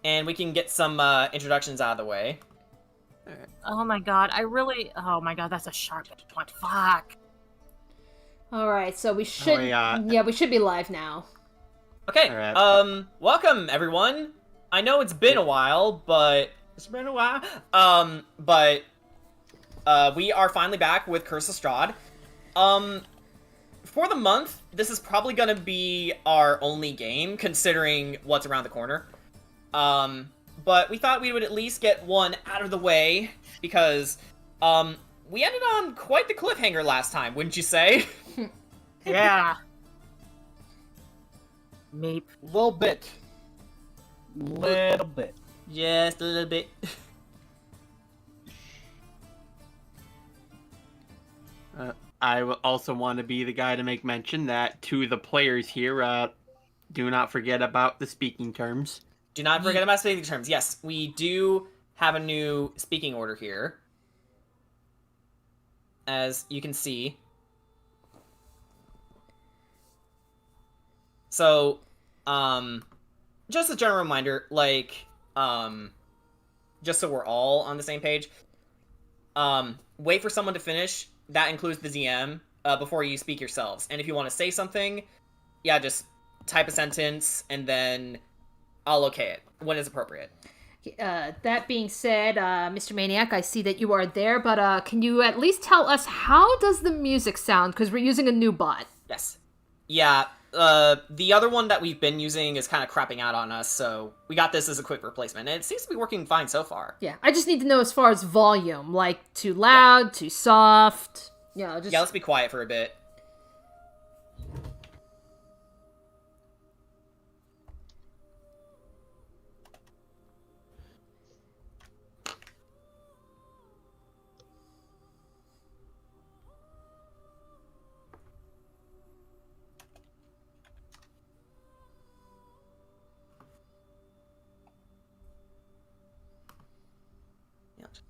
and we can get some introductions out of the way. Oh my god, oh my god, that's a sharp one. Fuck. Alright, so we should... yeah, we should be live now. Okay, Alright. Welcome, everyone. I know it's been a while, but... It's been a while. We are finally back with Curse of Strahd. For the month, this is probably gonna be our only game, considering what's around the corner. But we thought we would at least get one out of the way, because, we ended on quite the cliffhanger last time, wouldn't you say? Yeah. Meep. Little bit. Just a little bit. I also want to be the guy to make mention that to the players here, do not forget about the speaking terms. Do not forget about speaking terms. Yes, we do have a new speaking order here. As you can see. So, just a general reminder, like, just so we're all on the same page, wait for someone to finish. That includes the DM, before you speak yourselves. And if you want to say something, yeah, just type a sentence, and then I'll okay it when it's appropriate. That being said, Mr. Maniac, I see that you are there, but can you at least tell us how does the music sound? Because we're using a new bot. Yes. Yeah, the other one that we've been using is kind of crapping out on us, so we got this as a quick replacement, and it seems to be working fine so far. Yeah, I just need to know as far as volume, like too loud, too soft, you know, just... Yeah, let's be quiet for a bit.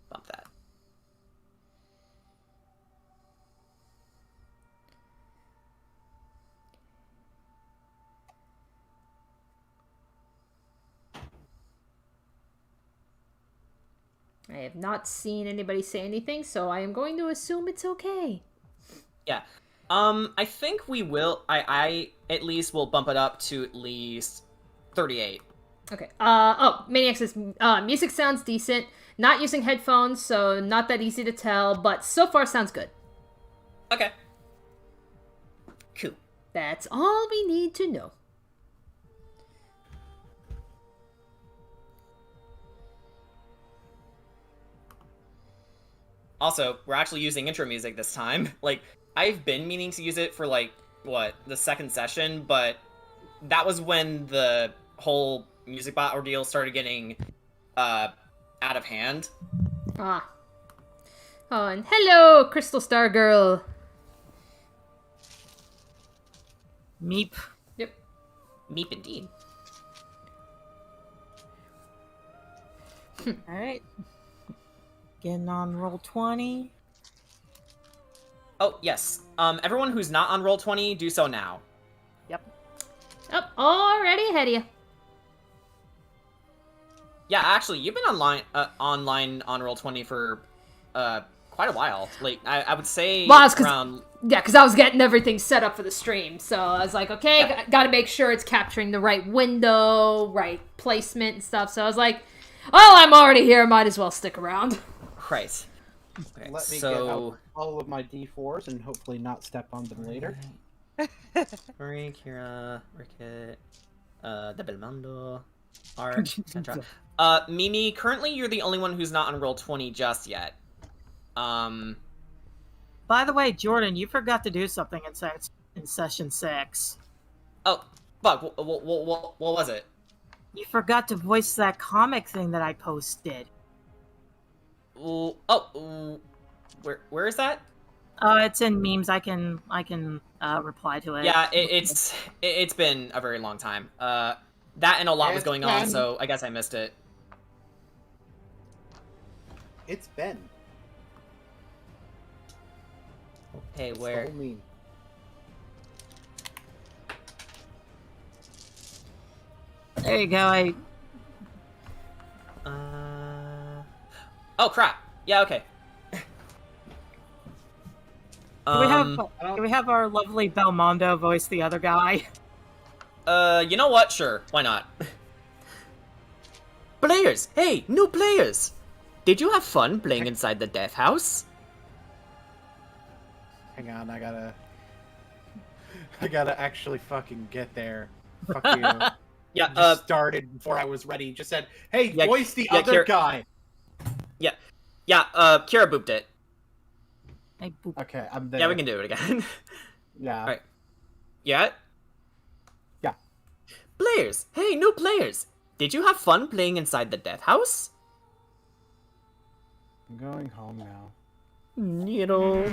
Bump that. I have not seen anybody say anything, so I am going to assume it's okay. Yeah. I think we will, I at least will bump it up to at least 38. Okay. Maniac says, music sounds decent. Not using headphones, so not that easy to tell, but so far sounds good. Okay. Cool. That's all we need to know. Also, we're actually using intro music this time. Like, I've been meaning to use it for, like, what, the second session, but that was when the whole music bot ordeal started getting, out of hand. Ah. Oh, and hello, Crystal Star Girl. Meep. Yep. Meep indeed. Alright. Getting on roll 20. Oh, yes. Everyone who's not on Roll20, do so now. Yep. Oh, already ahead of you. Yeah, actually, you've been online on Roll20 for, quite a while. Like, I would say around... Yeah, because I was getting everything set up for the stream, so I was like, okay, Yeah. gotta make sure it's capturing the right window, right placement and stuff, so I was like, oh, I'm already here, might as well stick around. Right. Okay, Let me get out all of my D4s and hopefully not step on them later. Marie, Kira, Ricket, Belmondo, Art, etc. Mimi, currently you're the only one who's not on Roll20 just yet. By the way, Jordan, you forgot to do something in session 6. Oh, fuck, what was it? You forgot to voice that comic thing that I posted. Where is that? It's in memes. I can reply to it. Yeah, it's been a very long time. That and a lot was going on, so I guess I missed it. It's Ben. Okay, where? So mean. There you go. Oh crap. Yeah. Okay. Can we have our lovely Belmondo voice the other guy? You know what? Sure. Why not? Players! Hey, new players! Did you have fun playing inside the death house? Hang on, I gotta actually fucking get there. Fuck you. Yeah, Just started before I was ready. Just said, hey, Yeah, voice the yeah, other Kira- guy. Yeah, Kira booped it. Hey, boop. Okay, I'm there. Yeah, we can do it again. Yeah. Alright. Yeah? Yeah. Players! Hey, new players! Did you have fun playing inside the death house? I'm going home now. Needle.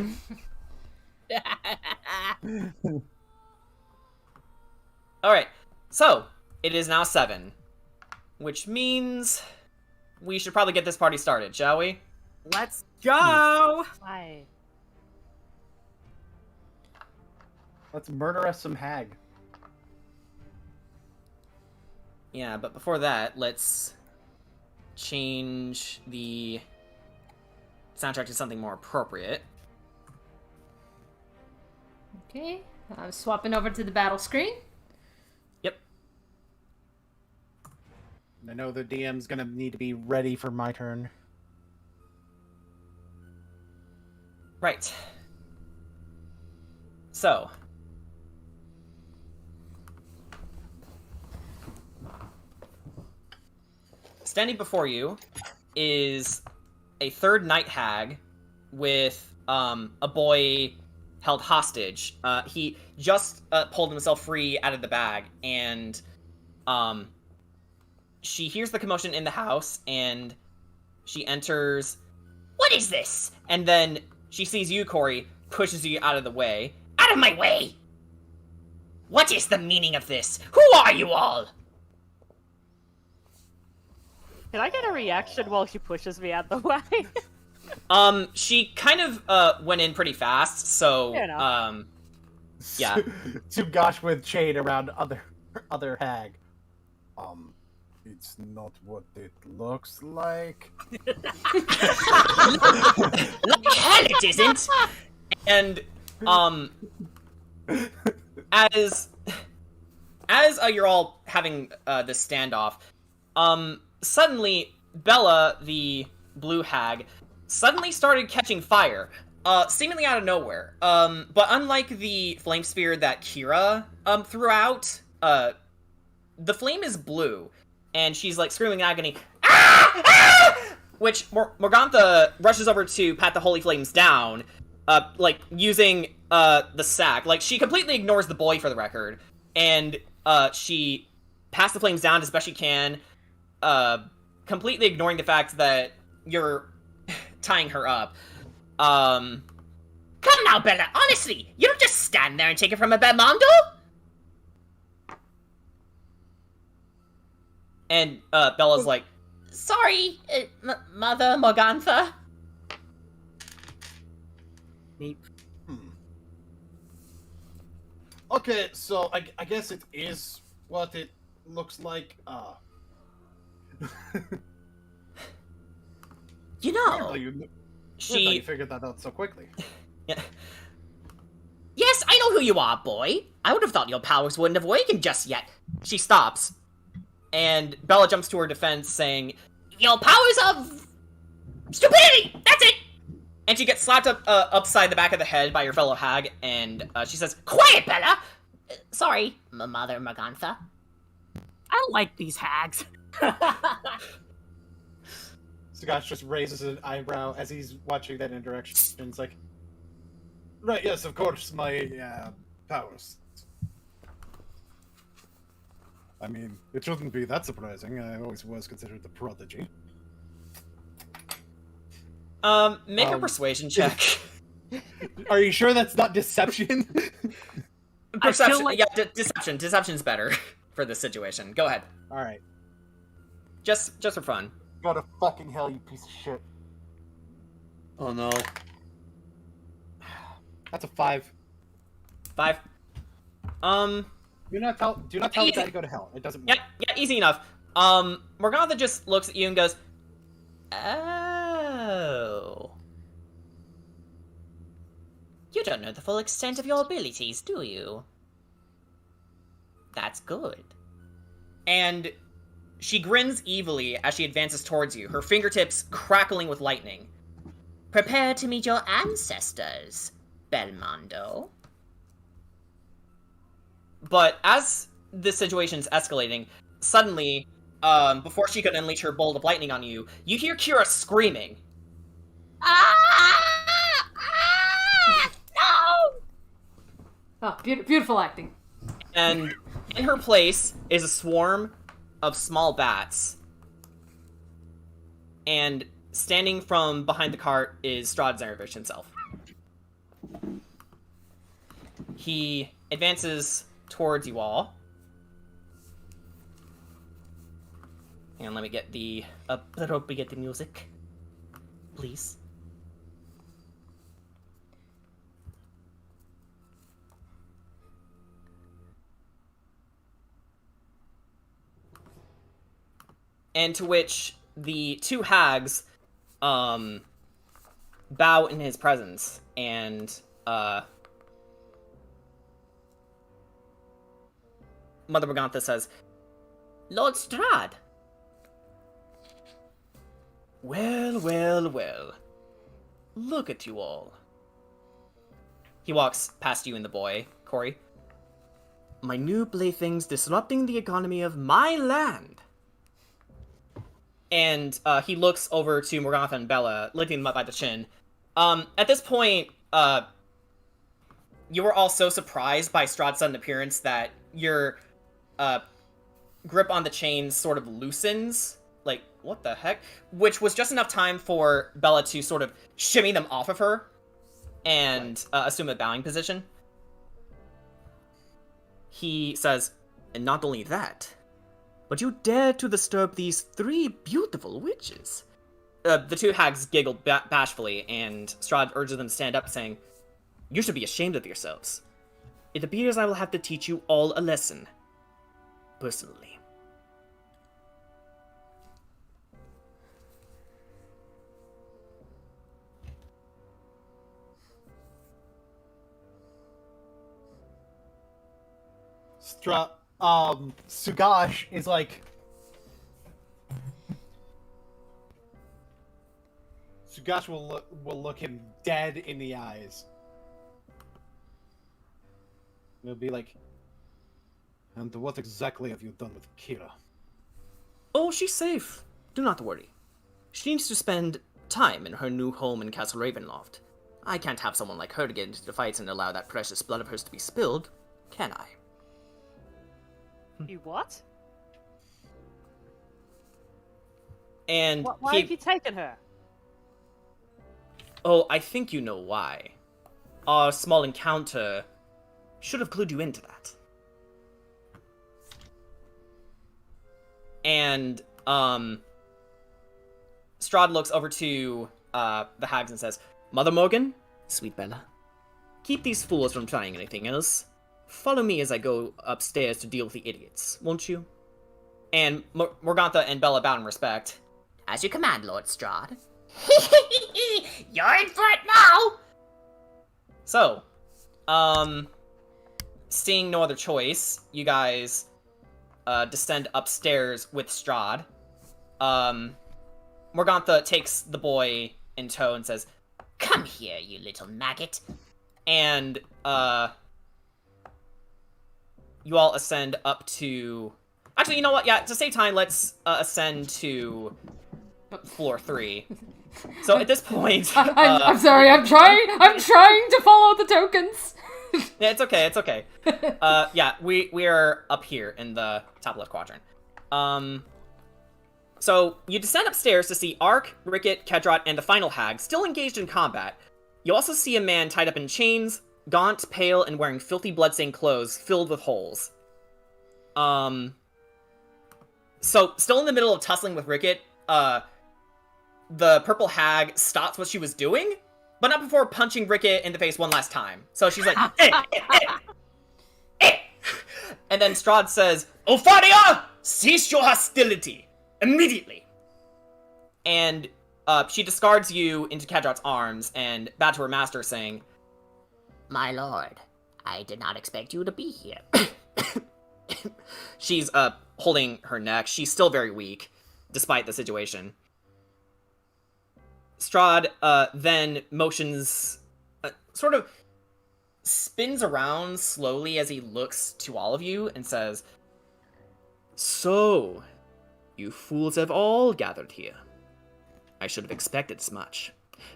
Alright, so, it is now 7. Which means... we should probably get this party started, shall we? Let's go! Why? Let's murder us some hag. Yeah, but before that, let's change the soundtrack to something more appropriate. Okay, I'm swapping over to the battle screen. Yep. I know the DM's gonna need to be ready for my turn. Right. So. Standing before you is a third night hag with a boy held hostage. He just pulled himself free out of the bag, and she hears the commotion in the house, and she enters. What is this? And then she sees you, Corey, pushes you out of the way. Out of my way! What is the meaning of this? Who are you all? Can I get a reaction while she pushes me out the way? She kind of went in pretty fast, so Fair enough. Yeah. To gosh with shade around other hag. It's not what it looks like. Like hell it isn't! And, as you're all having, this standoff, suddenly, Bella, the blue hag, suddenly started catching fire, seemingly out of nowhere. But unlike the flame spear that Kira, threw out, the flame is blue, and she's, like, screaming in agony, "Ah! Ah!" Which Morgantha rushes over to pat the holy flames down, like, using, the sack. Like, she completely ignores the boy, for the record, and, she pats the flames down as best she can, completely ignoring the fact that you're tying her up. Come now, Bella, honestly, you don't just stand there and take it from a Belmondo? And, Bella's like, sorry, Mother Morgantha. Okay, so I guess it is what it looks like. You know, You she... figured that out so quickly. Yeah. Yes, I know who you are, boy. I would have thought your powers wouldn't have awakened just yet. She stops, and Bella jumps to her defense, saying, your powers of stupidity! That's it! And she gets slapped upside the back of the head by your fellow hag, and she says, quiet, Bella! Sorry, Mother Morgantha. I like these hags. Scotch just raises an eyebrow as he's watching that interaction. It's like, right, yes, of course, my powers. I mean, it shouldn't be that surprising. I always was considered the prodigy. Make a persuasion check. Are you sure that's not deception? Perception, like- yeah, deception. Deception's better for this situation. Go ahead. Alright. Just for fun. Go to fucking hell, you piece of shit. Oh no. That's a 5. 5. Do not tell Easy. that to go to hell. It doesn't Yeah, work. easy enough. Morgantha just looks at you and goes, You don't know the full extent of your abilities, do you? That's good. And she grins evilly as she advances towards you, her fingertips crackling with lightning. Prepare to meet your ancestors, Belmondo. But as this situation's escalating, suddenly, before she could unleash her bolt of lightning on you, you hear Kira screaming. Ah! No! Oh, beautiful acting. And in her place is a swarm of small bats. And standing from behind the cart is Strahd Zarovich himself. He advances towards you all. And let me get the music, please. And to which the two hags bow in his presence, and Mother Brigantha says, Lord Strahd. Well, well, well. Look at you all. He walks past you and the boy, Corey. My new playthings disrupting the economy of my land. And he looks over to Morgantha and Bella, lifting them up by the chin. At this point, you were all so surprised by Strahd's sudden appearance that your grip on the chains sort of loosens. Like, what the heck? Which was just enough time for Bella to sort of shimmy them off of her and assume a bowing position. He says, and not only that, but you dare to disturb these three beautiful witches. The two hags giggled bashfully, and Strahd urges them to stand up, saying, You should be ashamed of yourselves. It appears I will have to teach you all a lesson. Personally. Sugash is like... Sugash will look him dead in the eyes. He'll be like, and what exactly have you done with Kira? Oh, she's safe. Do not worry. She needs to spend time in her new home in Castle Ravenloft. I can't have someone like her to get into the fights and allow that precious blood of hers to be spilled, can I? You what? And Why have you taken her? Oh, I think you know why. Our small encounter should have clued you into that. And, Strahd looks over to, the hags and says, Mother Morgan, sweet Bella, keep these fools from trying anything else. Follow me as I go upstairs to deal with the idiots, won't you? And Morgantha and Bella bow in respect. As you command, Lord Strahd. You're in for it now! So, seeing no other choice, you guys descend upstairs with Strahd. Morgantha takes the boy in tow and says, Come here, you little maggot. And, you all ascend up to... Actually, you know what? Yeah, to save time, let's ascend to floor 3. So at this point... I'm sorry, I'm trying to follow the tokens. Yeah, it's okay, it's okay. Yeah, we are up here in the top left quadrant. So you descend upstairs to see Ark, Ricket, Kedrot, and the final hag still engaged in combat. You also see a man tied up in chains, gaunt, pale, and wearing filthy bloodstained clothes filled with holes. So still in the middle of tussling with Ricket, the purple hag stops what she was doing, but not before punching Ricket in the face one last time. So she's like, And then Strahd says, Ophadia, cease your hostility immediately. And she discards you into Kedrot's arms and back to her master, saying, My lord, I did not expect you to be here. She's holding her neck. She's still very weak, despite the situation. Strahd then motions, sort of spins around slowly as he looks to all of you and says, "So, you fools have all gathered here. I should have expected as much.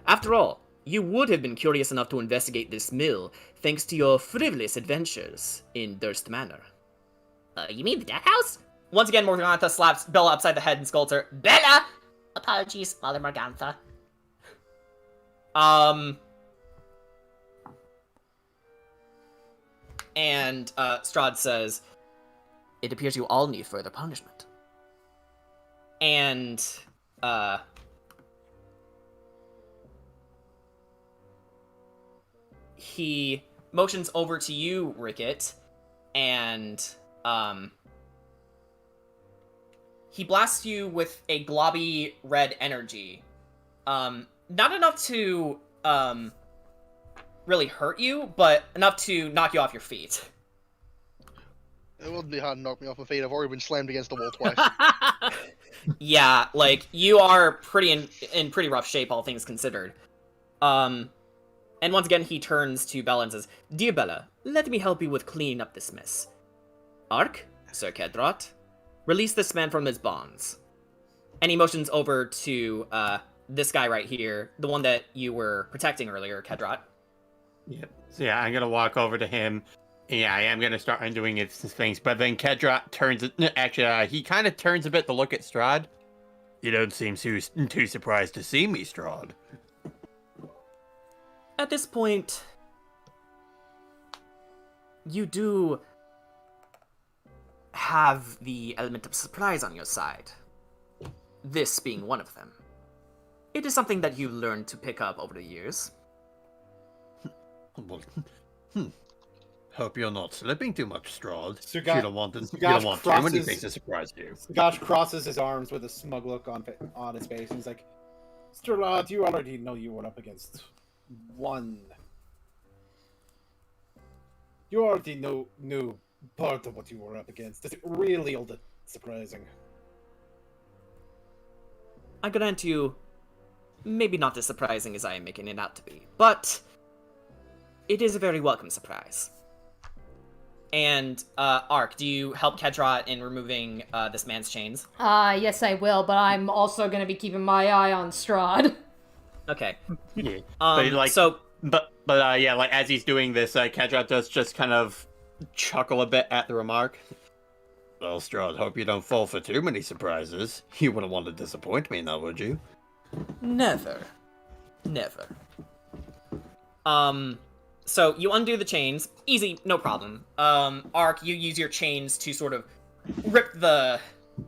After all, you would have been curious enough to investigate this mill thanks to your frivolous adventures in Durst Manor." You mean the death house? Once again, Morgantha slaps Bella upside the head and scolds her. Bella! Apologies, Mother Morgantha. And Strahd says, "It appears you all need further punishment." And he motions over to you, Rickett, and he blasts you with a globby red energy. Not enough to really hurt you, but enough to knock you off your feet. It wouldn't be hard to knock me off my feet. I've already been slammed against the wall twice. Yeah, like, you are pretty in pretty rough shape, all things considered. And once again, he turns to Bella and says, "Dear Bella, let me help you with cleaning up this mess. Ark, Sir Kedrot, release this man from his bonds." And he motions over to this guy right here, the one that you were protecting earlier, Kedrot. Yep. So yeah, I'm gonna walk over to him. Yeah, I am gonna start undoing his things, but then Kedrot turns. Actually, he kind of turns a bit to look at Strahd. "You don't seem too surprised to see me, Strahd." At this point, you do have the element of surprise on your side. This being one of them. It is something that you learned to pick up over the years. Well, hope you're not slipping too much, Strahd. Sugat- You don't want too Sugat many crosses- things to surprise you. Gosh crosses his arms with a smug look on his face, and he's like, "Strahd, you already know you were up against one. You already knew part of what you were up against. Is it really all that surprising?" I grant you, maybe not as surprising as I am making it out to be, but it is a very welcome surprise. And, Ark, do you help Kedrot in removing this man's chains? Yes, I will, but I'm also gonna be keeping my eye on Strahd. Okay. Yeah. Yeah, like as he's doing this, Kedrot does just kind of chuckle a bit at the remark. "Well, Strahd, hope you don't fall for too many surprises. You wouldn't want to disappoint me now, would you?" Never. Never. So you undo the chains. Easy, no problem. Ark, you use your chains to sort of rip the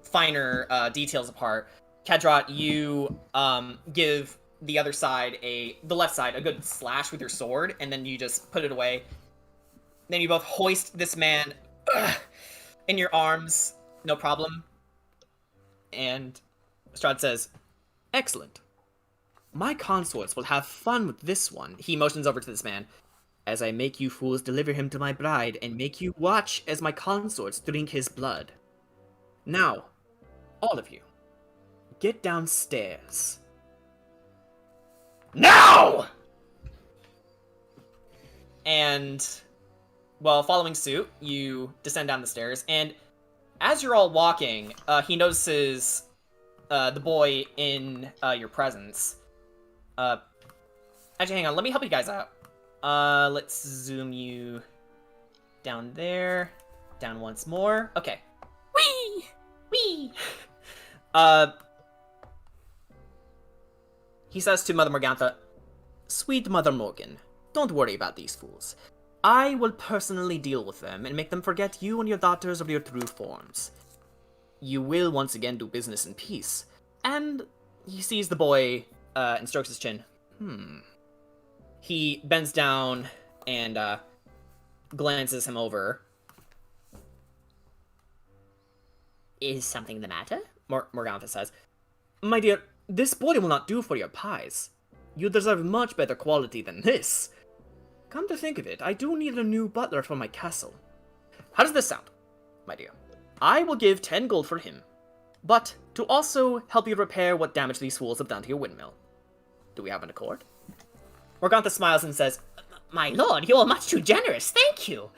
finer details apart. Kedrot, you give the other side, the left side, a good slash with your sword, and then you just put it away. Then you both hoist this man in your arms, no problem. And Strahd says, "Excellent. My consorts will have fun with this one." He motions over to this man. "As I make you fools deliver him to my bride and make you watch as my consorts drink his blood. Now, all of you, get downstairs. Now!" And, well, following suit, you descend down the stairs, and as you're all walking, he notices the boy in your presence. Actually, hang on, let me help you guys out. Let's zoom you down there, down once more. Okay. Whee! Whee! He says to Mother Morgantha, "Sweet Mother Morgan, don't worry about these fools. I will personally deal with them and make them forget you and your daughters of your true forms. You will once again do business in peace." And he sees the boy and strokes his chin. He bends down and glances him over. "Is something the matter?" Morgantha says. "My dear, this boy will not do for your pies. You deserve much better quality than this. come to think of it, I do need a new butler for my castle. How does this sound, my dear? I will give 10 gold for him, but to also help you repair what damage these fools have done to your windmill. Do we have an accord? Morgantha smiles and says, my lord, you are much too generous, thank you.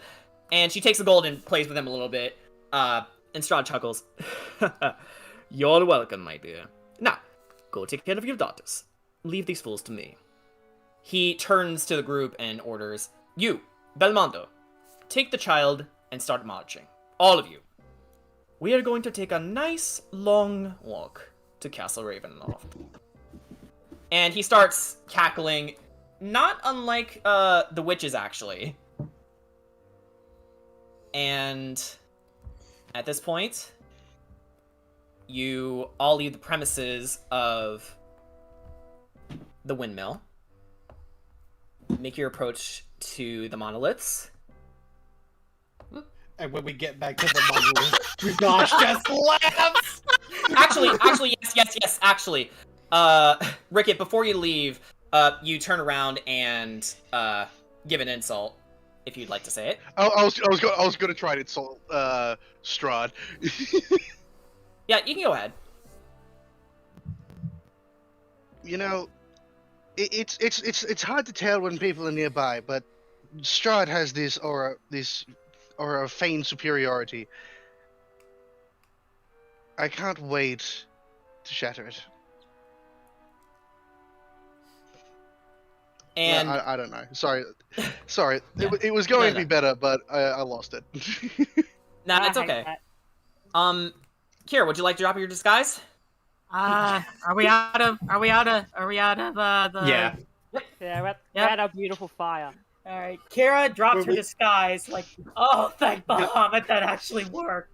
And she takes the gold and plays with him a little bit, and Strahd chuckles. You're welcome, my dear. Now, go take care of your daughters. Leave these fools to me. He turns to the group and orders, you, Belmondo, take the child and start marching. All of you. We are going to take a nice, long walk to Castle Ravenloft. And he starts cackling, not unlike the witches, actually. And at this point, you all leave the premises of the windmill. Make your approach to the monoliths. And when we get back to the monolith, Gosh just laughs! Actually, yes, actually. Rickett, before you leave, you turn around and give an insult, if you'd like to say it. I was going to try to insult Strahd. Yeah, you can go ahead. You know, it's hard to tell when people are nearby, but Strahd has this aura of feigned superiority. I can't wait to shatter it. And no, I don't know. Sorry. It was going to be better, but I lost it. Nah, it's I hate okay. that. Kira, would you like to drop your disguise? Are we out of the Yeah. Yeah, we're Yep. at our beautiful fire. All right, Kira drops her we- disguise. Like, oh, thank Bahamut, that actually worked.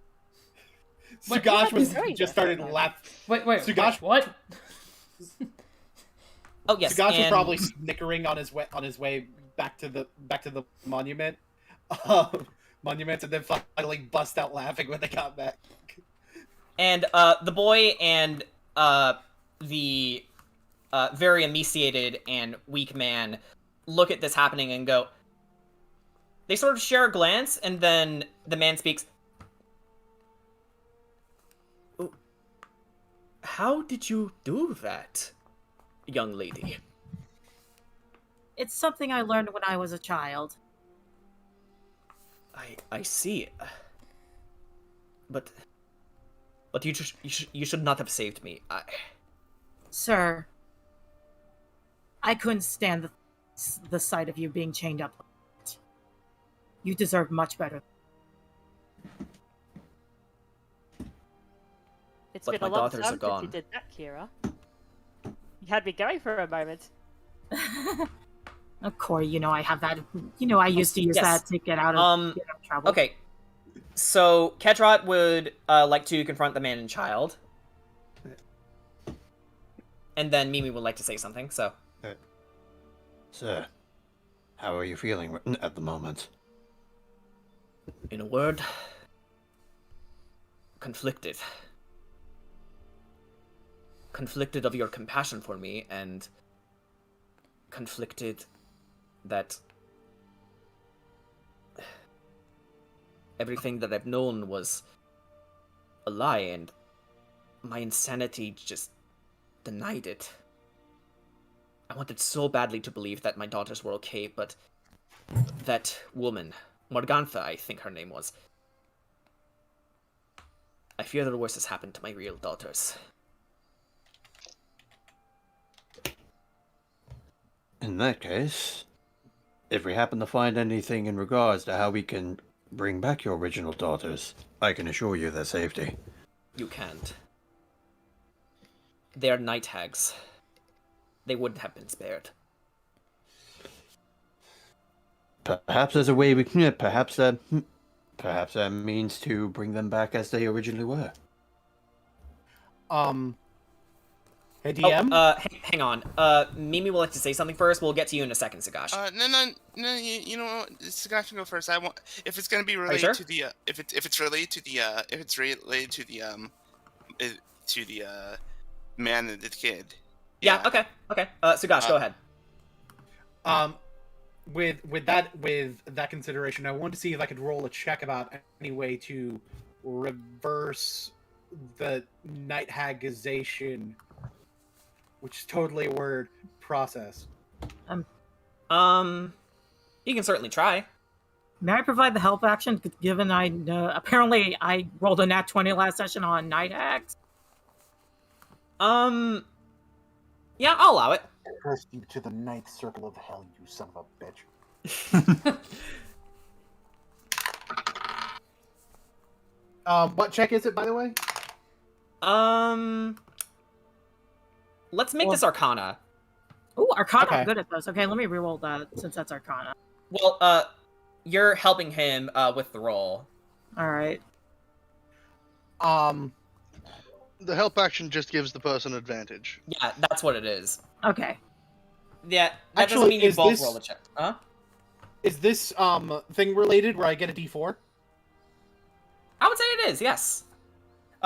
Sugash was very just started different. laughing. Wait, Sugash- what? Oh yes. Sugash was and- probably snickering on his way back to the monument. Monuments, and then finally bust out laughing when they got back. And the boy and the very emaciated and weak man look at this happening and go. They sort of share a glance, and then the man speaks. How did you do that, young lady? It's something I learned when I was a child. I see. But you should not have saved me. Sir, I couldn't stand the sight of you being chained up. You deserve much better. It's But been a my long daughters time are since you gone. did that, Kira. You had me going for a moment. Corey, you know I have that. You know I used to use Yes. that to get out of trouble. Okay. So Kedrot would like to confront the man and child, and then Mimi would like to say something. So. Sir, how are you feeling at the moment? In a word, conflicted. Conflicted of your compassion for me, and conflicted that everything that I've known was a lie, and my insanity just denied it. I wanted so badly to believe that my daughters were okay, but that woman, Morgantha, I think her name was, I fear the worst has happened to my real daughters. In that case, if we happen to find anything in regards to how we can bring back your original daughters, I can assure you their safety. You can't. They are night hags. They wouldn't have been spared. Perhaps there's a way we can. Perhaps that means to bring them back as they originally were. Hey, DM? Hang on. Mimi would like to say something first. We'll get to you in a second, Sagash. No. You know what? Sagash can go first. I want if it's gonna be related sure? to the if it's related to the man and the kid. Yeah. Okay. Sagash, go ahead. with that consideration, I wanted to see if I could roll a check about any way to reverse the night hagization, which is totally a word, process. You can certainly try. May I provide the help action, given apparently I rolled a nat 20 last session on night hags? Yeah, I'll allow it. Curse you to the ninth circle of hell, you son of a bitch. What check is it, by the way? Let's make this Arcana. Ooh, Arcana, Okay. I'm good at those. Okay, let me reroll that, since that's Arcana. Well, you're helping him with the roll. Alright. The help action just gives the person advantage. Yeah, that's what it is. Okay. Yeah, that doesn't Actually, mean you is both this- roll a check. Huh? Is this thing related where I get a D4? I would say it is, yes.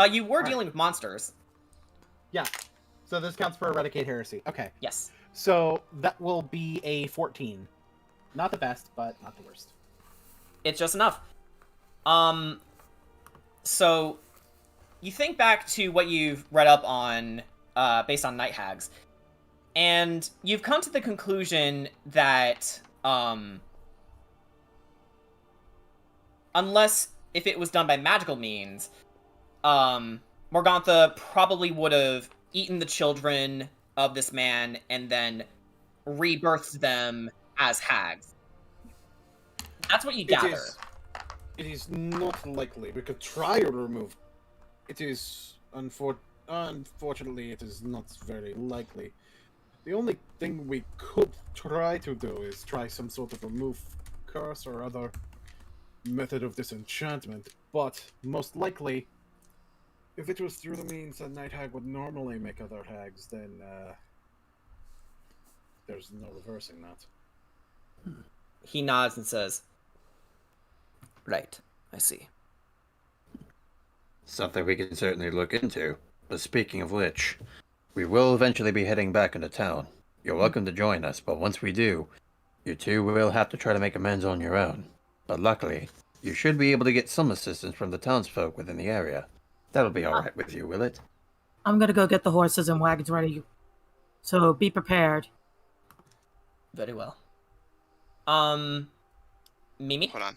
You were Alright. dealing with monsters. Yeah. So this counts for Eradicate Heresy. Okay. Yes. So that will be a 14. Not the best, but not the worst. It's just enough. So you think back to what you've read up on, based on night hags, and you've come to the conclusion that, unless if it was done by magical means, Morgantha probably would have eaten the children of this man and then rebirthed them as hags. That's what you gather. It is not likely. We could try to remove. It is unfortunately, it is not very likely. The only thing we could try to do is try some sort of remove curse or other method of disenchantment. But most likely, if it was through the means that Night Hag would normally make other hags, then there's no reversing that. He nods and says, "Right, I see." Something we can certainly look into. But speaking of which, we will eventually be heading back into town. You're welcome to join us, but once we do, you two will have to try to make amends on your own. But luckily, you should be able to get some assistance from the townsfolk within the area. That'll be alright with you, will it? I'm gonna go get the horses and wagons ready. So be prepared. Very well. Mimi? Hold on.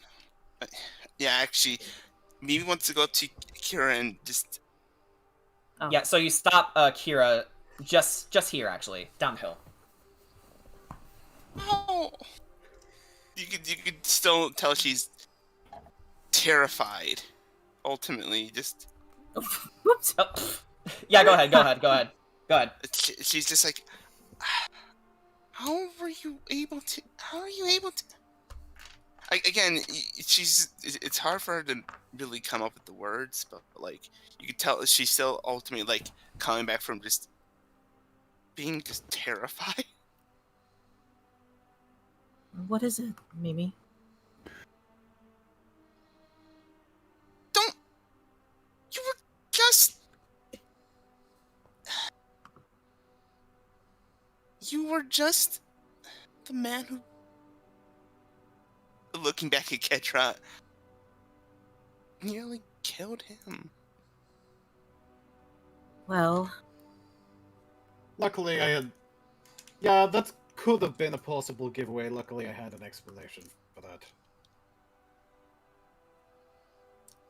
Yeah, actually, Mimi wants to go up to Kira and just. Oh. Yeah, so you stop Kira just here, actually, downhill. Oh. You could still tell she's terrified. Ultimately, just. Whoops. Oh. Yeah, go ahead. She's just like. How are you able to? Again, it's hard for her to really come up with the words, but like you could tell she's still ultimately like coming back from just being just terrified. What is it, Mimi? You were just. You were just the man who. Looking back at Ketra, nearly killed him. Well, Luckily, I had. Yeah, that could have been a possible giveaway. Luckily, I had an explanation for that.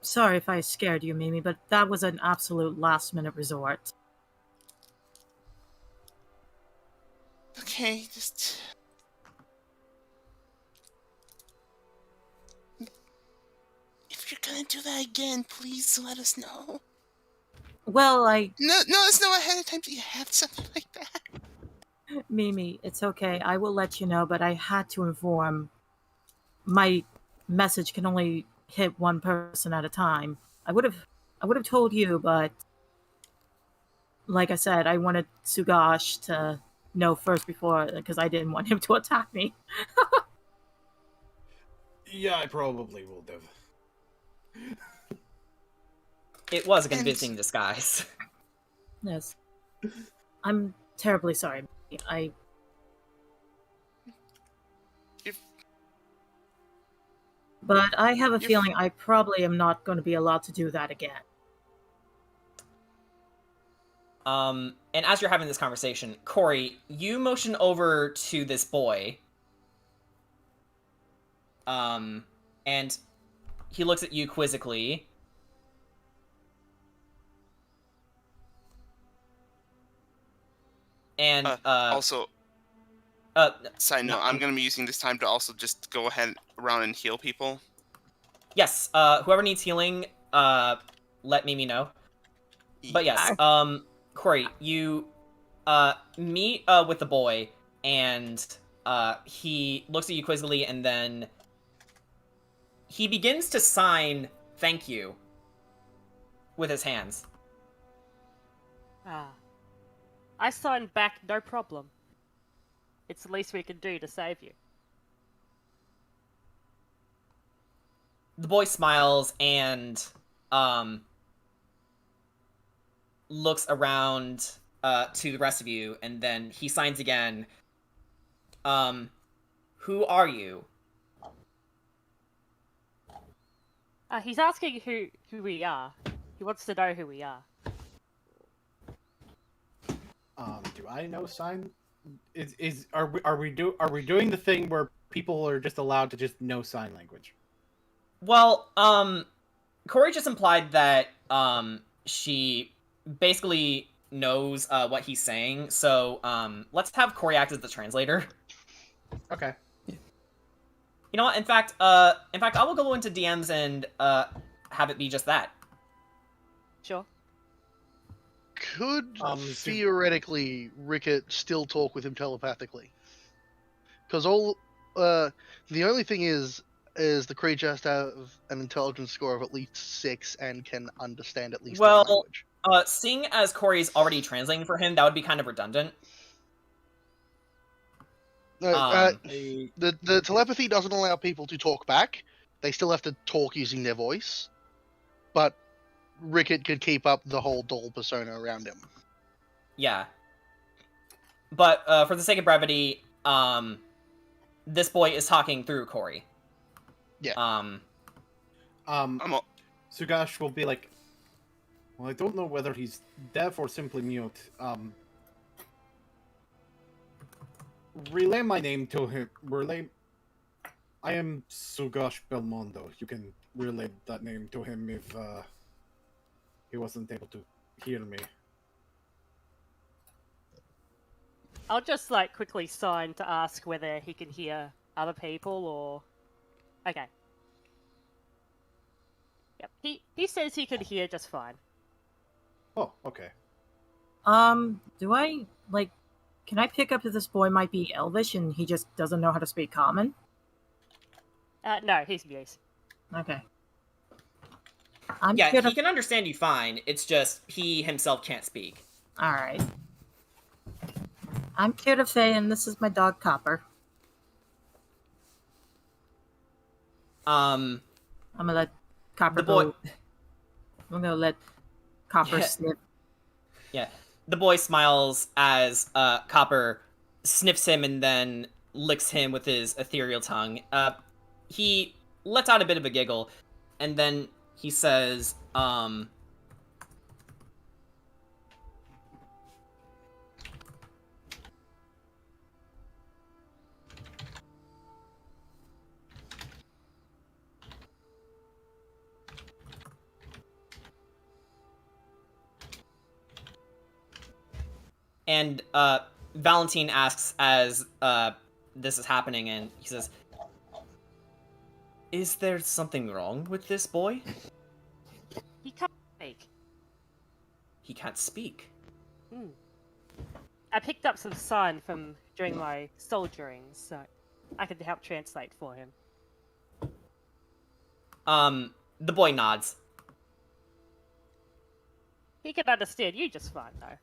sorry if I scared you, Mimi, but that was an absolute last-minute resort. Okay, just. If you're gonna do that again, please let us know. Well, No, let us know ahead of time that you have something like that. Mimi, it's okay. I will let you know, but I had to inform. My message can only hit one person at a time. I would have told you, but like I said, I wanted Sugash to know first before, because I didn't want him to attack me. Yeah, I probably will have. It was a convincing disguise. Yes. I'm terribly sorry. If But I have a You're feeling I probably am not going to be allowed to do that again. And as you're having this conversation, Corey, you motion over to this boy. And he looks at you quizzically. And, also, side note, no, I'm going to be using this time to also just go ahead around and heal people. Yes, whoever needs healing, let Mimi know. But yes, Corey, you, meet, with the boy, and, he looks at you quizzically, and then he begins to sign thank you with his hands. Ah. I signed back, no problem. It's the least we can do to save you. The boy smiles and, looks around, to the rest of you, and then he signs again. Who are you? He's asking who we are. He wants to know who we are. Do I know sign? Are we doing the thing where people are just allowed to just know sign language? Well, Corey just implied that, she basically knows, what he's saying, so, let's have Corey act as the translator. Okay. You know what, in fact, I will go into DMs and, have it be just that. Sure. Could theoretically Rickett still talk with him telepathically? Because the only thing is the creature has to have an intelligence score of at least 6 and can understand at least one language. Seeing as Corey's already translating for him, that would be kind of redundant. No, the telepathy doesn't allow people to talk back. They still have to talk using their voice. But Rickett could keep up the whole doll persona around him. Yeah. But, for the sake of brevity, this boy is talking through Corey. Yeah. Sugash will be like, well, I don't know whether he's deaf or simply mute. Relay my name to him. I am Sugash Belmondo. You can relay that name to him if, he wasn't able to hear me. I'll just, quickly sign to ask whether he can hear other people, or... Okay. Yep, he says he can hear just fine. Oh, okay. Do I, can I pick up that this boy might be Elvish and he just doesn't know how to speak Common? No, he's mute. Okay. He can understand you fine, it's just he himself can't speak. Alright. I'm Kira Faye, and this is my dog, Copper. I'm gonna let Copper go. I'm gonna let Copper sniff. Yeah. The boy smiles as Copper sniffs him and then licks him with his ethereal tongue. He lets out a bit of a giggle, and then he says, and Valentine asks as this is happening, and he says, "Is there something wrong with this boy?" He can't speak. He can't speak. I picked up some sign from during my soldiering, so I could help translate for him. The boy nods. He can understand you just fine, though.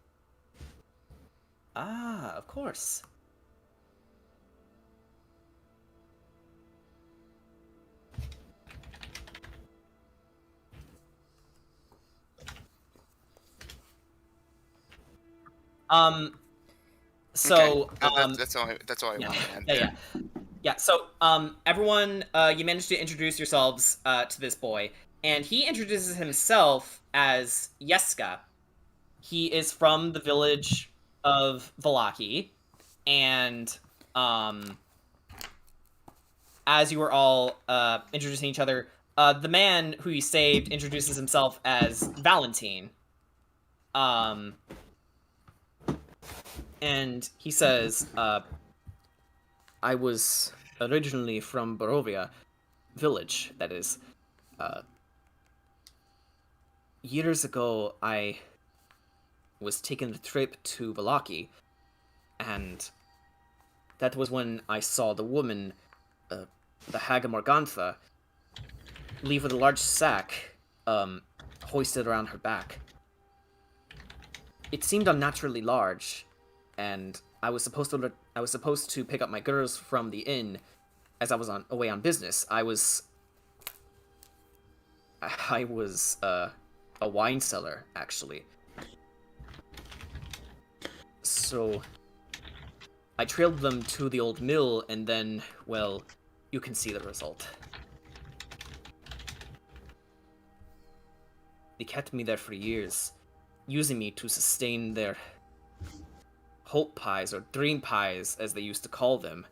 Ah, of course. So, okay. That's all I want to add. yeah. Yeah, so everyone, you managed to introduce yourselves to this boy, and he introduces himself as Yeska. He is from the village of Valaki, and as you were all introducing each other, the man who you saved introduces himself as Valentine. And he says, I was originally from Barovia village, that is. Years ago, I was taking a trip to Valaki, and that was when I saw the woman, the hag Morgantha, leave with a large sack, hoisted around her back. It seemed unnaturally large, and I was supposed to pick up my girls from the inn as I was away on business. I was a wine cellar, actually. So I trailed them to the old mill, and then, well, you can see the result. They kept me there for years, using me to sustain their hope pies, or dream pies, as they used to call them.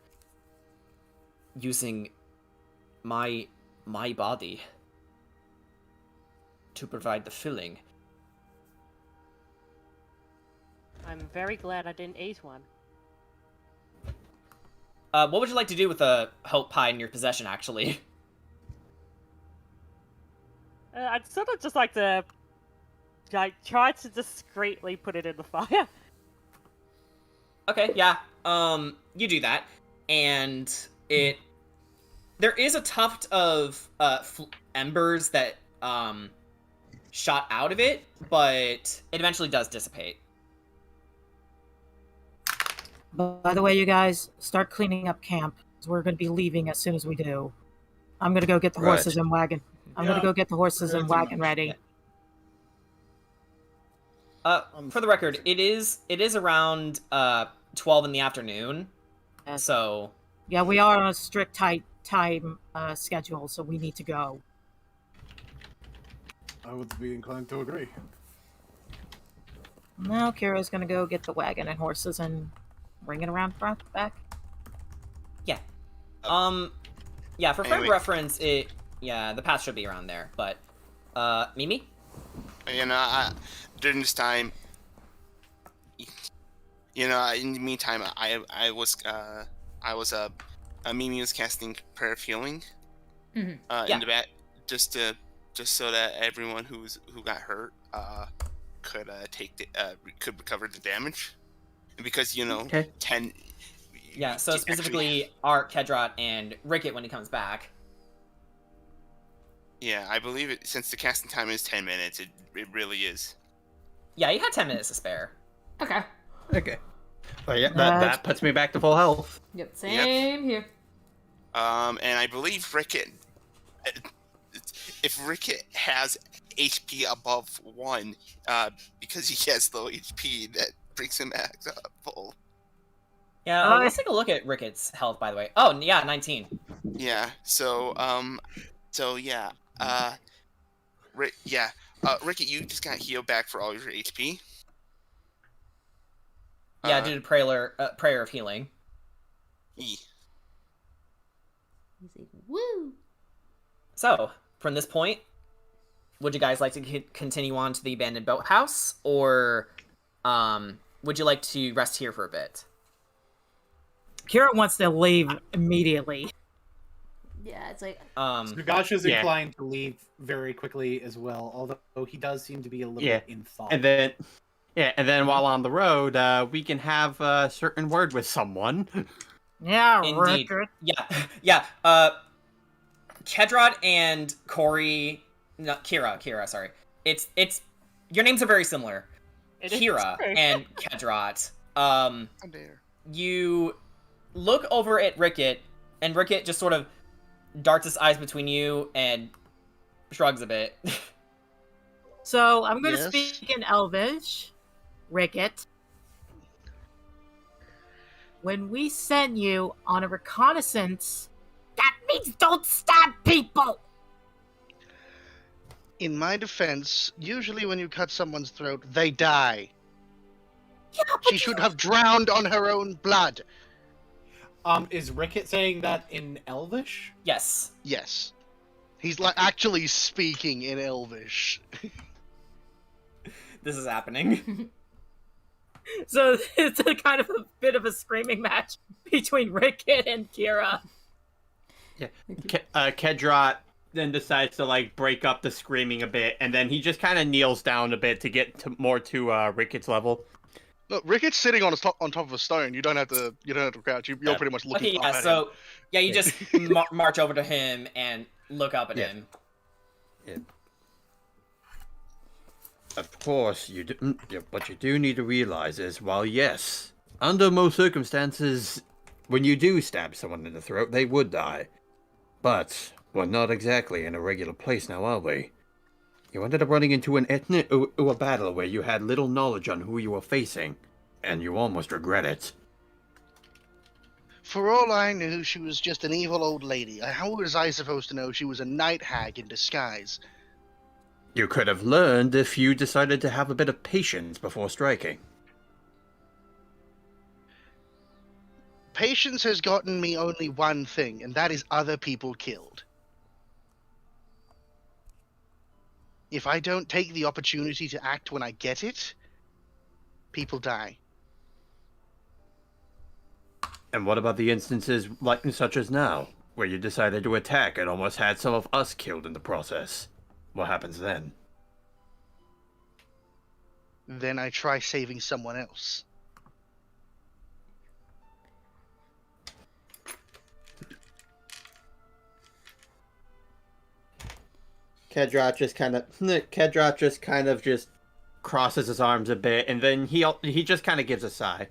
Using my body to provide the filling. I'm very glad I didn't eat one. What would you like to do with a hope pie in your possession, actually? I'd sort of just like to try to discreetly put it in the fire. Okay, yeah. You do that, and there is a tuft of embers that shot out of it, but it eventually does dissipate. By the way, you guys, start cleaning up camp, 'cause we're going to be leaving as soon as we do. I'm going to go get the horses and wagon. I'm going to go get the horses and wagon ready. For the record, it is around 12 in the afternoon. So yeah, we are on a strict tight time schedule, so we need to go. I would be inclined to agree. Now Kira's going to go get the wagon and horses and bring it around front back. Yeah. Yeah, for frame reference, the path should be around there, but Mimi? You know, during this time, you know, in the meantime, Mimi was casting Prayer of Healing in the back, just so that everyone who got hurt could could recover the damage, and because 10. Yeah, so specifically Art, Kedrot, and Ricket when he comes back. Yeah, I believe it. Since the casting time is 10 minutes, it really is. Yeah, you had 10 minutes to spare. Okay. Well, yeah, that puts me back to full health. Yep, same here. And I believe Ricket, if Ricket has HP above 1, because he has low HP, that brings him back up full. Yeah, let's take a look at Ricket's health, by the way. Oh, yeah, 19. Yeah, Ricket, you just got healed back for all your HP. Yeah, did a prayer of healing. He's like, woo! So, from this point, would you guys like to continue on to the abandoned boathouse, or would you like to rest here for a bit? Kira wants to leave immediately. Yeah, it's like... Nagasha's inclined to leave very quickly as well, although he does seem to be a little bit in thought. And then while on the road, we can have a certain word with someone. Yeah, Indeed. Ricket. Yeah. Kedrot and Corey... No, Kira, sorry. It's your names are very similar. Kira and Kedrot. You look over at Ricket, and Ricket just sort of darts his eyes between you and shrugs a bit. So I'm going to speak in Elvish. Ricket. when we send you on a reconnaissance, that means don't stab people! In my defense, usually when you cut someone's throat, they die. Yeah, She should have drowned on her own blood. Is Rickett saying that in Elvish? Yes. Yes. He's like actually speaking in Elvish. This is happening. So it's a kind of a bit of a screaming match between Rickett and Kira. Yeah. Kedrot then decides to like break up the screaming a bit, and then he just kind of kneels down a bit to get more to Rickett's level. Look, Rickett's sitting on top of a stone. You don't have to crouch. You're pretty much looking Okay, up yeah, at so him. yeah, you just march over to him and look up at him. Yeah. Of course, what you do need to realize is, while yes, under most circumstances, when you do stab someone in the throat, they would die. But we're not exactly in a regular place now, are we? You ended up running into a battle where you had little knowledge on who you were facing, and you almost regret it. For all I knew, she was just an evil old lady. How was I supposed to know she was a night hag in disguise? You could have learned if you decided to have a bit of patience before striking. Patience has gotten me only one thing, and that is other people killed. If I don't take the opportunity to act when I get it, people die. And what about the instances such as now, where you decided to attack and almost had some of us killed in the process? What happens then? Then I try saving someone else. Kedrot just kind of crosses his arms a bit, and then he just kind of gives a sigh.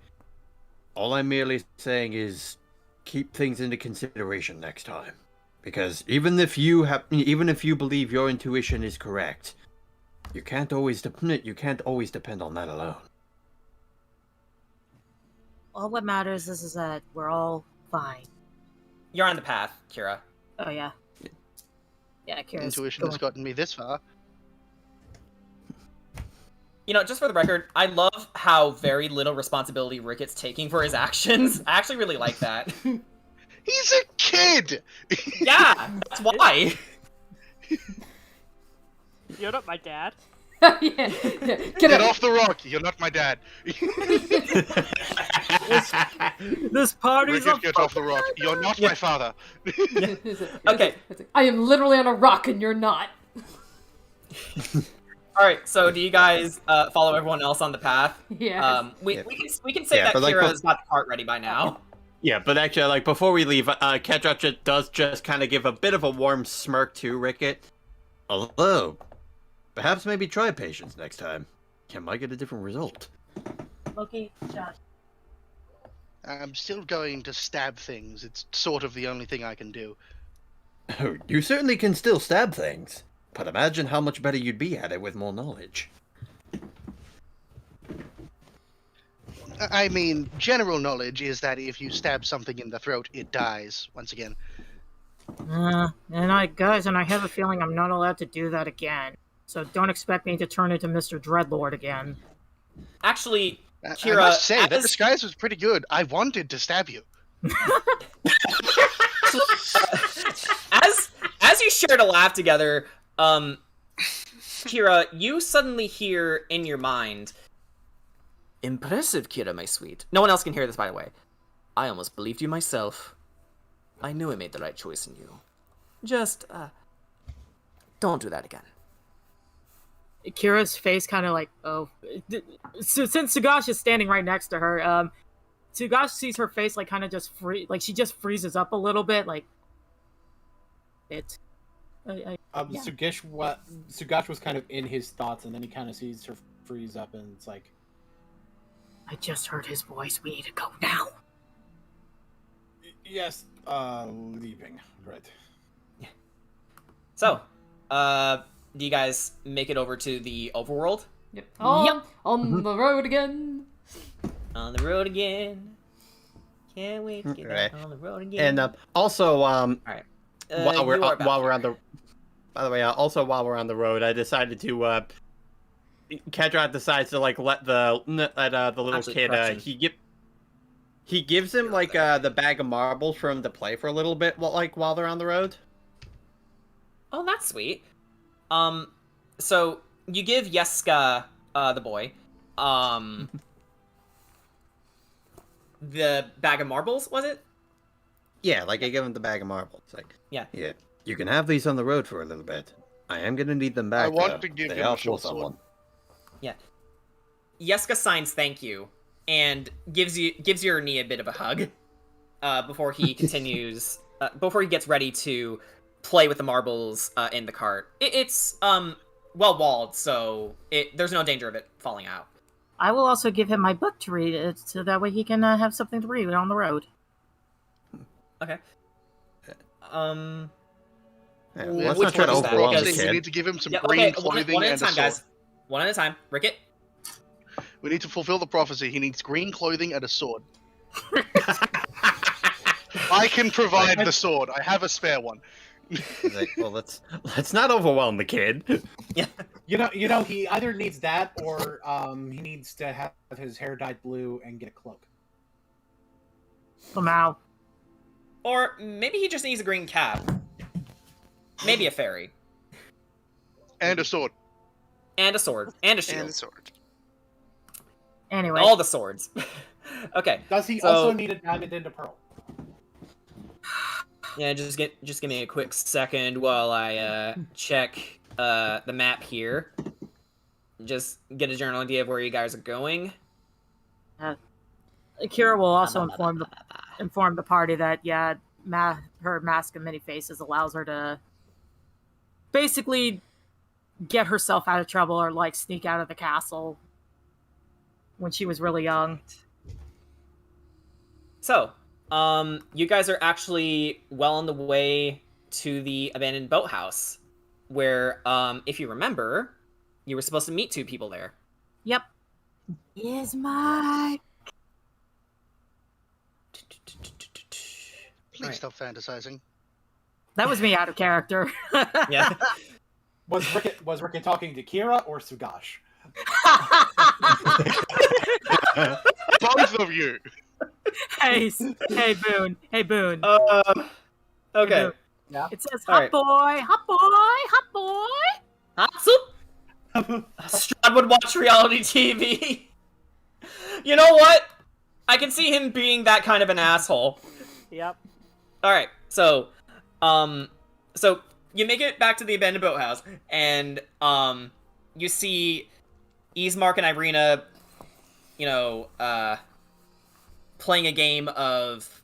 All I'm merely saying is keep things into consideration next time, because even if you believe your intuition is correct, you can't always depend on that alone. All what matters is that we're all fine. You're on the path, Kira. Oh yeah. Yeah, Kira's Intuition has gotten me this far. You know, just for the record, I love how very little responsibility Rickett's taking for his actions. I actually really like that. He's a kid! Yeah, that's why. You're not my dad. yeah. Get off the rock! You're not my dad. This party's Rickett, get off the rock. You're not my father. Okay. I am literally on a rock and you're not. All right. So, do you guys follow everyone else on the path? Yeah. We can say that Kira's got the cart ready by now. Yeah, but actually, before we leave, Kedrot does just kind of give a bit of a warm smirk to Rickett. Although, perhaps maybe try patience next time. You might get a different result. Loki, Josh. I'm still going to stab things. It's sort of the only thing I can do. Oh, you certainly can still stab things, but imagine how much better you'd be at it with more knowledge. I mean, general knowledge is that if you stab something in the throat, it dies, once again. And I have a feeling I'm not allowed to do that again. So don't expect me to turn into Mr. Dreadlord again. Actually, Kira, I must say, that disguise was pretty good. I wanted to stab you. as you shared a laugh together, Kira, you suddenly hear in your mind, "Impressive, Kira, my sweet." No one else can hear this, by the way. "I almost believed you myself. I knew I made the right choice in you. Just, don't do that again." Kira's face kind of like, oh. So since Sugash is standing right next to her, Sugash sees her face like kind of just she just freezes up a little bit, like it. Yeah. Sugash was kind of in his thoughts, and then he kind of sees her freeze up, and it's like, I just heard his voice. We need to go now. yes, leaving, right? So, do you guys make it over to the overworld? Yep. On the road again. On the road again. Can't wait to get Right. back on the road again. And also, Alright. while we're you are about while to we're get on the, by the way, also while we're on the road, I decided to Kedrat decides to like let the little Actually, kid correction. he gives him like the bag of marbles for him to play for a little bit while they're on the road. Oh, that's sweet. So you give Yeska, the boy, the bag of marbles, was it? Yeah, like I give him the bag of marbles. Like, Yeah. You can have these on the road for a little bit. I am gonna need them back. I want to give him a short sword. Yeah. Yeska signs thank you and gives your knee a bit of a hug before he continues before he gets ready to play with the marbles in the cart. It's well walled, so there's no danger of it falling out. I will also give him my book to read, so that way he can have something to read on the road. Okay. Let's which not try to one is that? overwhelm the Because- We kid. need to give him some Yeah, green okay, clothing one at and a a time, sword. guys. One at a time. Ricket? We need to fulfill the prophecy. He needs green clothing and a sword. I can provide the sword. I have a spare one. Like, well, let's not overwhelm the kid. Yeah. You know, he either needs that or he needs to have his hair dyed blue and get a cloak. Somehow. Or maybe he just needs a green cap. Maybe a fairy. And a sword. And a sword. And a shield. And a sword. Anyway. All the swords. Okay. Does he so- also need a diamond and a pearl? Yeah, just give me a quick second while I check the map here. Just get a general idea of where you guys are going. Kira will also inform the party that, yeah, her mask of many faces allows her to basically get herself out of trouble or, like, sneak out of the castle when she was really young. So, you guys are actually well on the way to the abandoned boathouse, where, if you remember, you were supposed to meet two people there. Yep. Ismark. Please Right. stop fantasizing. That was me out of character. Yeah. Was Ricket talking to Kira or Sugash? Both of you. Hey Boone. Hey Boone. Okay. Yeah. It says, All hot right. boy, hot boy, hot boy. Hot soup! Strahd would watch reality TV. You know what? I can see him being that kind of an asshole. Yep. Alright, so you make it back to the abandoned boathouse, and, you see Ismark and Ireena, playing a game of,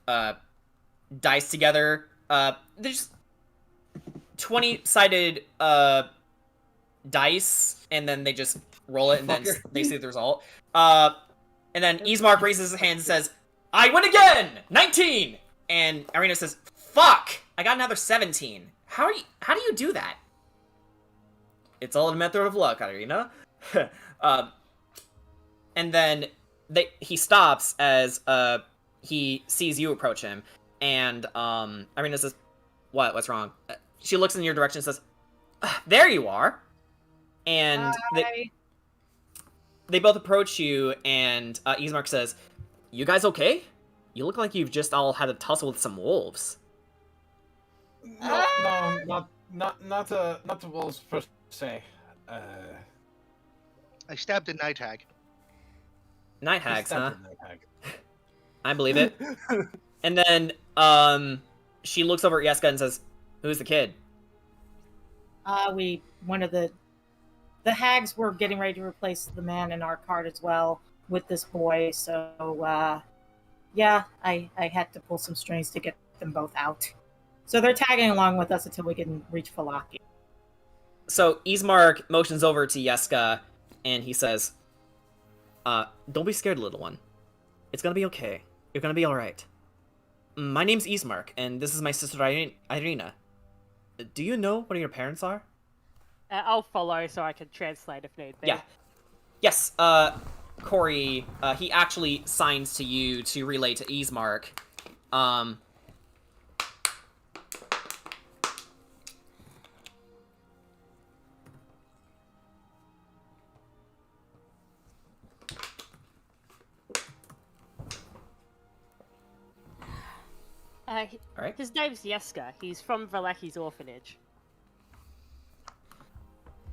dice together. There's 20-sided, dice, and then they just roll it, and then they see the result. And then Ismark raises his hand and says, I win again! 19! And Ireena says, fuck! I got another 17. How do you do that? It's all a method of luck, Ireena. And then he stops as he sees you approach him, and Ireena says, what's wrong? She looks in your direction and says, there you are! And they both approach you, and Ismark says, you guys okay? You look like you've just all had a tussle with some wolves. No, not the wolves per se. I stabbed a night hag. Night hags, huh? Night hag. I believe it. And then, she looks over at Yeska and says, who's the kid? One of the hags were getting ready to replace the man in our cart as well with this boy, so, yeah, I had to pull some strings to get them both out. So they're tagging along with us until we can reach Falaki. So Ismark motions over to Yeska, and he says, don't be scared, little one. It's gonna be okay. You're gonna be alright. My name's Ismark, and this is my sister Ireena. Do you know what your parents are? I'll follow so I can translate if need be. Yeah. Yes, Corey, he actually signs to you to relay to Ismark. Alright. His name's Yeska. He's from Valaki's Orphanage.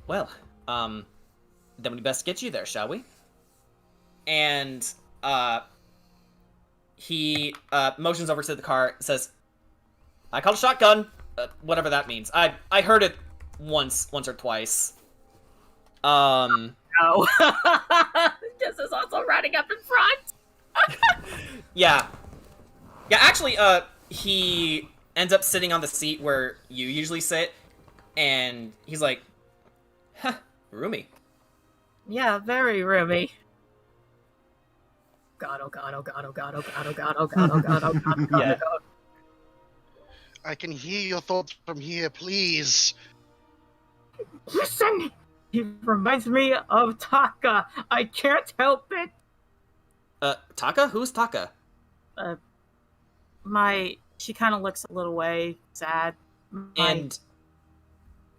Well, then we best get you there, shall we? And, he, motions over to the car, says, I call a shotgun! Whatever that means. I heard it once or twice. Oh. Guess is also running up in front! Yeah. Yeah, actually, he ends up sitting on the seat where you usually sit, and he's like, huh, roomy. Yeah, very roomy. God, oh god, oh god, oh god, oh god, oh god, oh god, oh god, oh god, oh god, Yeah. oh god. I can hear your thoughts from here, please. Listen! He reminds me of Taka. I can't help it. Taka? Who's Taka? She kind of looks a little way sad. And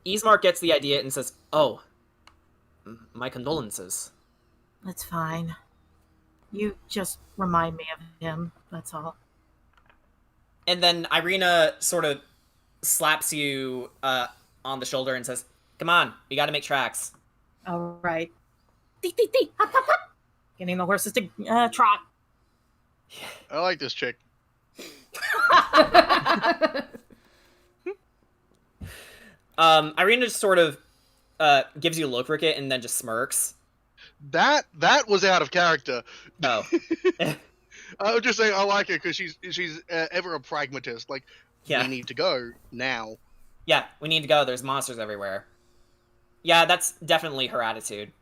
Ismark gets the idea and says, oh, my condolences. It's fine. You just remind me of him, that's all. And then Ireena sort of slaps you on the shoulder and says, come on, we gotta make tracks. All right. Dee, dee, dee, hop, hop, hop. Getting the horses to trot. I like this chick. Ireena just sort of gives you a look, Rickett, and then just smirks. That was out of character. Oh. I was just saying I like her because she's ever a pragmatist. Like, Yeah. we need to go now. Yeah, we need to go. There's monsters everywhere. Yeah, that's definitely her attitude.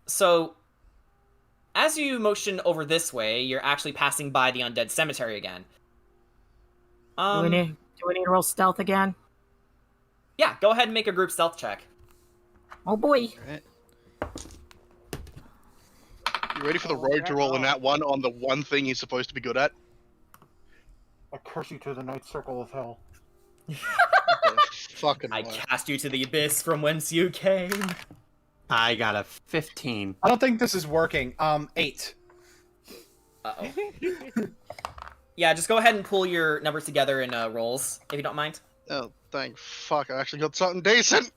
So, as you motion over this way, you're actually passing by the undead cemetery again. Do we need to roll stealth again? Yeah, go ahead and make a group stealth check. Oh boy. Alright. You ready for the road to roll in that one on the one thing he's supposed to be good at? I curse you to the night circle of hell. Fucking I way. cast you to the abyss from whence you came. I got a 15. I don't think this is working. 8. Uh-oh. Yeah, just go ahead and pull your numbers together in rolls, if you don't mind. Oh, thank fuck! I actually got something decent.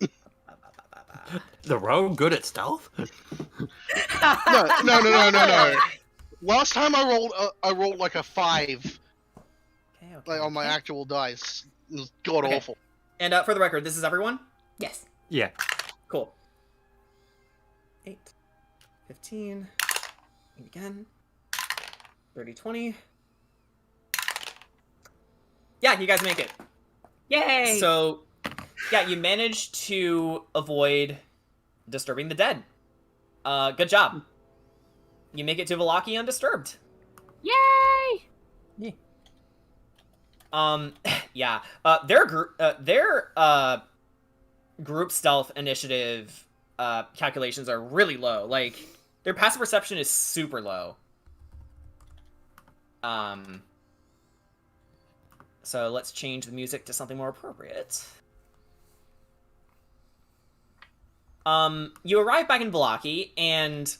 The rogue good at stealth? No. Last time I rolled like a 5, Okay. like on my actual dice. It was god Okay. awful. And for the record, this is everyone? Yes. Yeah. Cool. 8, 15, and again, 30, 20. Yeah, you guys make it. Yay! So, yeah, you managed to avoid disturbing the dead. Good job. You make it to Vallaki undisturbed. Yay! Yeah. Their group stealth initiative calculations are really low. Like, their passive perception is super low. So let's change the music to something more appropriate. You arrive back in Vallaki, and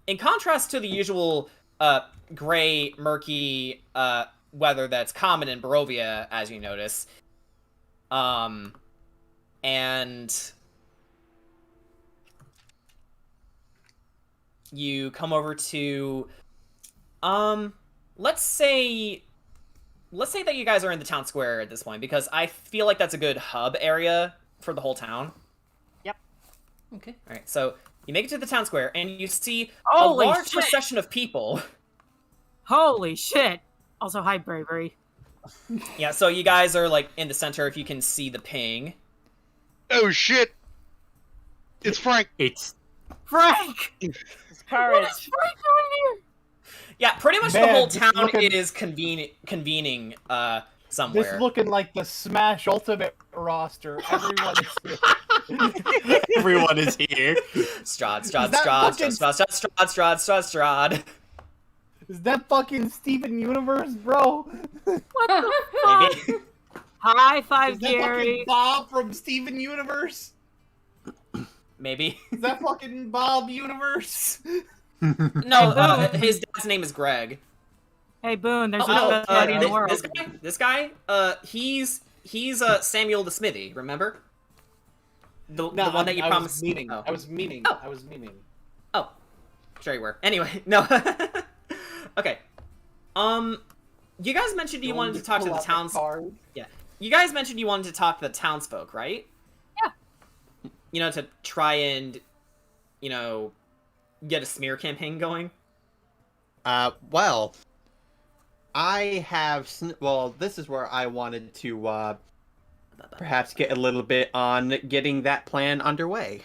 in contrast to the usual gray, murky weather that's common in Barovia, as you notice, and you come over to, let's say that you guys are in the town square at this point, because I feel like that's a good hub area for the whole town. Yep. Okay. All right. So you make it to the town square, and you see Holy a large shit. procession of people. Holy shit! Also, hi, Bravery. Yeah. So you guys are like in the center. If you can see the ping. Oh shit! It's Frank. It's Frank! It's What courage. is Frank doing here? Yeah. Pretty much the Man, whole this town looking- is convening somewhere. This looking like the Smash Ultimate roster. Everyone is here. Everyone is here. Strahd. Is that fucking Steven Universe, bro? What the fuck? Maybe. High five, Is that Gary. fucking Bob from Steven Universe? Maybe. Is that fucking Bob Universe? No, his dad's name is Greg. Hey, Boone, there's another party in the world. This guy, he's Samuel the Smithy, remember? The one that you promised. I was meaning. Oh, sure you were. Anyway, no. Okay. You guys mentioned you wanted to talk to the towns. Yeah. You guys mentioned you wanted to talk to the townsfolk, right? Yeah. To try and, get a smear campaign going. Well, I have. Well, this is where I wanted to perhaps get a little bit on getting that plan underway.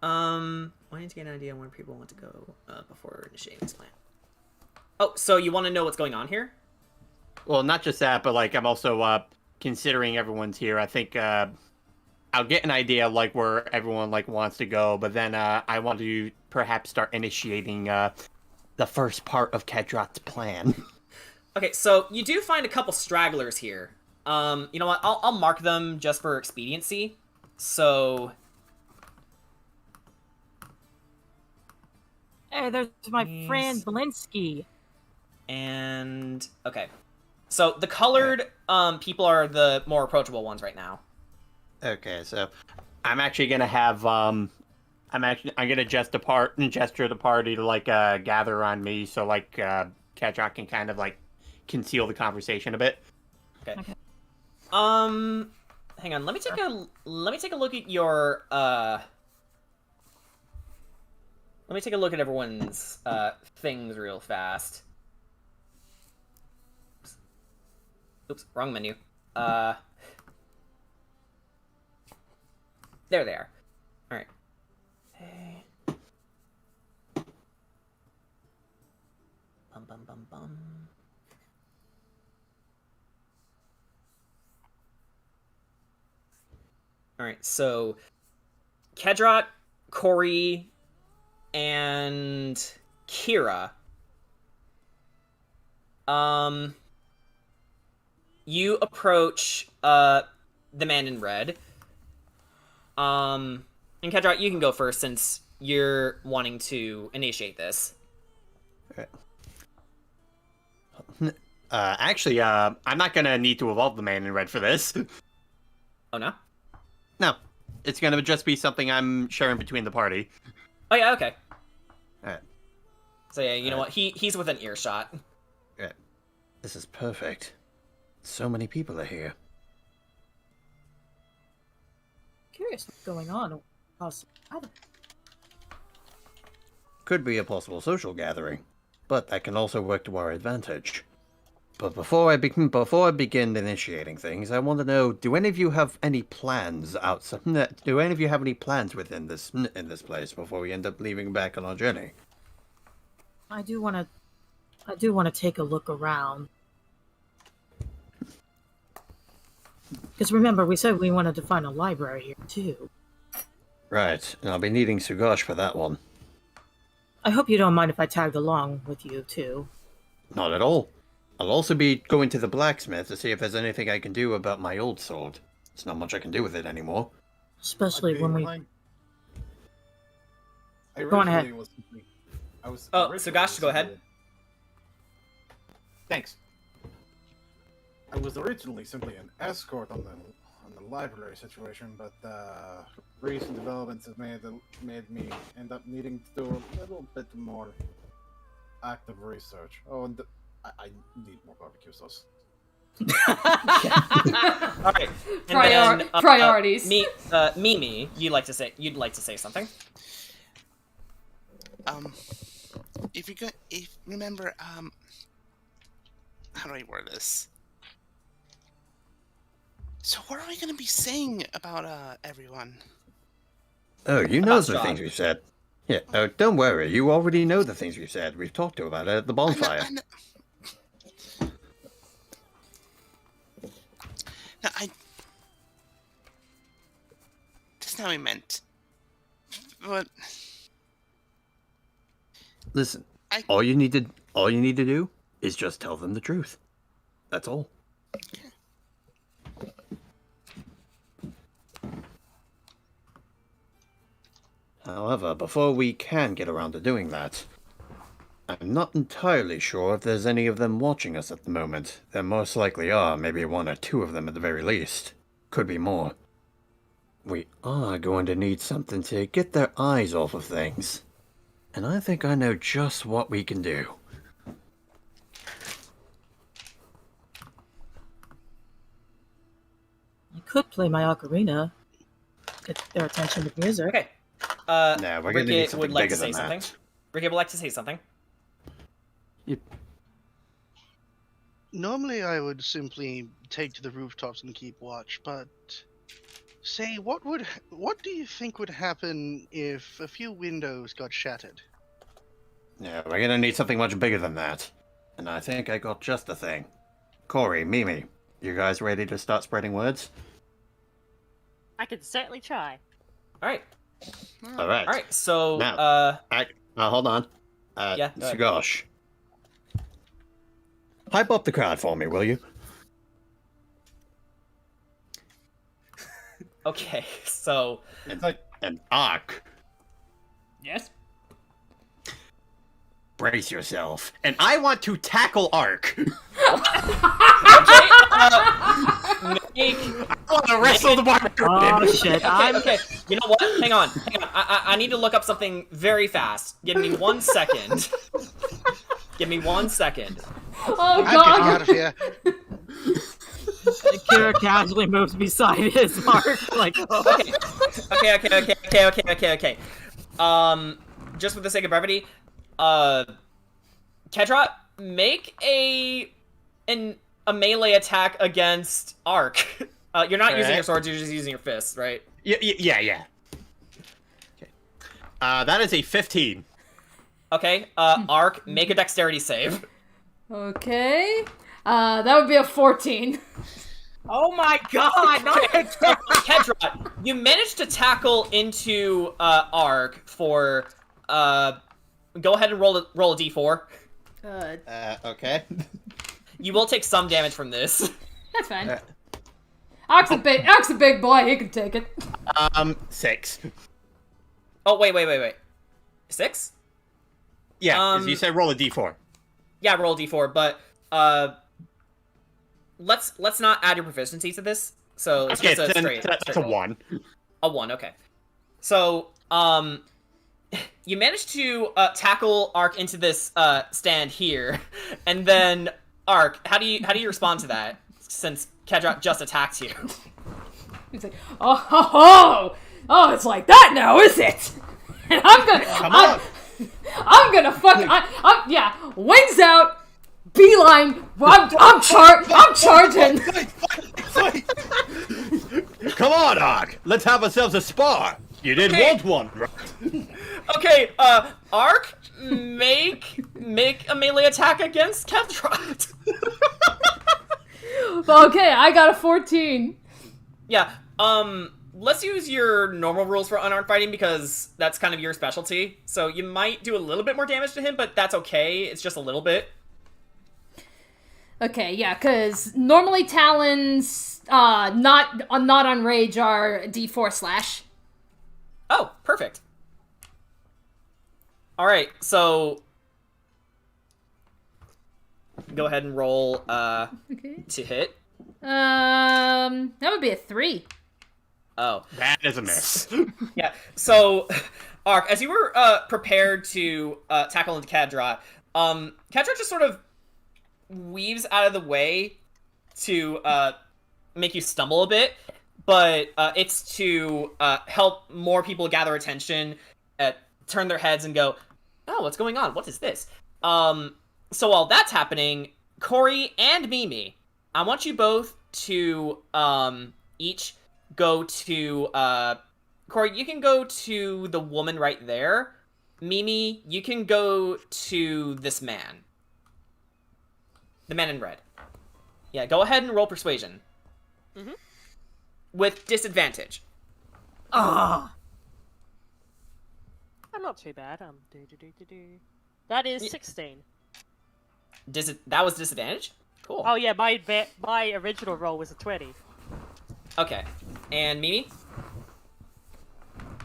Wanting to get an idea on where people want to go before initiating this plan. Oh, so you want to know what's going on here? Well, not just that, but I'm also considering everyone's here. I think I'll get an idea where everyone wants to go, but then I want to perhaps start initiating the first part of Kedrat's plan. Okay, so you do find a couple stragglers here. You know what? I'll mark them just for expediency. So. Hey, there's my friend Blinsky. And okay, so the colored people are the more approachable ones right now. Okay, so I'm actually gonna have I'm gonna gesture the party to gather around me, so Kedrat can kind of conceal the conversation a bit. Okay. Hang on. Let me take a look at your Let me take a look at everyone's things real fast. Oops, wrong menu. There they are. All right. Hey. Bum bum bum bum. All right. So, Kedrat, Corey, and Kira. You approach the man in red. And Kedrat, you can go first since you're wanting to initiate this. Okay. Actually, I'm not gonna need to evolve the man in red for this. Oh no? No. It's gonna just be something I'm sharing between the party. Oh yeah, okay. Alright. So yeah, you know what? He's within earshot. Yeah. This is perfect. So many people are here. Curious what's going on. Could be a possible social gathering, but that can also work to our advantage. But before I begin initiating things, I want to know: do any of you have any plans outside? Do any of you have any plans within this place before we end up leaving back on our journey? I do want to take a look around. Because remember, we said we wanted to find a library here too. Right, and I'll be needing Sugosh for that one. I hope you don't mind if I tagged along with you too. Not at all. I'll also be going to the blacksmith to see if there's anything I can do about my old sword. There's not much I can do with it anymore. Especially when we... Go on ahead. Sugosh, go ahead. Thanks. I was originally simply an escort on the library situation, but recent developments have made me end up needing to do a little bit more active research. Oh, and I need more barbecue sauce. All right. Priorities. Mimi, you'd like to say something? Remember, how do I word this? So what are we gonna be saying about everyone? Oh, you know the things we've said. Yeah, oh, don't worry. You already know the things we've said. We've talked about it at the bonfire. I know. That's not what I meant. But Listen, all you need to do is just tell them the truth. That's all. However, before we can get around to doing that, I'm not entirely sure if there's any of them watching us at the moment. There most likely are, maybe 1 or 2 of them at the very least. Could be more. We are going to need something to get their eyes off of things. And I think I know just what we can do. I could play my ocarina. Get their attention with music. Okay. No, we're gonna need Ricket something would like bigger to say than something. that. Ricket would like to say something. Normally, I would simply take to the rooftops and keep watch, but say, what do you think would happen if a few windows got shattered? Yeah, we're gonna need something much bigger than that. And I think I got just the thing. Corey, Mimi, you guys ready to start spreading words? I can certainly try. Alright. Alright. Alright, so, Now, hold on. Yeah, go ahead. Sagosh. Hype up the crowd for me, will you? Okay, so... And Ark, Yes. brace yourself. And I want to tackle Ark. Okay, I want to wrestle the barbarian. Oh shit! okay. You know what? Hang on. I need to look up something very fast. Give me 1 second. Give me 1 second. Oh I'm getting god. out of here. Kira casually moves beside his mark, like. Okay. Just for the sake of brevity, Kedra, make a melee attack against Ark. You're not using your swords; you're just using your fists, right? Yeah. Okay. That is a 15. Okay. Ark, make a dexterity save. Okay. That would be a 14. Oh my god! Not Kedra, you managed to tackle into Ark for. Go ahead and roll a d4. Okay. You will take some damage from this. That's fine. Ark's a big boy. He can take it. 6. Oh wait. 6? Yeah, 'cause you said roll a d4. Yeah, roll d4, but let's not add your proficiency to this. So it's Okay, just a then straight. that's straight a roll. 1. A 1, okay. So you managed to tackle Ark into this stand here, and then Ark, how do you respond to that? Since Kedra just attacked you. He's like, oh, it's like that now, is it? And I'm gonna yeah, wings out, beeline. I'm charging. Come on, Ark. Let's have ourselves a spar. You did want one, right? Okay, Ark, make a melee attack against Kedra. Okay, I got a 14. Yeah, let's use your normal rules for unarmed fighting because that's kind of your specialty. So you might do a little bit more damage to him, but that's okay. It's just a little bit. Okay, yeah, because normally talons, not on rage, are D4 slash. Oh, perfect. All right, so go ahead and roll Okay. to hit. That would be a 3. Oh, That is a miss. yeah. So, Ark, as you were prepared to tackle into Kedra, Kedra just sort of weaves out of the way to make you stumble a bit, but it's to help more people gather attention, turn their heads and go, oh, what's going on? What is this? So while that's happening, Corey and Mimi, I want you both to each go to Corey, you can go to the woman right there. Mimi, you can go to this man. The man in red. Yeah, go ahead and roll persuasion. Mm-hmm. With disadvantage. Ah. I'm not too bad. That is Y- 16. That was disadvantage? Cool. Oh yeah, my original roll was a 20. Okay. And Mimi?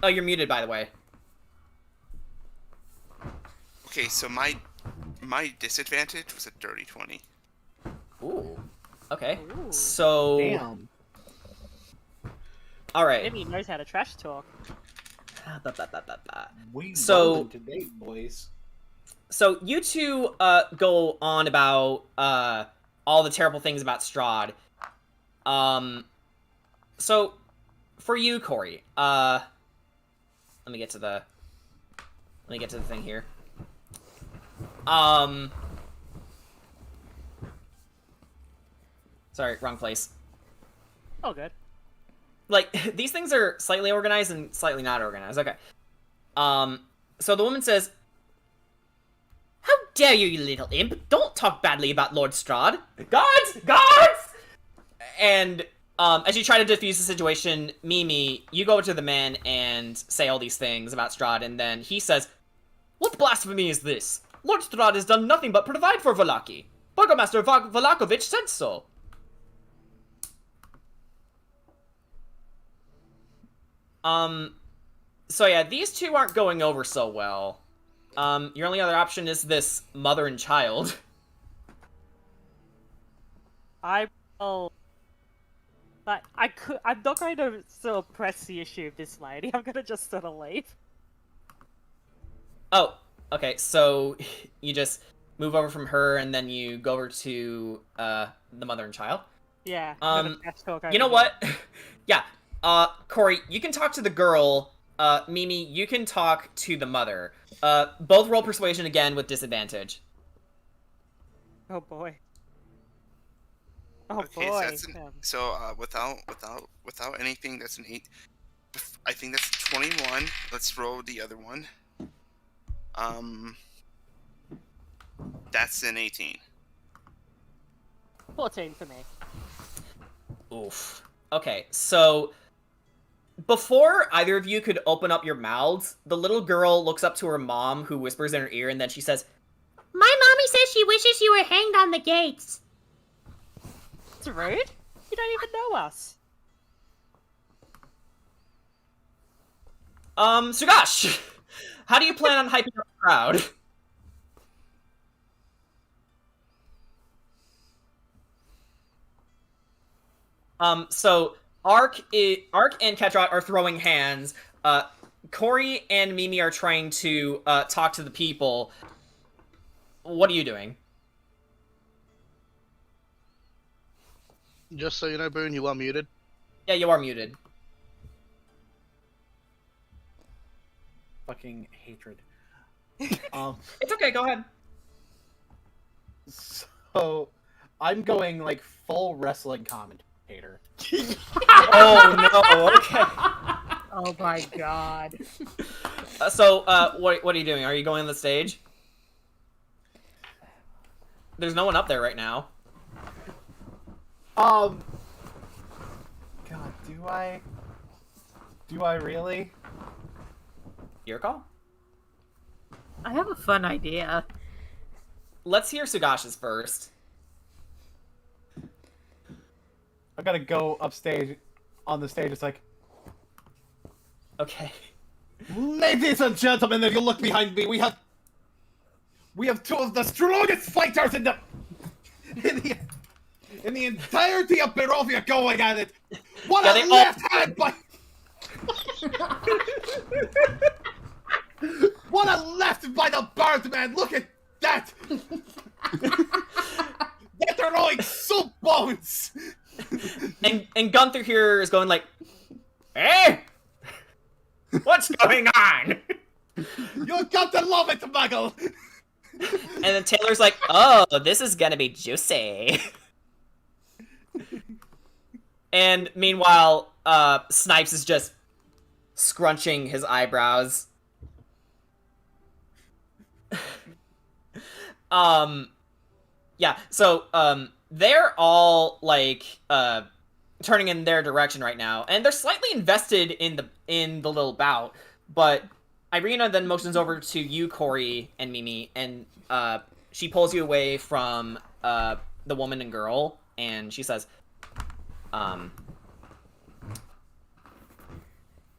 Oh, you're muted, by the way. Okay, so my disadvantage was a dirty 20. Ooh. Okay. Ooh. So... Damn. Alright. Maybe he knows how to trash talk. We So- rolling today, boys. So you two go on about all the terrible things about Strahd. So for you, Corey, let me get to the thing here. Sorry, wrong place. Oh, good. Like, these things are slightly organized and slightly not organized. Okay. So the woman says, "How dare you, you little imp! Don't talk badly about Lord Strahd! Guards! Guards!" And, as you try to defuse the situation, Mimi, you go over to the man and say all these things about Strahd, and then he says, "What blasphemy is this? Lord Strahd has done nothing but provide for Valaki. Burgomaster Valakovich said so." So yeah, these two aren't going over so well. Your only other option is this mother and child. I will. But I'm not going to sort of press the issue of this lady. I'm gonna just sort of leave. Oh, okay, so you just move over from her and then you go over to, the mother and child? Yeah. I'm gonna trash talk You know over what? Yeah, Corey, you can talk to the girl. Mimi, you can talk to the mother. Both roll persuasion again with disadvantage. Oh boy. Oh Okay, boy. so without anything, that's an 8. I think that's 21. Let's roll the other one. That's an 18. 14 for me. Oof. Okay, so before either of you could open up your mouths, the little girl looks up to her mom, who whispers in her ear, and then she says, My mommy says she wishes you were hanged on the gates. It's rude. You don't even know us. Sugash! How do you plan on hyping up the crowd? So Ark and Ketrat are throwing hands. Corey and Mimi are trying to talk to the people. What are you doing? Just so you know, Boone, you are muted. Yeah, you are muted. Fucking hatred. It's okay, go ahead. So, I'm going like full wrestling commentator. Oh no, okay. Oh my god. So, what are you doing? Are you going on the stage? There's no one up there right now. God, do I really? Your call? I have a fun idea. Let's hear Sugash's first. I gotta go upstage, on the stage. It's like, Okay. ladies and gentlemen, if you look behind me, we have two of the strongest fighters in the entirety of Barovia going at it. What Yeah, a they all- left hand by what a left by the Birdman! Look at that! They're throwing soup bones! And Gunther here is going like, "Eh? What's going on?" You got to love it, Muggle! And then Taylor's like, "Oh, this is gonna be juicy." And meanwhile, Snipes is just scrunching his eyebrows. Yeah, so, they're all, like, turning in their direction right now, and they're slightly invested in the little bout. But Ireena then motions over to you, Corey, and Mimi, and she pulls you away from the woman and girl, and she says,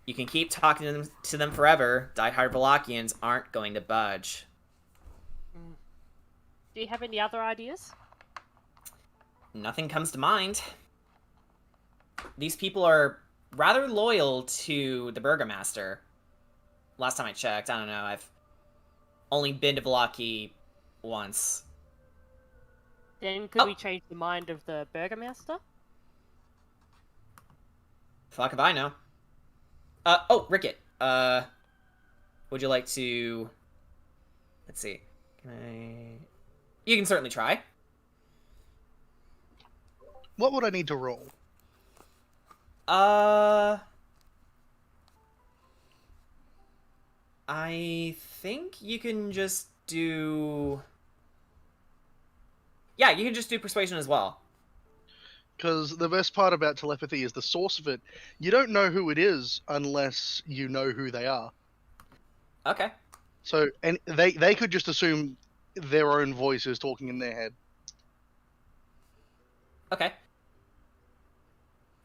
"You can keep talking to them forever. Die-hard Valachians aren't going to budge." Do you have any other ideas? Nothing comes to mind. These people are rather loyal to the Burgomaster. Last time I checked, I don't know, I've only been to Valachi once. Then could we change the mind of the Burgomaster? Fuck if I know. Ricket, would you like to... Let's see. You can certainly try. What would I need to roll? I think you can just do... Yeah, you can just do persuasion as well. Because the best part about telepathy is the source of it. You don't know who it is unless you know who they are. Okay. So, and they could just assume their own voice is talking in their head. Okay.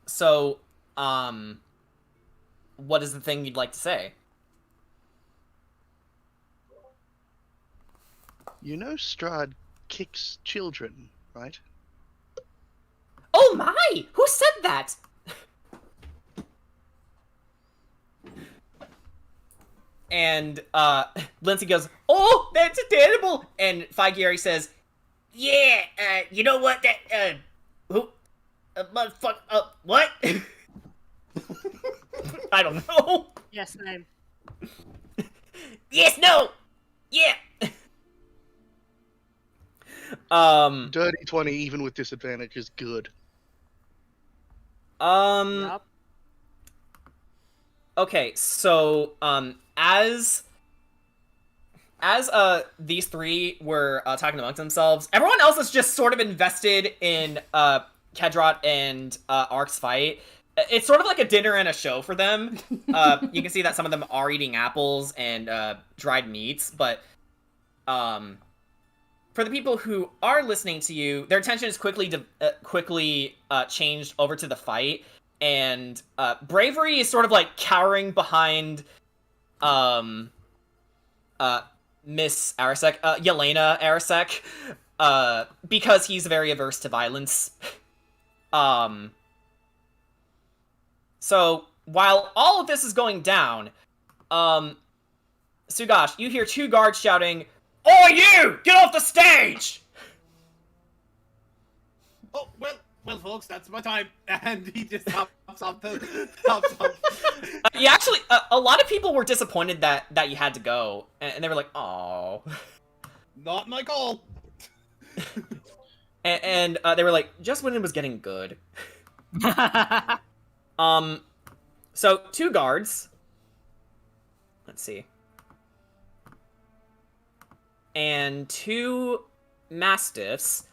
So, what is the thing you'd like to say? You know Strahd kicks children, right? Oh my! Who said that? And, Lindsay goes, "Oh, that's terrible!" And Figari says, "Yeah, you know what, that, motherfucker, what?" I don't know. Yes, name. Yes, no! Yeah! Dirty 20, even with disadvantage, is good. Yep. Okay, so, as these three were, talking amongst themselves, everyone else is just sort of invested in, Kedrot and, Ark's fight. It's sort of like a dinner and a show for them. You can see that some of them are eating apples and, dried meats, but, for the people who are listening to you, their attention is quickly changed over to the fight, and Bravery is sort of like cowering behind Miss Arasek, Yelena Arasek, because he's very averse to violence. So while all of this is going down, Sugash, you hear two guards shouting, "Oh, you! Get off the stage!" Oh, well, folks, that's my time. And he just hops off. Yeah, actually, a lot of people were disappointed that you had to go, and they were like, "Oh." Not my call. and they were like, "Just when it was getting good." So two guards. Let's see. And two mastiffs,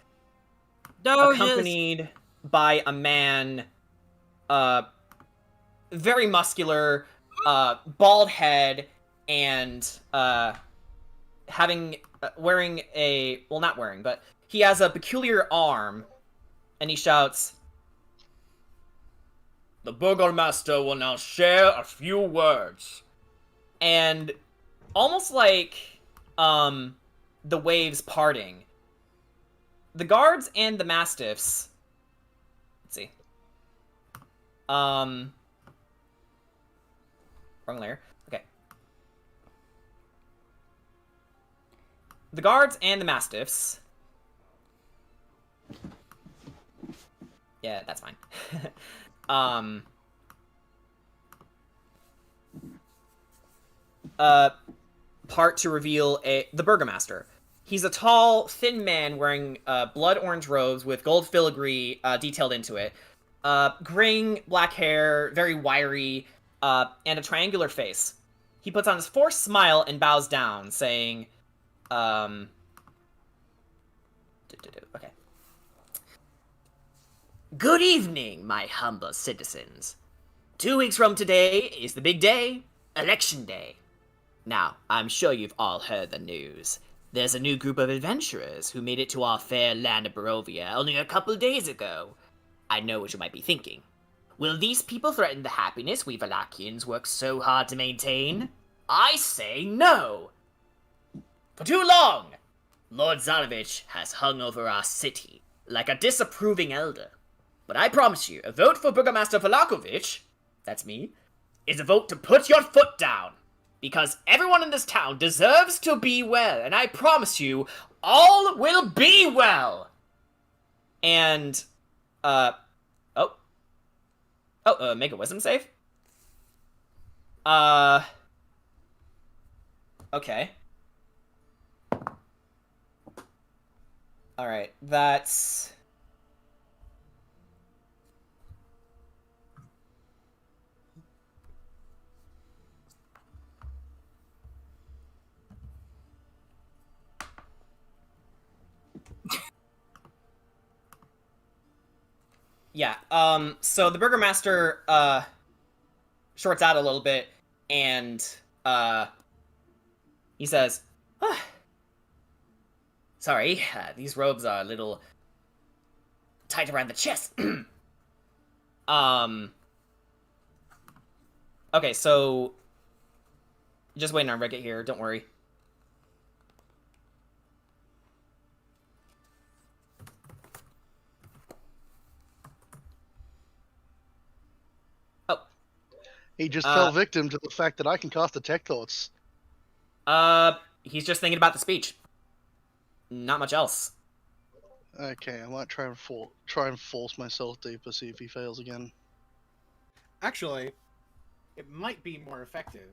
accompanied by a man, very muscular, bald head, and wearing a, well, not wearing, but he has a peculiar arm, and he shouts, "The Burgomaster will now share a few words." And almost like, the waves parting, the guards and the mastiffs, let's see, wrong layer, okay. The guards and the mastiffs, yeah, that's fine. Part to reveal the Burgomaster. He's a tall, thin man wearing blood orange robes with gold filigree detailed into it. Graying black hair, very wiry, and a triangular face. He puts on his forced smile and bows down, saying, okay. Good evening, my humble citizens. 2 weeks from today is the big day, Election Day. Now, I'm sure you've all heard the news. There's a new group of adventurers who made it to our fair land of Barovia only a couple days ago. I know what you might be thinking. Will these people threaten the happiness we Valakians work so hard to maintain? I say no! For too long, Lord Zarovich has hung over our city like a disapproving elder. But I promise you, a vote for Burgomaster Valakovich, that's me, is a vote to put your foot down. Because everyone in this town deserves to be well, and I promise you, all will be well! And, make a wisdom save? Okay. Alright, that's... Yeah, so the Burgomaster, shorts out a little bit, and, he says, sorry, these robes are a little tight around the chest. Okay, so, just waiting on Rickett here, don't worry. He just fell victim to the fact that I can cast Detect Thoughts. He's just thinking about the speech. Not much else. Okay, I might try and force myself deeper, see if he fails again. Actually, it might be more effective.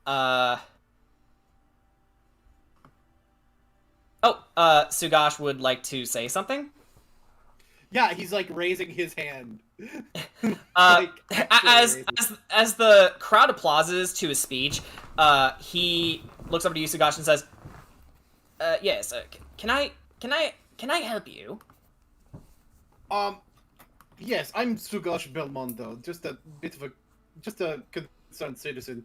Sugash would like to say something? Yeah, he's like raising his hand. As the crowd applauses to his speech, he looks over to you, Sugash, and says, "Yes, can I help you?" Yes, I'm Sugash Belmondo, just a concerned citizen.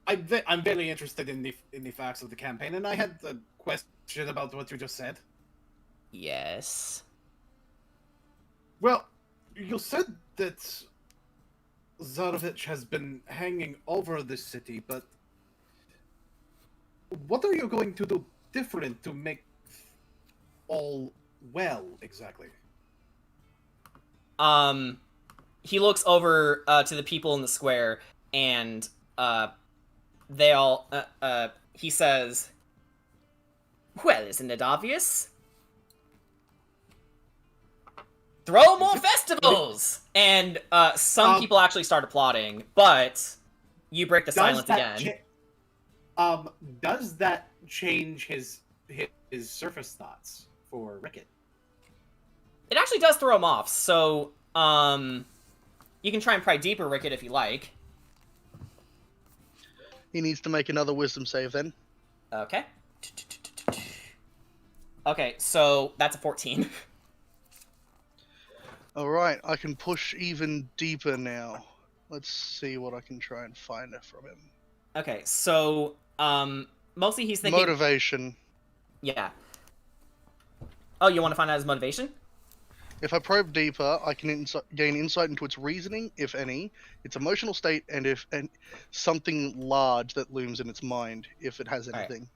I'm very interested in the facts of the campaign, and I had a question about what you just said. Yes. Well, you said that Zarovich has been hanging over this city, but what are you going to do different to make all well, exactly? He looks over to the people in the square, and they all, he says, "Well, isn't it obvious? Throw more festivals!" And some people actually start applauding, but you break the silence again. Does that change his surface thoughts for Rickett? It actually does throw him off, so you can try and pry deeper, Rickett, if you like. He needs to make another wisdom save then. Okay. Okay, so that's a 14. Alright, I can push even deeper now. Let's see what I can try and find from him. Okay, so, mostly he's thinking... Motivation. Yeah. Oh, you want to find out his motivation? If I probe deeper, I can gain insight into its reasoning, if any, its emotional state, and something large that looms in its mind, if it has anything. Right.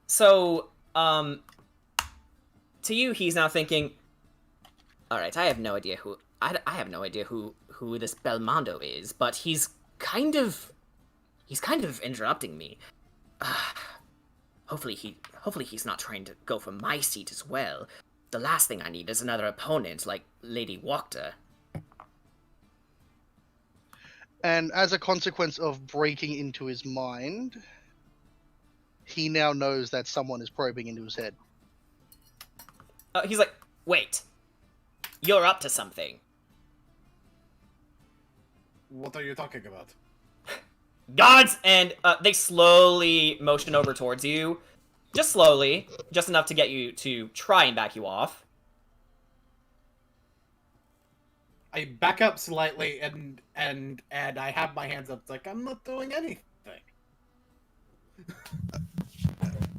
So, to you, he's now thinking, alright, I have no idea who this Belmondo is, but he's kind of interrupting me. Hopefully he's not trying to go for my seat as well. The last thing I need is another opponent like Lady Wachter. And as a consequence of breaking into his mind, he now knows that someone is probing into his head. He's like, wait. You're up to something. What are you talking about? Guards! And they slowly motion over towards you. just slowly, just enough to get you to try and back you off. I back up slightly and I have my hands up like I'm not doing anything.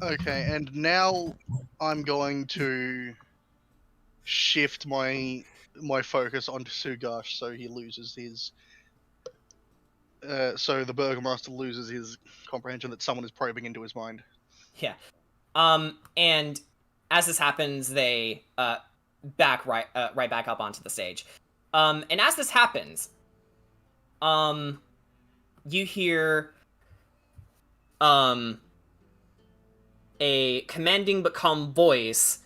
Okay, and now I'm going to shift my focus onto Sugash, so he loses his. So the Burgomaster loses his comprehension that someone is probing into his mind. Yeah. And as this happens, they back right back up onto the stage. And as this happens, you hear a commanding but calm voice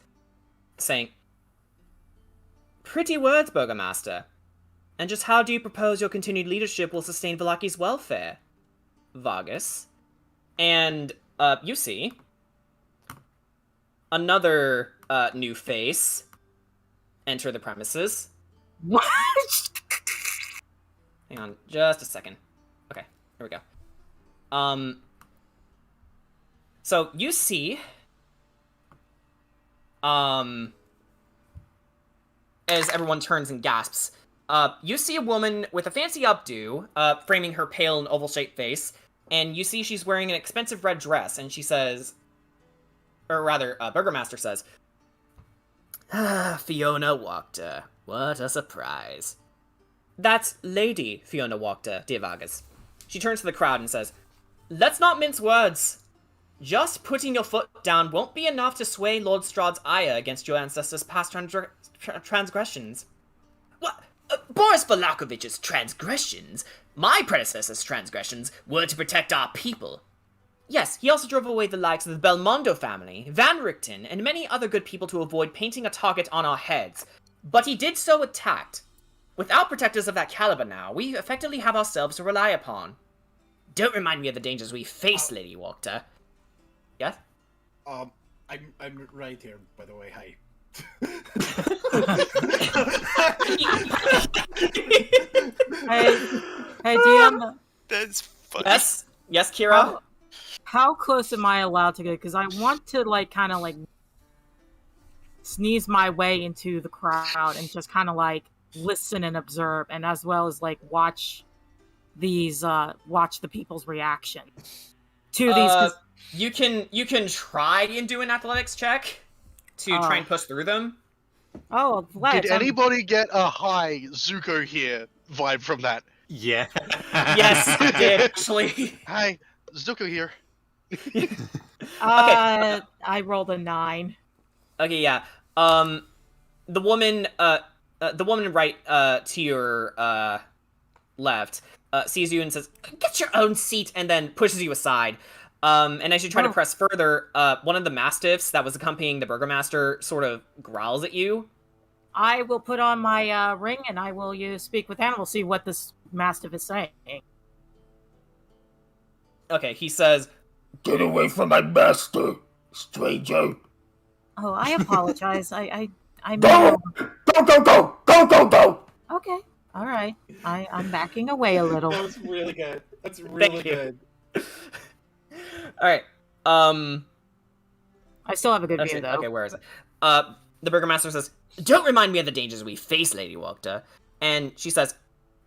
saying, "Pretty words, Burgomaster. And just how do you propose your continued leadership will sustain Valaki's welfare, Vargas?" And you see another new face enter the premises. What? Hang on just a second. Okay, here we go. So you see, as everyone turns and gasps, you see a woman with a fancy updo, framing her pale and oval-shaped face, and you see she's wearing an expensive red dress, and she says, or rather, Burgomaster says, "Ah, Fiona Wachter, what a surprise." "That's Lady Fiona Wachter, dear Vargas." She turns to the crowd and says, "Let's not mince words. Just putting your foot down won't be enough to sway Lord Strahd's ire against your ancestors' past transgressions." "What? Boris Valakovich's transgressions? My predecessor's transgressions were to protect our people." "Yes, he also drove away the likes of the Belmondo family, Van Richten, and many other good people to avoid painting a target on our heads. But he did so with tact. Without protectors of that caliber now, we effectively have ourselves to rely upon. Don't remind me of the dangers we face, Lady Wachter." Yes? I'm right here, by the way. Hi. Hey, DM. That's funny. Yes, Kira? How close am I allowed to go? Because I want to, kind of, sneeze my way into the crowd and just kind of, listen and observe, and as well as, watch the people's reaction to these. You can try and do an athletics check to try and push through them. Oh, did anybody get a hi Zuko here vibe from that? Yeah. Yes, I did actually. Hi, Zuko here. Okay. I rolled a 9. Okay, yeah. The woman right to your left sees you and says, "Get your own seat," and then pushes you aside. And as you try to press further, one of the mastiffs that was accompanying the Burgomaster sort of growls at you. I will put on my ring and I will speak with animals, see what this mastiff is saying. Okay, he says, "Get away from my master, stranger." Oh, I apologize. I Go! Go! Okay, all right. I'm backing away a little. That was really good. That's really good. All right. I still have a good view, though. Okay, where is it? The Burgomaster says, "Don't remind me of the dangers we face, Lady Wachter." And she says,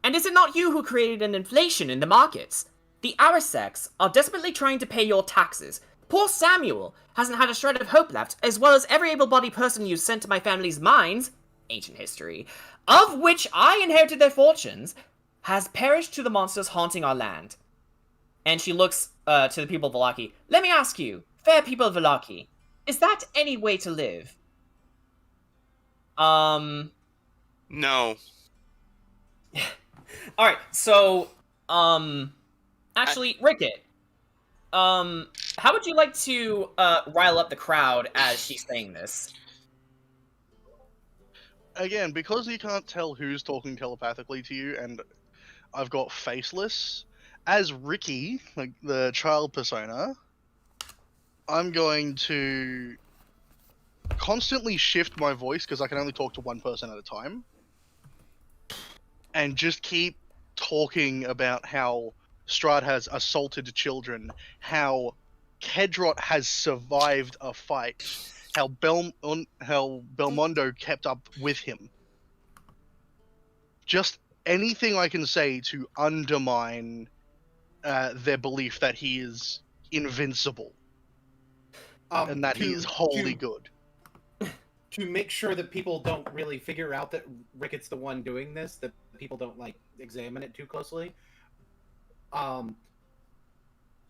"And is it not you who created an inflation in the markets? The Arisecs are desperately trying to pay your taxes. Poor Samuel hasn't had a shred of hope left, as well as every able-bodied person you sent to my family's mines, ancient history, of which I inherited their fortunes, has perished to the monsters haunting our land." And she looks to the people of Vallaki. "Let me ask you, fair people of Vallaki, is that any way to live?" No. Alright, so, actually, Rickett, how would you like to, rile up the crowd as she's saying this? Again, because you can't tell who's talking telepathically to you, and I've got faceless, as Ricky, like the child persona, I'm going to constantly shift my voice because I can only talk to one person at a time, and just keep talking about how Strahd has assaulted children, how Kedrot has survived a fight, how Belmondo kept up with him. Just anything I can say to undermine their belief that he is invincible and that he is wholly good. To make sure that people don't really figure out that Ricket's the one doing this, that people don't like examine it too closely.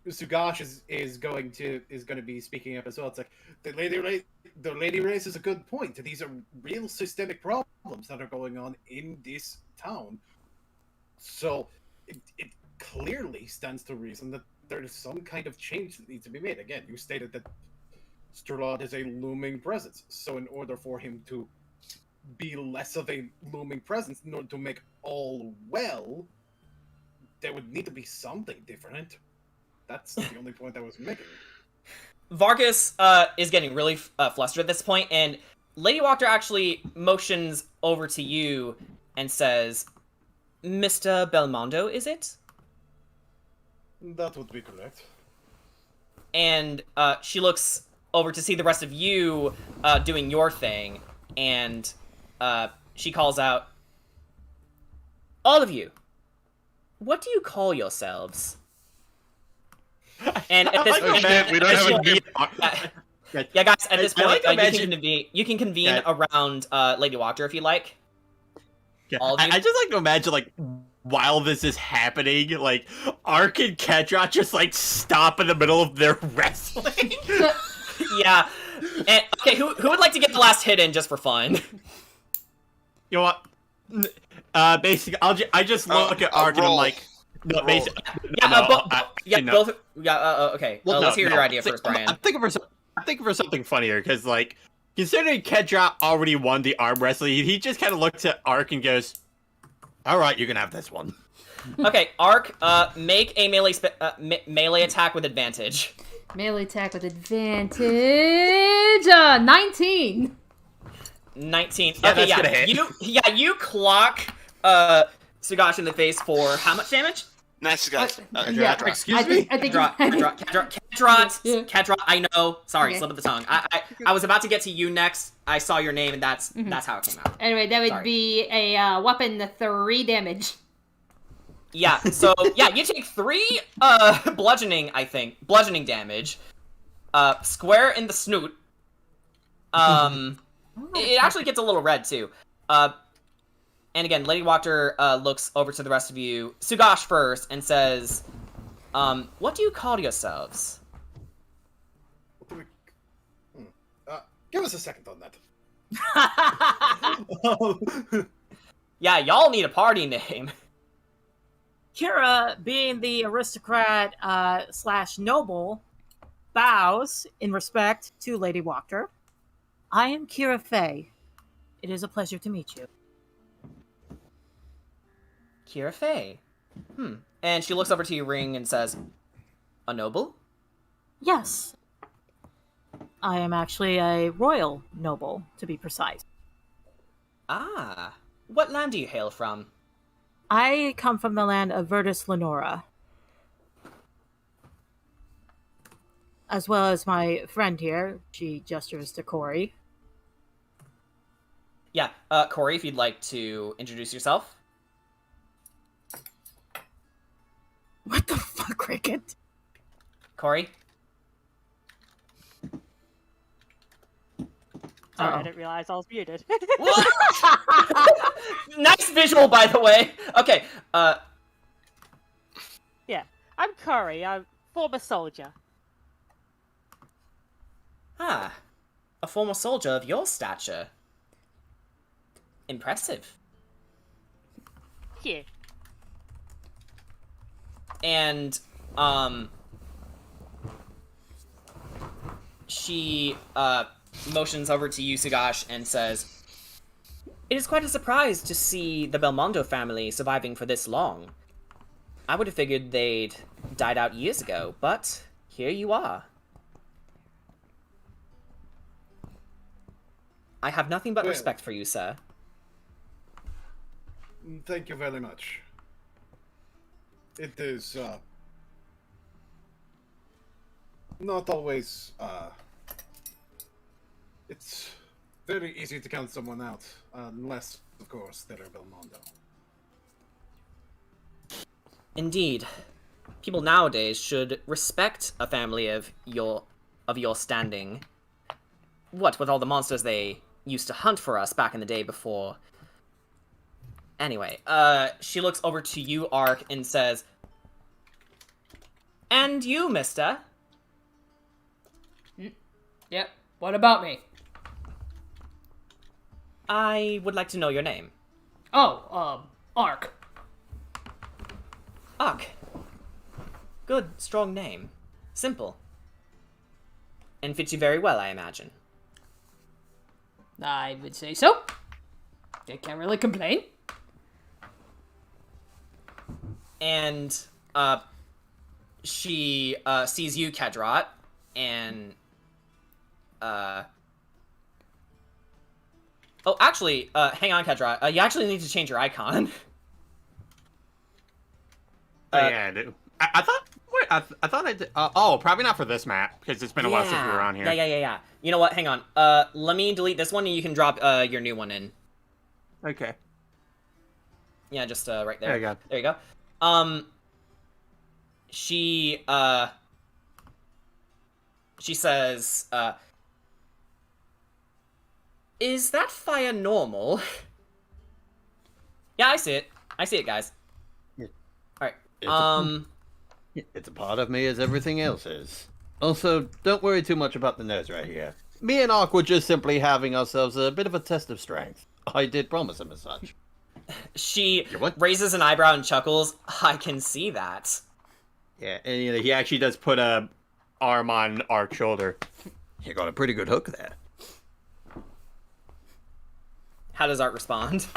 Sugash is going to be speaking up as well. It's like the lady raises a good point. These are real systemic problems that are going on in this town. So it clearly stands to reason that there is some kind of change that needs to be made. Again, you stated that Strahd is a looming presence. So in order for him to be less of a looming presence, in order to make all well, there would need to be something different. That's the only point I was making. Vargas is getting really flustered at this point, and Lady Wachter actually motions over to you and says, Mr. Belmondo, is it? That would be correct. And she looks over to see the rest of you doing your thing, and she calls out, all of you, what do you call yourselves? And at this point, we don't have a name. Yeah, guys, at this point, you can convene Yeah. around Lady Wachter if you like. Yeah. All of you. I just like to imagine, like, while this is happening, like, Ark and Kedrot just, like, stop in the middle of their wrestling. Yeah. And, okay, who would like to get the last hit in just for fun? You know what? Basically, I just look at Ark and I'm like, no, basically, both. Okay. Well, let's hear your idea first, Brian. I'm thinking for something funnier because, like, considering Kedrot already won the arm wrestling, he just kind of looks at Ark and goes, "All right, you can have this one." Okay, Ark, make a melee attack with advantage. Melee attack with advantage. 19. 19. Yeah, Okay, that's gonna hit. You clock Sugash in the face for how much damage? Nice, guys. Yeah. Excuse me? Kedrot, I know. Sorry, Okay. slip of the tongue. I was about to get to you next. I saw your name, and that's how it came out. Anyway, that would Sorry. be a weapon 3 damage. Yeah, so, you take 3 bludgeoning damage. Square in the snoot. It actually gets a little red, too. And again, Lady Wachter looks over to the rest of you, Sugash first, and says, what do you call yourselves? Give us a second on that. Yeah, y'all need a party name. Kira, being the aristocrat / noble, bows in respect to Lady Wachter. I am Kira Fey. It is a pleasure to meet you. Kira Fey. And she looks over to you, Ring, and says, a noble? Yes. I am actually a royal noble, to be precise. Ah. What land do you hail from? I come from the land of Virtus Lenora. As well as my friend here. She gestures to Corey. Yeah, Corey, if you'd like to introduce yourself. What the fuck, Ricket? Corey? Sorry, I didn't realize I was muted. Nice visual, by the way. Okay, Yeah, I'm Curry. I'm former soldier. a former soldier of your stature. Impressive. Yeah. And, she, motions over to you, Sugash, and says, it is quite a surprise to see the Belmondo family surviving for this long. I would have figured they'd died out years ago, but here you are. I have nothing but respect for you, sir. Thank you very much. It is, not always, it's very easy to count someone out, unless, of course, they're Belmondo. Indeed. People nowadays should respect a family of your standing. What, with all the monsters they used to hunt for us back in the day before. Anyway, she looks over to you, Ark, and says, "And you, mister?" Yep. What about me? I would like to know your name. Oh, Ark. Ark. Good, strong name. Simple. And fits you very well, I imagine. I would say so. I can't really complain. And, she, sees you, Kedrot, and, oh, actually, hang on, Kedrot. You actually need to change your icon. Yeah, I do. I thought... Wait, I thought I did... oh, probably not for this map, because it's been a while since we were on here. Yeah. You know what? Hang on. Let me delete this one, and you can drop, your new one in. Okay. Yeah, just, right there. There you go. There you go. She says, "Is that fire normal?" Yeah, I see it. I see it, guys. Yeah. Alright. It's a part of me as everything else is. Also, don't worry too much about the nose right here. Me and Ark were just simply having ourselves a bit of a test of strength. I did promise him as such. She raises an eyebrow and chuckles. I can see that. Yeah, and you know, he actually does put a arm on Ark's shoulder. You got a pretty good hook there. How does Art respond?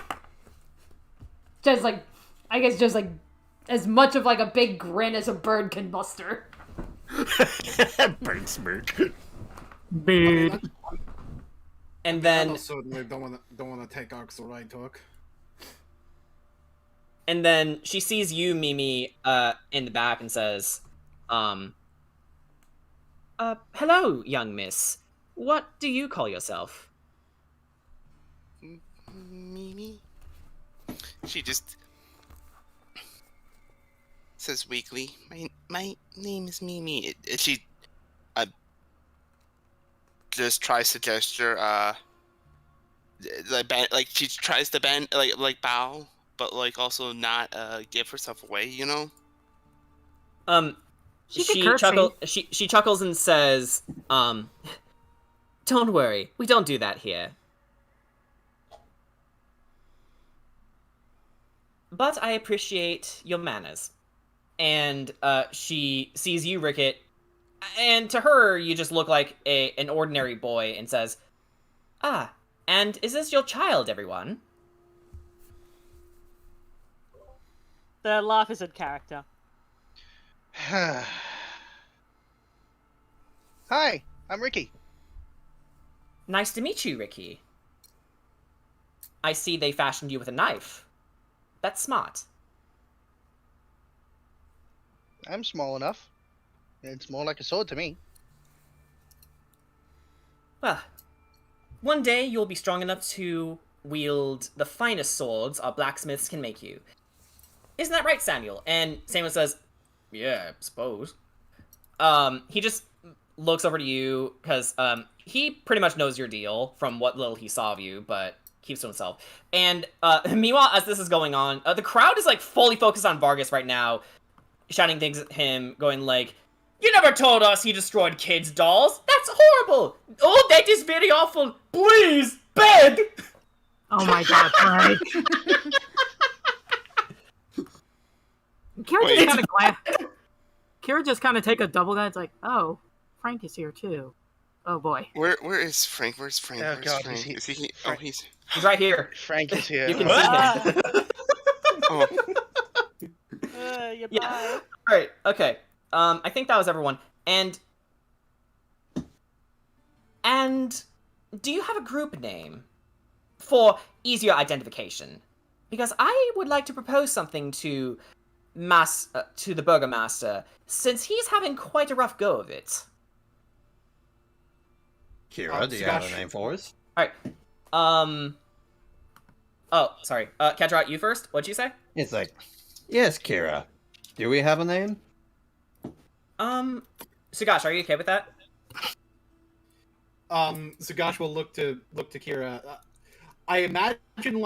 Just like, I guess just like as much of like a big grin as a bird can muster. Bird smirk. Bird. And then I certainly don't want to take Ark's right hook. And then she sees you, Mimi, in the back and says, "Hello, young miss. What do you call yourself?" Mimi? She just says weakly, my name is Mimi. She just tries to gesture, like she tries to bend, like bow, but like also not give herself away, you know? She chuckles and says, "Don't worry, we don't do that here. But I appreciate your manners." And she sees you, Rickett, and to her, you just look like an ordinary boy, and says, "Ah, and is this your child, everyone?" The laugh is in character. Hi, I'm Ricky. "Nice to meet you, Ricky. I see they fashioned you with a knife. That's smart." I'm small enough. It's more like a sword to me. "Well, one day you'll be strong enough to wield the finest swords our blacksmiths can make you. Isn't that right, Samuel?" And Samuel says, "Yeah, I suppose." He just looks over to you, because he pretty much knows your deal from what little he saw of you, but keeps to himself. And meanwhile, as this is going on, the crowd is like fully focused on Vargas right now, shouting things at him, going like, "You never told us he destroyed kids' dolls! That's horrible! Oh, that is very awful! Please, beg!" Oh my god, Frank. Kira just kind of take a double glance, like, "Oh, Frank is here too. Oh boy." Where is Frank? Where's Frank? Oh Where's god, Frank? is he... Oh, he's He's right here. Frank is here. You can see him. oh. Goodbye. Yeah. Alright, okay. I think that was everyone. And do you have a group name for easier identification? Because I would like to propose something to the Burgomaster, since he's having quite a rough go of it. Kira, do you have a name for us? Alright. Oh, sorry. Kedra, you first? What'd you say? It's like, yes, Kira. Do we have a name? Sugash, are you okay with that? Sugash will look to Kira. I'm imagining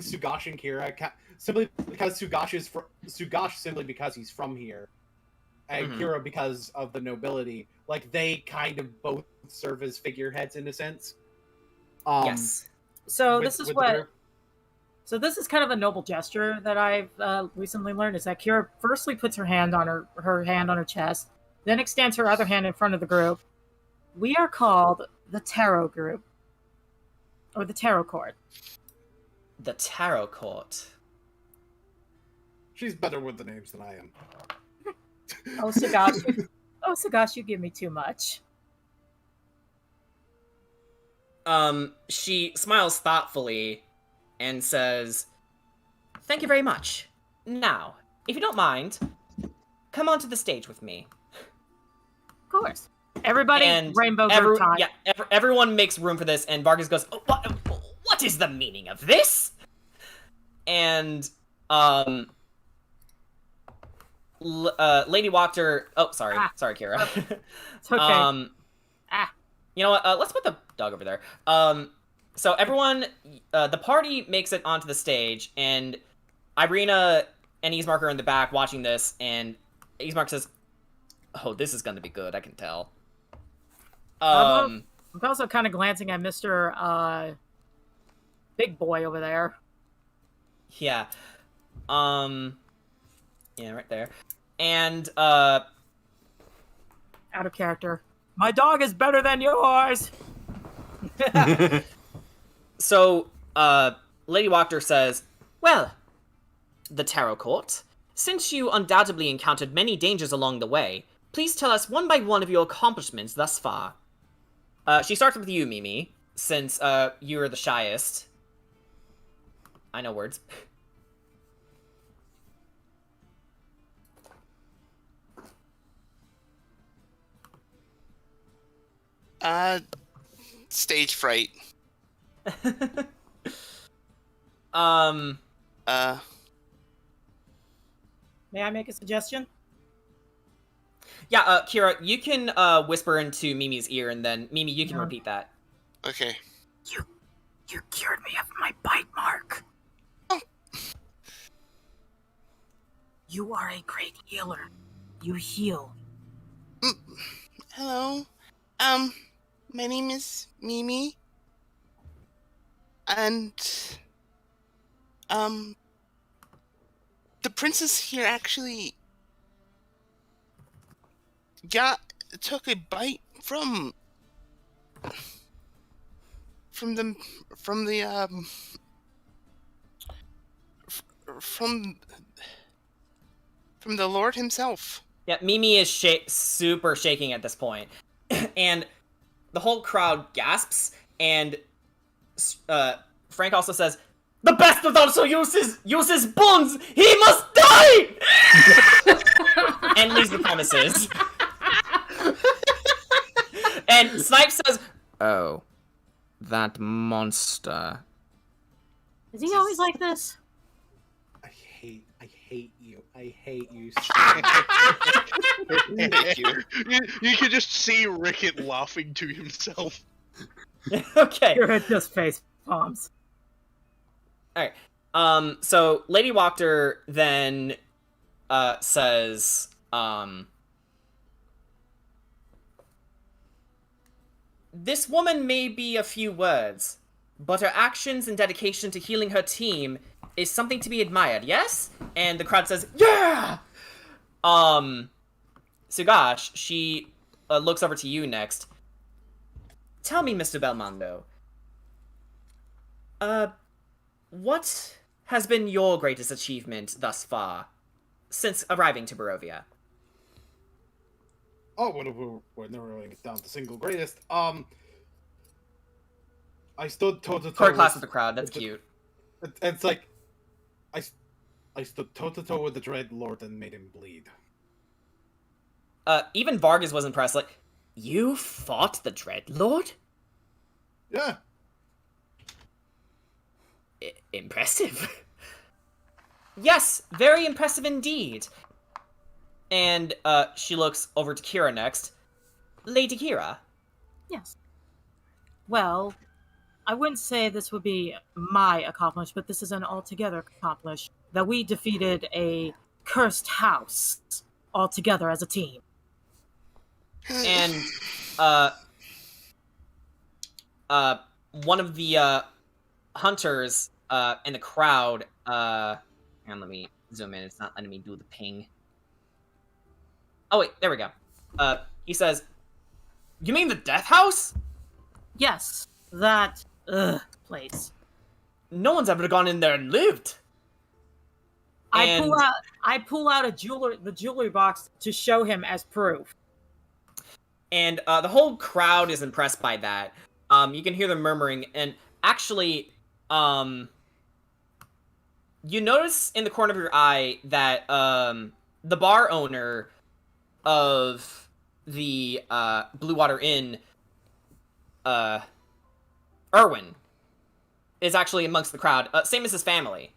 Sugash and Kira simply because Sugash simply because he's from here, and Kira because of the nobility. Like they kind of both serve as figureheads in a sense. Yes. So this is kind of a noble gesture that I've recently learned, is that Kira firstly puts her hand on her chest, then extends her other hand in front of the group. We are called the Tarot Group. Or the Tarot Court. The Tarot Court. She's better with the names than I am. Oh, Sugash, you give me too much. She smiles thoughtfully and says, "Thank you very much. Now, if you don't mind, come onto the stage with me." Of course. Everybody, And rainbow group time. Yeah, everyone makes room for this, and Vargas goes, "Oh, what is the meaning of this?" And, Lady Wachter... Oh, sorry. Sorry, Kira. It's okay. You know what? Let's put the dog over there. So everyone... the party makes it onto the stage, and Ireena and Ismark are in the back watching this, and Ismark says, "Oh, this is gonna be good, I can tell." I'm also kind of glancing at Mr. Big Boy over there. Yeah. Yeah, right there. And, out of character. My dog is better than yours! So, Lady Wachter says, "Well, the Tarot Court, since you undoubtedly encountered many dangers along the way, please tell us one by one of your accomplishments thus far." She starts with you, Mimi, since, you're the shyest. I know words. Stage fright. May I make a suggestion? Yeah, Kira, you can, whisper into Mimi's ear, and then, Mimi, you can repeat that. Okay. You cured me of my bite mark. Oh. You are a great healer. You heal. Hello. My name is Mimi. And, the princess here actually took a bite from the Lord himself. Yeah, Mimi is super shaking at this point. And the whole crowd gasps, and Frank also says, "The bastard also uses bones! He must die!" And leaves the premises. And Snipe says, "Oh, that monster." Is he always like this? I hate you. I hate you. Thank you. You can just see Rickett laughing to himself. Okay. You're just face palms. Alright. So Lady Wachter then says, "This woman may be a few words, but her actions and dedication to healing her team is something to be admired, yes?" And the crowd says, "Yeah!" Sugash, she looks over to you next. "Tell me, Mr. Belmondo, what has been your greatest achievement thus far, since arriving to Barovia?" Oh, we're narrowing it down to single greatest. I stood toe to toe. Core class with the crowd. That's cute. It's like I stood toe to toe with the Dread Lord and made him bleed. Even Vargas was impressed. Like, You fought the Dreadlord? Yeah. Impressive. Yes, very impressive indeed. And she looks over to Kira next. Lady Kira. Yes. Well, I wouldn't say this would be my accomplishment, but this is an altogether accomplishment. That we defeated a cursed house altogether as a team. And one of the hunters in the crowd, and let me zoom in, it's not letting me do the ping. Oh wait, there we go. He says, "You mean the Death House?" Yes, that place. No one's ever gone in there and lived. I pull out the jewelry box to show him as proof. And the whole crowd is impressed by that. You can hear them murmuring, and actually, you notice in the corner of your eye that the bar owner of the Blue Water Inn, Erwin, is actually amongst the crowd. Same as his family.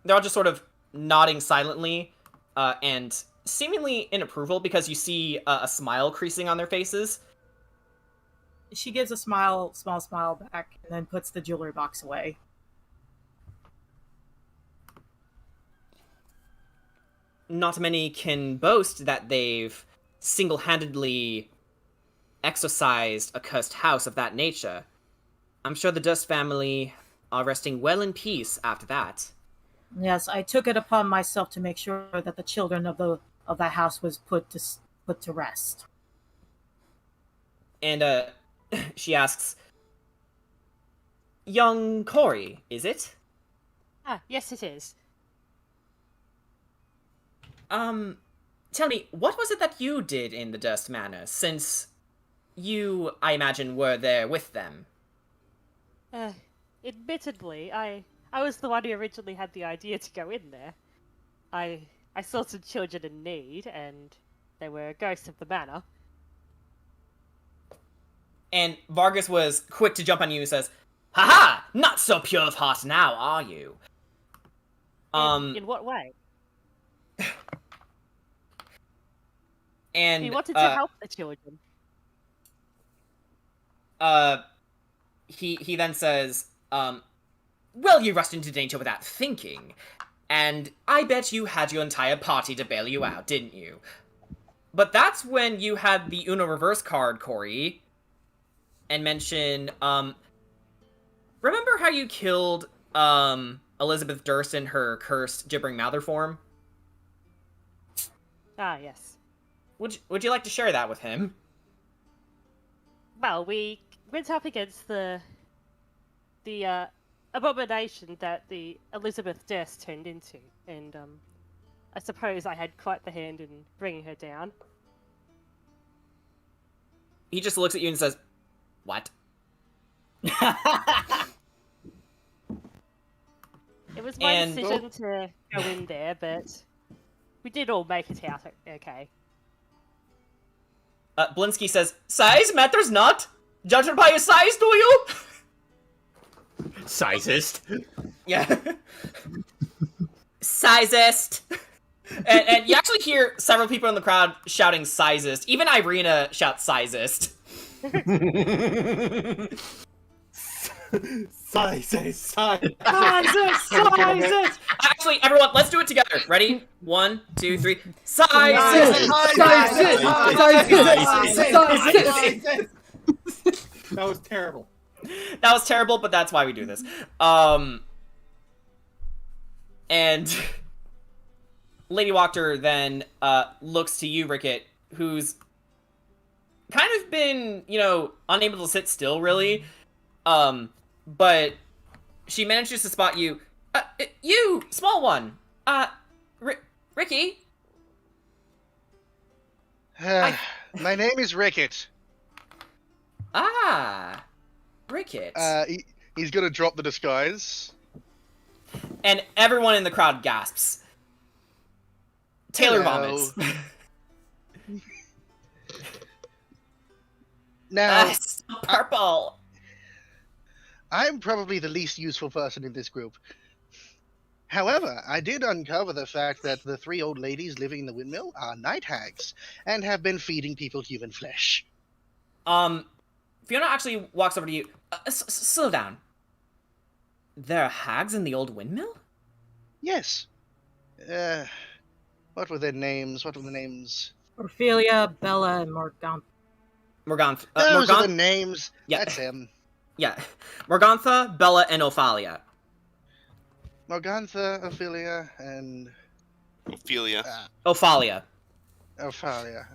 They're all just sort of nodding silently and seemingly in approval because you see a smile creasing on their faces. She gives a small smile back and then puts the jewelry box away. Not many can boast that they've single-handedly exorcised a cursed house of that nature. I'm sure the Dust family are resting well in peace after that. Yes, I took it upon myself to make sure that the children of that house was put to rest. And she asks, "Young Corey, is it?" Yes it is. Tell me, what was it that you did in the Dust Manor, since you, I imagine, were there with them? Admittedly, I was the one who originally had the idea to go in there. I saw some children in need, and they were ghosts of the manor. And Vargas was quick to jump on you and says, "Haha! Not so pure of heart now, are you?" In what way? And he wanted to help the children. He then says, "Well, you rushed into danger without thinking, and I bet you had your entire party to bail you out, didn't you? But that's when you had the Uno reverse card, Corey, and mention, remember how you killed, Elizabeth Durst in her cursed gibbering mouther form? Ah, yes. Would you like to share that with him?" Well, we went up against the abomination that the Elizabeth Durst turned into, and I suppose I had quite the hand in bringing her down. He just looks at you and says, "What?" It was my decision to go in there, but we did all make it out okay. Blinsky says, "Size matters not. Judged by your size, do you?" Sizest. Yeah. Sizest. And you actually hear several people in the crowd shouting sizest. Even Ireena shouts sizest. Sizest. Actually, everyone, let's do it together. Ready? 1, 2, 3. Sizest. That was terrible. That was terrible, but that's why we do this. And Lady Wachter then looks to you, Rickett, who's kind of been, unable to sit still, really. But she manages to spot you. You, small one. Ricky? My name is Rickett. Ah, Rickett. He's gonna drop the disguise. And everyone in the crowd gasps. Taylor Hello. vomits. Now, It's purple. I'm probably the least useful person in this group. However, I did uncover the fact that the 3 old ladies living in the windmill are night hags and have been feeding people human flesh. Fiona actually walks over to you. Slow down. There are hags in the old windmill? Yes. What were their names? What were the names? Ophelia, Bella, and Morgantha. Those are the names. Yeah. That's him. Yeah. Morgantha, Bella, and Ophalia. Morgantha, Ophelia, and... Ophelia. Ophalia. Ophalia.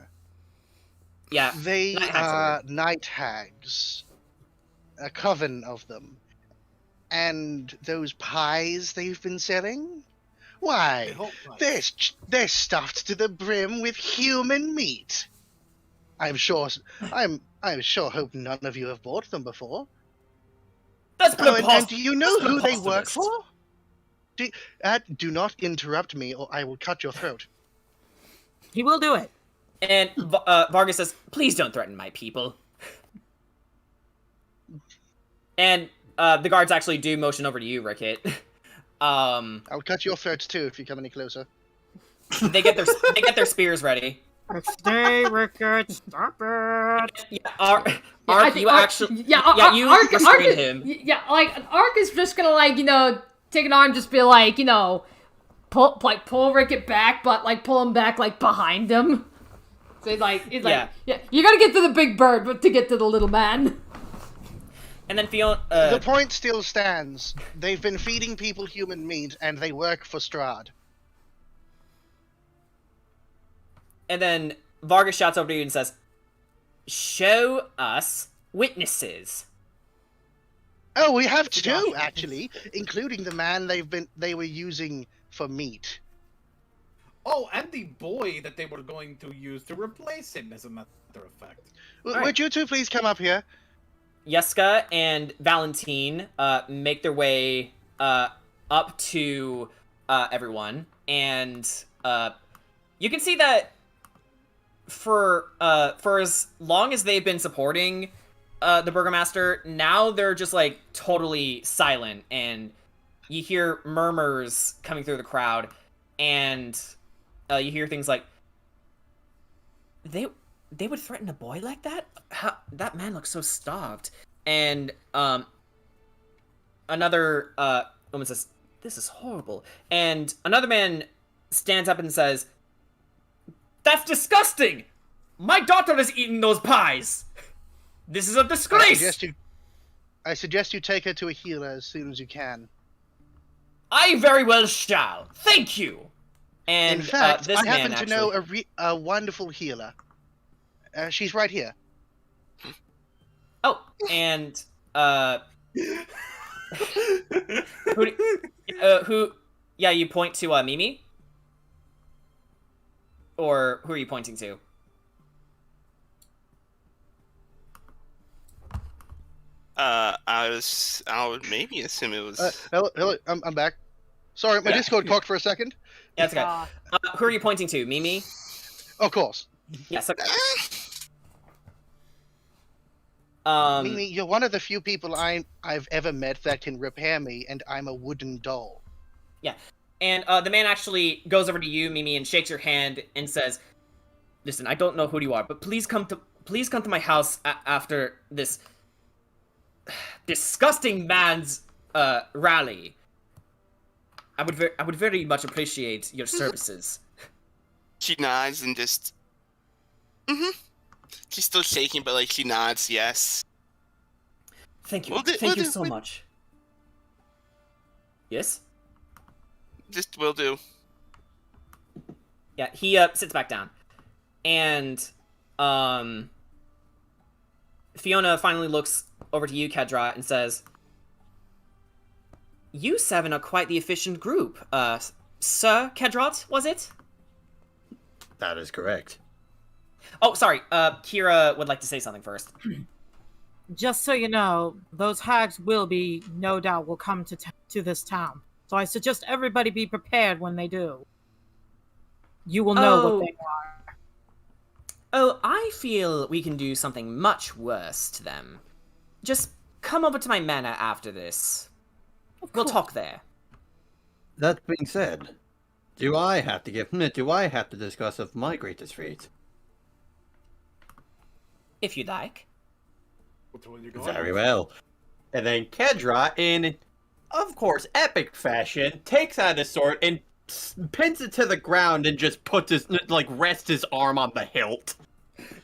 Yeah. They night hags are night hags. A coven of them. And those pies they've been selling? Why, they're stuffed to the brim with human meat. I'm sure hope none of you have bought them before. That's and do you know who they work for? Do not interrupt me or I will cut your throat. He will do it. And Vargas says, please don't threaten my people. And the guards actually do motion over to you, Rickett. I'll cut your throats too if you come any closer. They get their spears ready. Stay, Rickett. Stop it. Yeah, Ark, you actually... you restrained him. Yeah, like, Ark is just gonna, like, take an arm, just be like, pull Rickett back, but, like, pull him back, like, behind him. So, like, you gotta get to the big bird, but to get to the little man. And then Fiona... the point still stands. They've been feeding people human meat, and they work for Strahd. And then Vargas shouts over to you and says, show us witnesses. Oh, we have 2, actually, including the man they were using for meat. Oh, and the boy that they were going to use to replace him, as a matter of fact. Would you 2 please come up here? Yeska and Valentine make their way up to everyone, and you can see that for as long as they've been supporting the Burgomaster, now they're just like totally silent, and you hear murmurs coming through the crowd, and you hear things like, they would threaten a boy like that? That man looks so starved. And another woman says, this is horrible. And another man stands up and says, that's disgusting! My daughter has eaten those pies! This is a disgrace! I suggest you take her to a healer as soon as you can. I very well shall. Thank you! And in fact, this I happen man to know a wonderful healer. She's right here. Oh, and who? Yeah, you point to Mimi, or who are you pointing to? I would maybe assume it was. Hello, I'm back. Sorry, my Discord cocked for a second. Yeah, that's okay. Who are you pointing to? Mimi? Of course. Yes. Okay. Mimi, you're one of the few people I've ever met that can repair me, and I'm a wooden doll. Yeah, and the man actually goes over to you, Mimi, and shakes your hand and says, "Listen, I don't know who you are, but please come to my house after this disgusting man's rally. I would very much appreciate your services." She nods and just. She's still shaking, but like she nods, yes. Thank you. Thank you so much. Yes? Just will do. Yeah, he sits back down. And Fiona finally looks over to you, Kedra, and says, "You 7 are quite the efficient group. Sir Kedrot, was it?" That is correct. Oh, sorry. Kira would like to say something first. Just so you know, those hags no doubt will come to this town. So I suggest everybody be prepared when they do. You will know what they are. Oh, I feel we can do something much worse to them. Just come over to my manor after this. We'll talk there. That being said, do I have to discuss of my greatest feat? If you'd like. Very well. And then Kedra, in, of course, epic fashion, takes out his sword and pins it to the ground and just puts his, rests his arm on the hilt.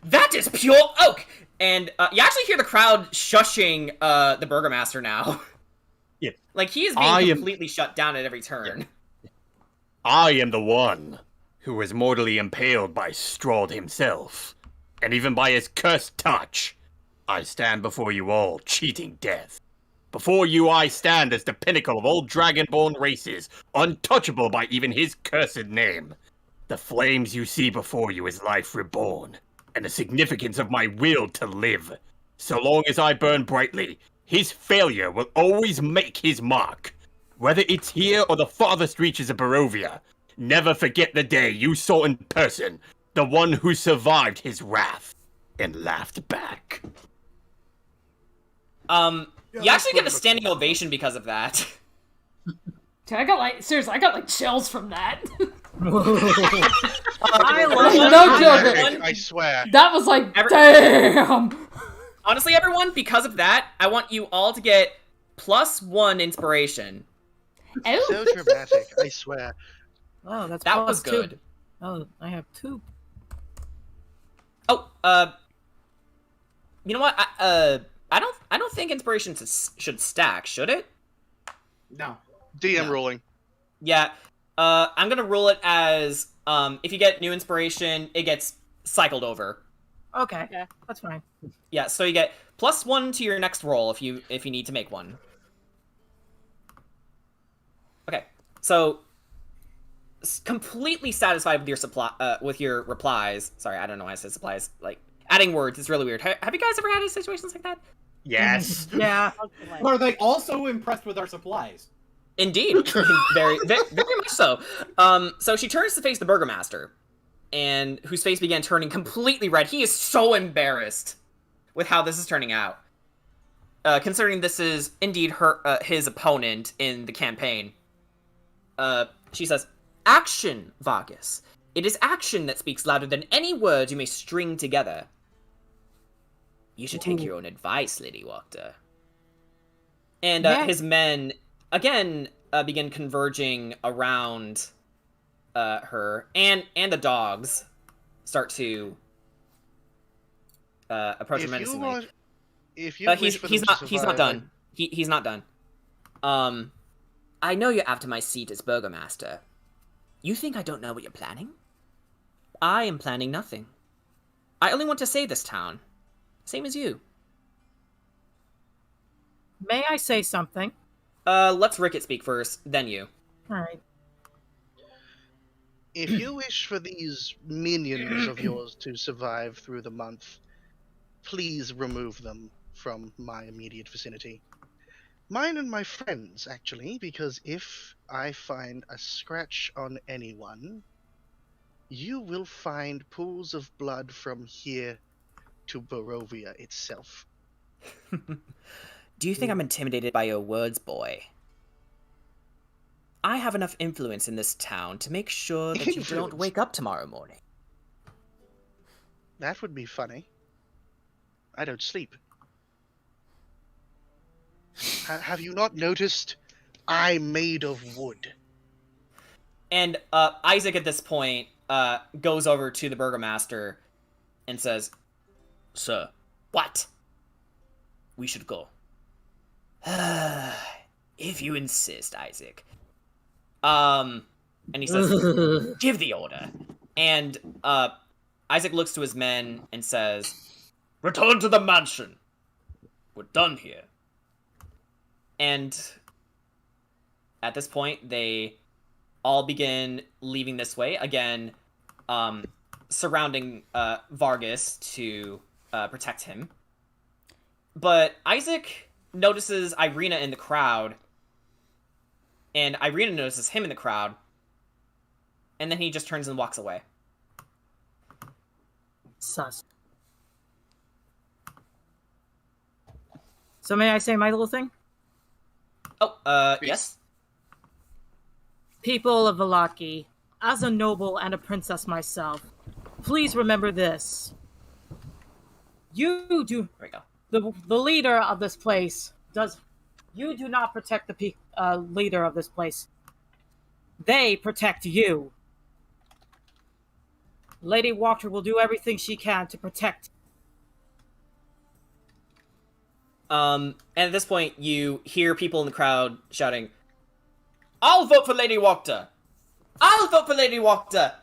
That is pure oak! And you actually hear the crowd shushing the Burgomaster now. Yeah. Like, he is being completely shut down at every turn. Yeah. I am the one who was mortally impaled by Strahd himself, and even by his cursed touch. I stand before you all, cheating death. Before you I stand as the pinnacle of all dragonborn races, untouchable by even his cursed name. The flames you see before you is life reborn, and the significance of my will to live. So long as I burn brightly, his failure will always make his mark. Whether it's here or the farthest reaches of Barovia, never forget the day you saw in person the one who survived his wrath and laughed back. You actually get a standing ovation because of that. Dude, I got like chills from that. I love it. No joke. I swear. That was like, damn. Honestly, everyone, because of that, I want you all to get +1 inspiration. Oh. So dramatic, I swear. Oh, that's That was +2. good. Oh, I have 2. Oh, you know what? I don't think inspiration should stack, should it? No. DM No. ruling. Yeah. I'm gonna rule it as if you get new inspiration, it gets cycled over. Okay, Yeah. that's fine. Yeah, so you get +1 to your next roll if you need to make one. Okay, so completely satisfied with your with your replies. Sorry, I don't know why I said supplies. Like adding words is really weird. Have you guys ever had situations like that? Yes. Yeah. Are they also impressed with our supplies? Indeed, very much so. So she turns to face the Burgomaster, and whose face began turning completely red. He is so embarrassed with how this is turning out, considering this is indeed his opponent in the campaign. She says, "Action, Vargas. It is action that speaks louder than any word you may string together. You should take your own advice, Lady Wachter." And his men again begin converging around her, and the dogs start to approach her menacingly. He's not done. He's not done. I know you're after my seat as Burgomaster. You think I don't know what you're planning? I am planning nothing. I only want to save this town. Same as you. May I say something? Let's Ricket speak first, then you. Alright. If you wish for these minions of yours to survive through the month, please remove them from my immediate vicinity. Mine and my friends, actually, because if I find a scratch on anyone, you will find pools of blood from here to Barovia itself. Do you think I'm intimidated by your words, boy? I have enough influence in this town to make sure that you don't wake up tomorrow morning. That would be funny. I don't sleep. Have you not noticed? I'm made of wood. And Isaac at this point goes over to the Burgomaster and says, "Sir, what? We should go." "If you insist, Isaac." And he says, "Give the order." And Isaac looks to his men and says, "Return to the mansion. We're done here." And at this point, they all begin leaving this way, again, surrounding Vargas to protect him. But Isaac notices Ireena in the crowd, and Ireena notices him in the crowd, and then he just turns and walks away. Sus. So may I say my little thing? Oh, yes? People of Vallaki, as a noble and a princess myself, please remember this. You do... There we go. The leader of this place does... You do not protect the leader of this place. They protect you. Lady Wachter will do everything she can to protect. And at this point, you hear people in the crowd shouting, "I'll vote for Lady Wachter! I'll vote for Lady Wachter!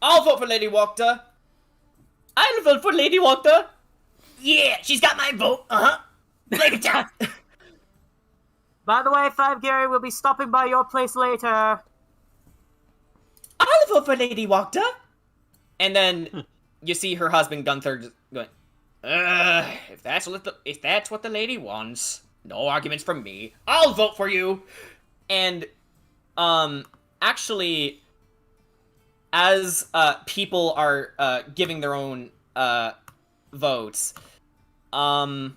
I'll vote for Lady Wachter! I'll vote for Lady Wachter! Yeah, she's got my vote! Uh-huh! Break it down!" By the way, Five Gary will be stopping by your place later. I'll vote for Lady Wachter! And then you see her husband Gunther just going, if that's what the lady wants, no arguments from me. I'll vote for you. And actually, as people are giving their own votes, in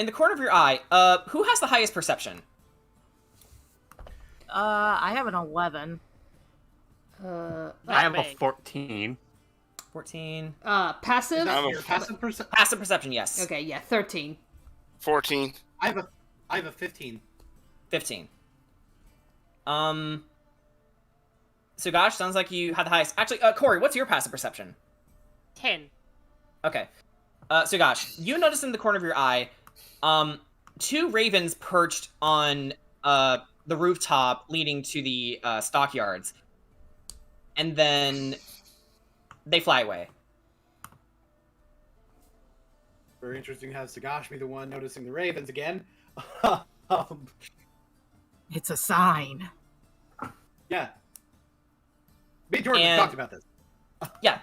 the corner of your eye, who has the highest perception? I have an 11. I have a 14. 14. Passive? Passive perception, yes. Okay, yeah, 13. 14. I have a 15. 15. So gosh, sounds like you had the highest. Actually, Corey, what's your passive perception? 10. Okay. So gosh, you notice in the corner of your eye, two ravens perched on the rooftop leading to the stockyards, and then they fly away. Very interesting to have Sagash be the one noticing the ravens again. It's a sign. Yeah. Me and Jordan talked about this. Yeah.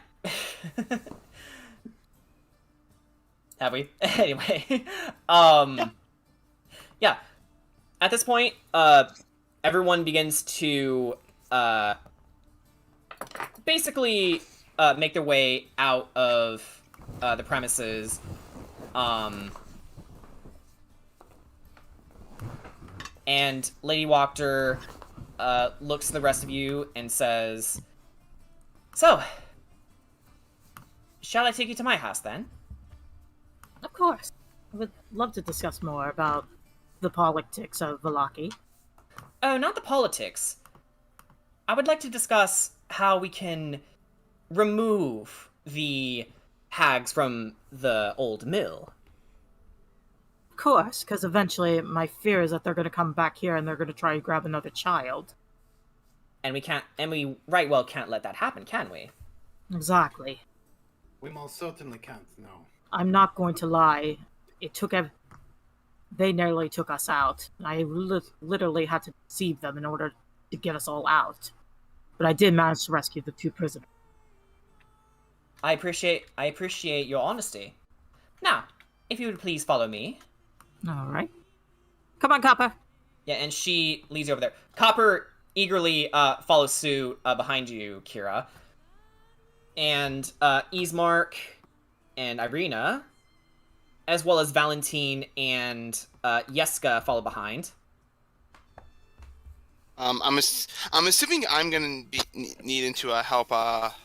Have we? Anyway. Yeah. At this point, everyone begins to basically make their way out of the premises. And Lady Wachter looks at the rest of you and says, "So, shall I take you to my house then?" Of course. I would love to discuss more about the politics of Vallaki. Oh, not the politics. I would like to discuss how we can remove the hags from the old mill. Of course, because eventually my fear is that they're going to come back here and they're going to try and grab another child. And we right well can't let that happen, can we? Exactly. We most certainly can't, no. I'm not going to lie. They nearly took us out. I literally had to deceive them in order to get us all out. But I did manage to rescue the two prisoners. I appreciate your honesty. Now, if you would please follow me. All right. Come on, Copper. Yeah, and she leads you over there. Copper eagerly follows suit behind you, Kira. And Ismark and Ireena, as well as Valentine and Yeska follow behind. I'm assuming I'm gonna be needing to help out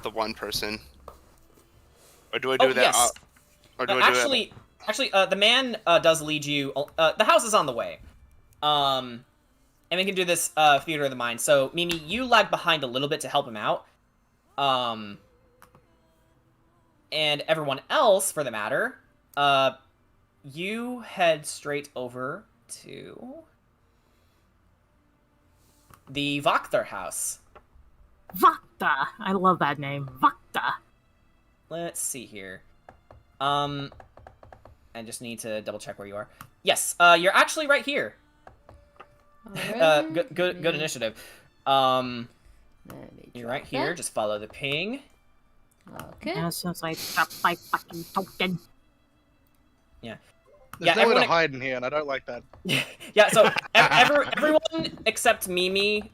the one person, or do I do that? Yes. Or do I do actually, the man does lead you. The house is on the way. And we can do this theater of the mind. So Mimi, you lag behind a little bit to help him out. And everyone else, for the matter, you head straight over to the Wachter house. Wachter! I love that name. Wachter! Let's see here. I just need to double check where you are. Yes, you're actually right here. Right. Good initiative. You're right here. Just follow the ping. Okay. And since I got my fucking token. Yeah. There's nowhere to hide in here, and I don't like that. Yeah, so everyone except Mimi,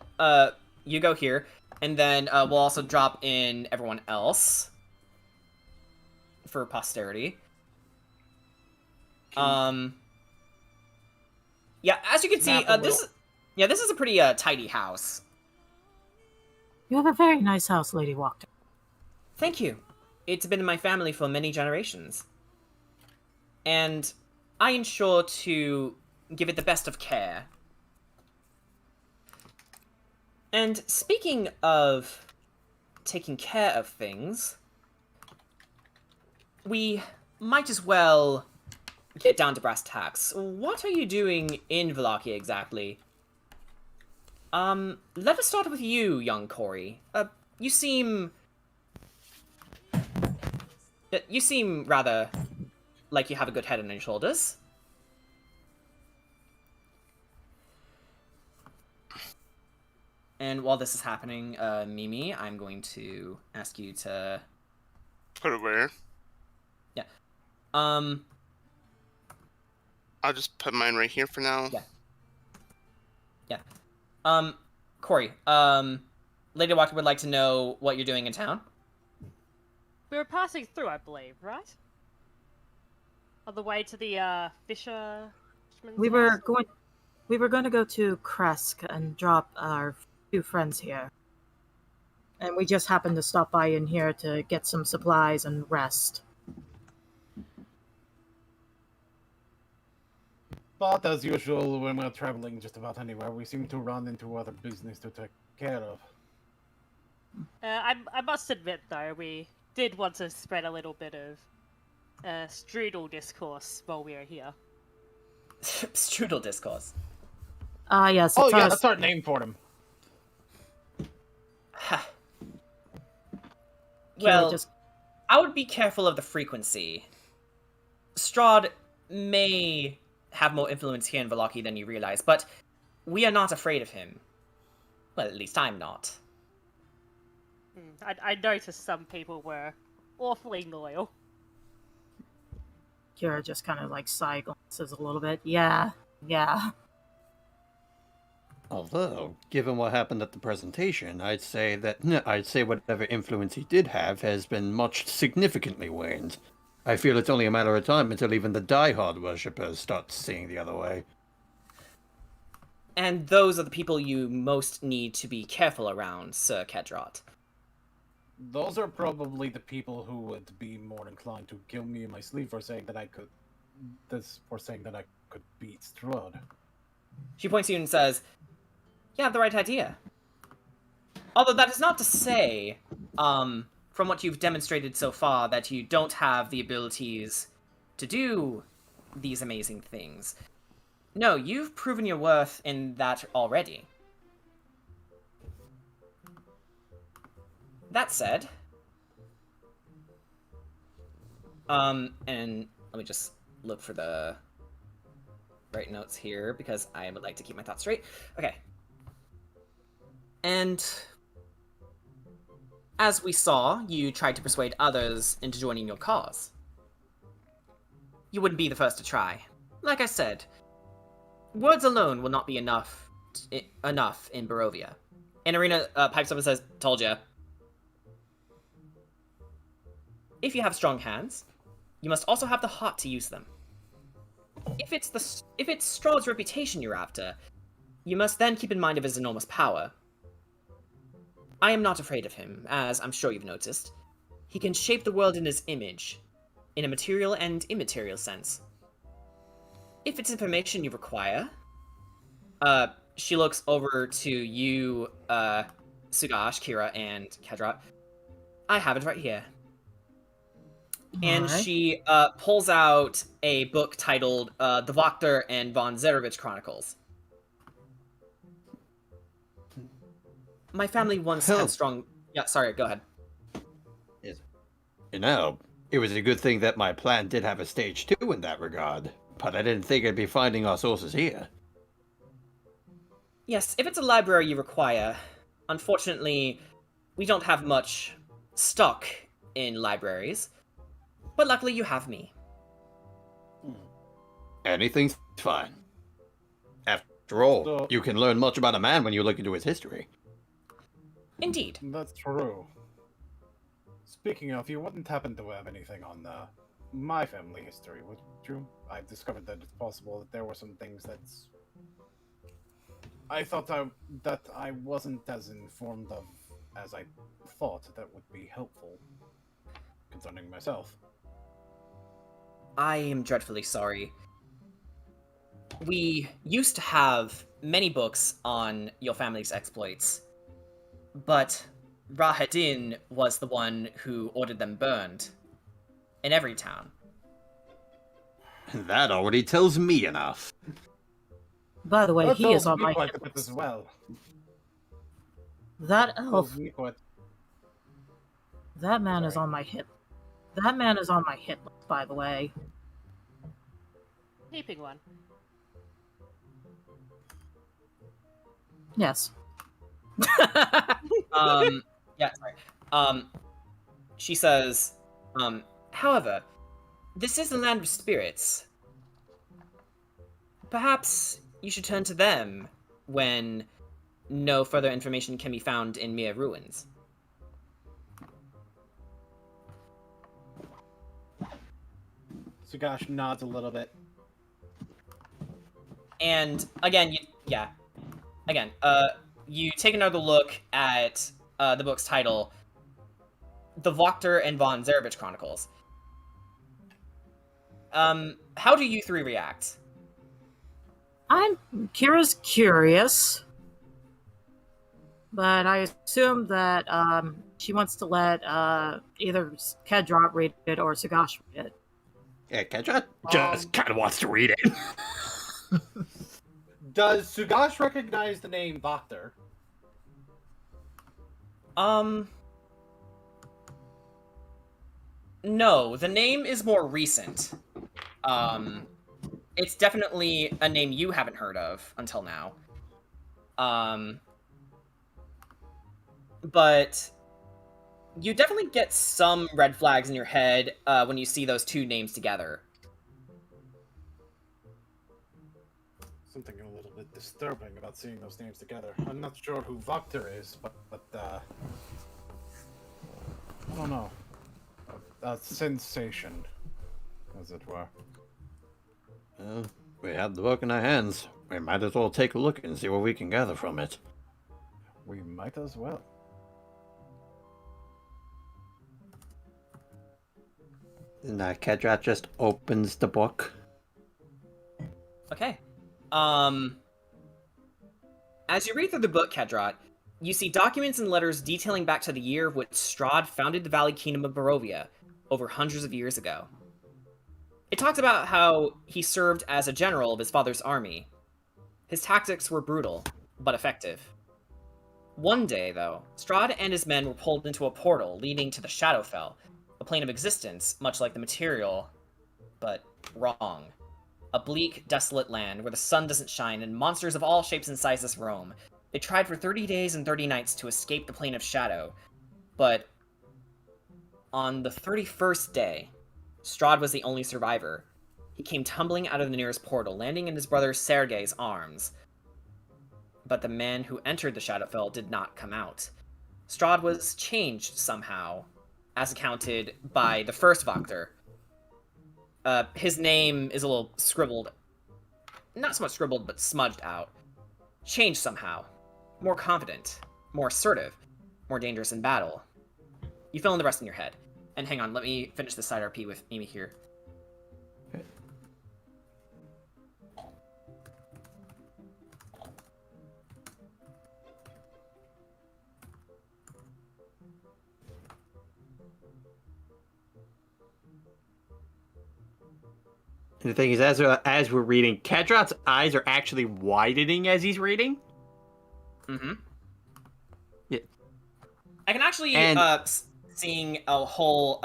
you go here, and then we'll also drop in everyone else for posterity. Yeah, as you can see, this is a pretty tidy house. You have a very nice house, Lady Wachter. Thank you. It's been in my family for many generations. And I ensure to give it the best of care. And speaking of taking care of things, we might as well get down to brass tacks. What are you doing in Wallachia exactly? Let us start with you, young Corey. You seem rather like you have a good head on your shoulders. And while this is happening, Mimi, I'm going to ask you to put it where? Yeah. I'll just put mine right here for now. Yeah. Corey, Lady Wachter would like to know what you're doing in town. We were passing through, I believe, right? On the way to the fisherman's We were house? going to go to Kresk and drop our few friends here. And we just happened to stop by in here to get some supplies and rest. But as usual, when we're traveling just about anywhere, we seem to run into other business to take care of. I must admit, though, we did want to spread a little bit of strudel discourse while we are here. Strudel discourse? Yes. Oh, yeah, that's our name for him. Well, I would be careful of the frequency. Strahd may have more influence here in Wallachia than you realize, but we are not afraid of him. Well, at least I'm not. I noticed some people were awfully loyal. Kira just kind of like side glances a little bit. Yeah. Although, given what happened at the presentation, I'd say whatever influence he did have has been much significantly waned. I feel it's only a matter of time until even the diehard worshippers start seeing the other way. And those are the people you most need to be careful around, Sir Kedrot. Those are probably the people who would be more inclined to kill me in my sleep for saying that I could beat Strahd. She points to you and says, "You have the right idea." Although that is not to say, from what you've demonstrated so far, that you don't have the abilities to do these amazing things. No, you've proven your worth in that already. That said, and let me just look for the right notes here, because I would like to keep my thoughts straight. Okay. And as we saw, you tried to persuade others into joining your cause. You wouldn't be the first to try. Like I said, words alone will not be enough in Barovia. And Ireena pipes up and says, "Told ya." If you have strong hands, you must also have the heart to use them. If it's Strahd's reputation you're after, you must then keep in mind of his enormous power. I am not afraid of him, as I'm sure you've noticed. He can shape the world in his image, in a material and immaterial sense. If it's information you require, she looks over to you, Sugash, Kira, and Kedrot. I have it right here. And she pulls out a book titled The Wachter and von Zarevich Chronicles. My family once had strong... Yeah, sorry, go ahead. You know, it was a good thing that my plan did have a stage 2 in that regard, but I didn't think I'd be finding our sources here. Yes, if it's a library you require, unfortunately, we don't have much stock in libraries. But luckily you have me. Anything's fine. After all, So- you can learn much about a man when you look into his history. Indeed. That's true. Speaking of, you wouldn't happen to have anything on my family history, would you? I discovered that it's possible that there were some things I thought that I wasn't as informed of as I thought that would be helpful concerning myself. I am dreadfully sorry. We used to have many books on your family's exploits, but Rahadin was the one who ordered them burned in every town. That already tells me enough. By the way, That he is tells on me my quite hit a bit list. as well. That Tells elf, me quite- that man is Sorry. on my hit. That man is on my hit list, by the way. Keeping one. Yes. Yeah, sorry. She says, however, this is the land of spirits. Perhaps you should turn to them when no further information can be found in mere ruins. Sugash nods a little bit. And again, you take another look at the book's title, The Wachter and von Zarovich Chronicles. How do you three react? Kira's curious, but I assume that she wants to let either Kedrot read it or Sugash read it. Yeah, Kedra just kind of wants to read it. Does Sugash recognize the name Wachter? No, the name is more recent. It's definitely a name you haven't heard of until now. But you definitely get some red flags in your head when you see those two names together. Something a little bit disturbing about seeing those names together. I'm not sure who Wachter is, but I don't know. A sensation, as it were. Well, we have the book in our hands. We might as well take a look and see what we can gather from it. We might as well. And Kedrat just opens the book. Okay. As you read through the book, Kedrot, you see documents and letters detailing back to the year of which Strahd founded the Valley Kingdom of Barovia, over hundreds of years ago. It talks about how he served as a general of his father's army. His tactics were brutal, but effective. One day, though, Strahd and his men were pulled into a portal leading to the Shadowfell, a plane of existence much like the material, but wrong. A bleak, desolate land where the sun doesn't shine and monsters of all shapes and sizes roam. They tried for 30 days and 30 nights to escape the plane of shadow, but on the 31st day, Strahd was the only survivor. He came tumbling out of the nearest portal, landing in his brother Sergei's arms. But the man who entered the Shadowfell did not come out. Strahd was changed somehow, as accounted by the first Wachter. His name is a little scribbled. Not so much scribbled, but smudged out. Changed somehow. More confident. More assertive. More dangerous in battle. You fill in the rest in your head. And hang on, let me finish the side RP with Amy here. And the thing is, as we're reading, Kedrat's eyes are actually widening as he's reading. Mm-hmm. Yeah. I can actually, seeing a whole,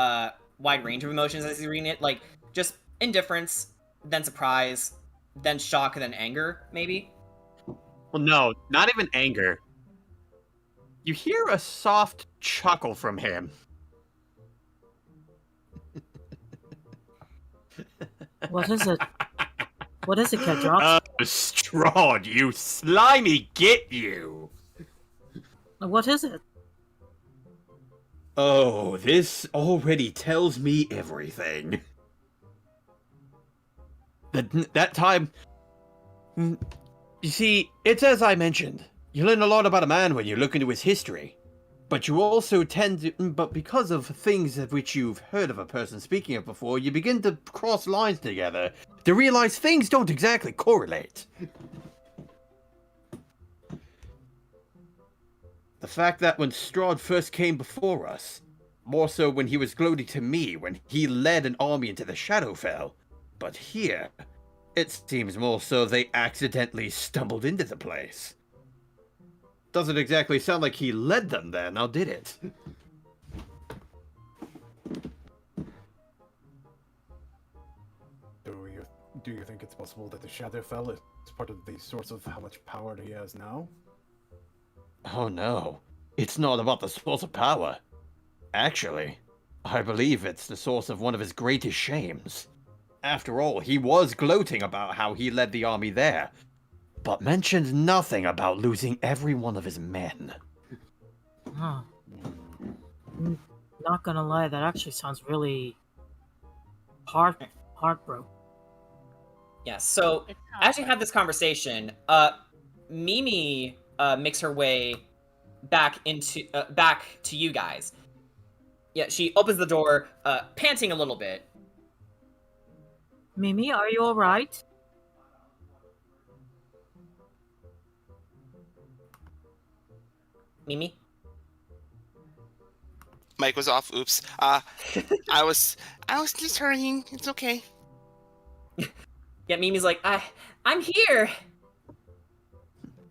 wide range of emotions as he's reading it, like, just indifference, then surprise, then shock, then anger, maybe? Well, no, not even anger. You hear a soft chuckle from him. What is it? What is it, Kedrot? Strahd, you slimy get you! What is it? Oh, this already tells me everything. That time... You see, it's as I mentioned. You learn a lot about a man when you look into his history. But you also tend to... But because of things of which you've heard of a person speaking of before, you begin to cross lines together to realize things don't exactly correlate. The fact that when Strahd first came before us, more so when he was gloating to me when he led an army into the Shadowfell, but here, it seems more so they accidentally stumbled into the place. Doesn't exactly sound like he led them there, now did it? Do you think it's possible that the Shadowfell is part of the source of how much power he has now? Oh no, it's not about the source of power. Actually, I believe it's the source of one of his greatest shames. After all, he was gloating about how he led the army there, but mentioned nothing about losing every one of his men. Huh. Not gonna lie, that actually sounds really heartbroken. Yeah, so as you have this conversation, Mimi makes her way back to you guys. Yeah, she opens the door, panting a little bit. Mimi, are you alright? Mimi? Mic was off. Oops. I was just hurrying. It's okay. Yeah, Mimi's like, I'm here.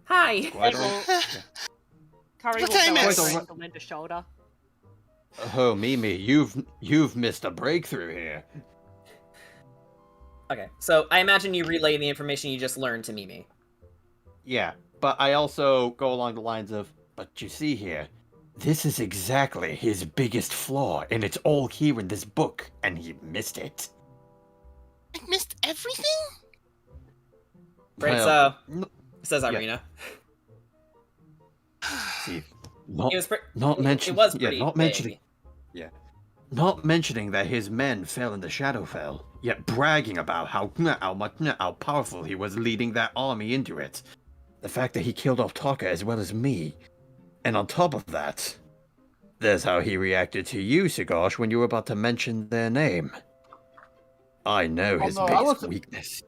Hi. Curry will What time go is over it? to Linda's shoulder. Oh, Mimi, you've missed a breakthrough here. Okay, so I imagine you relay the information you just learned to Mimi. Yeah, but I also go along the lines of, but you see here, this is exactly his biggest flaw, and it's all here in this book, and he missed it. I missed everything? Right, Well, so, says Ireena. See, not It was not mentioning, big. yeah, not mentioning that his men fell in the Shadowfell, yet bragging about how powerful he was leading that army into it. The fact that he killed off Taka as well as me, and on top of that, there's how he reacted to you, Sigosh, when you were about to mention their name. I know his biggest weakness.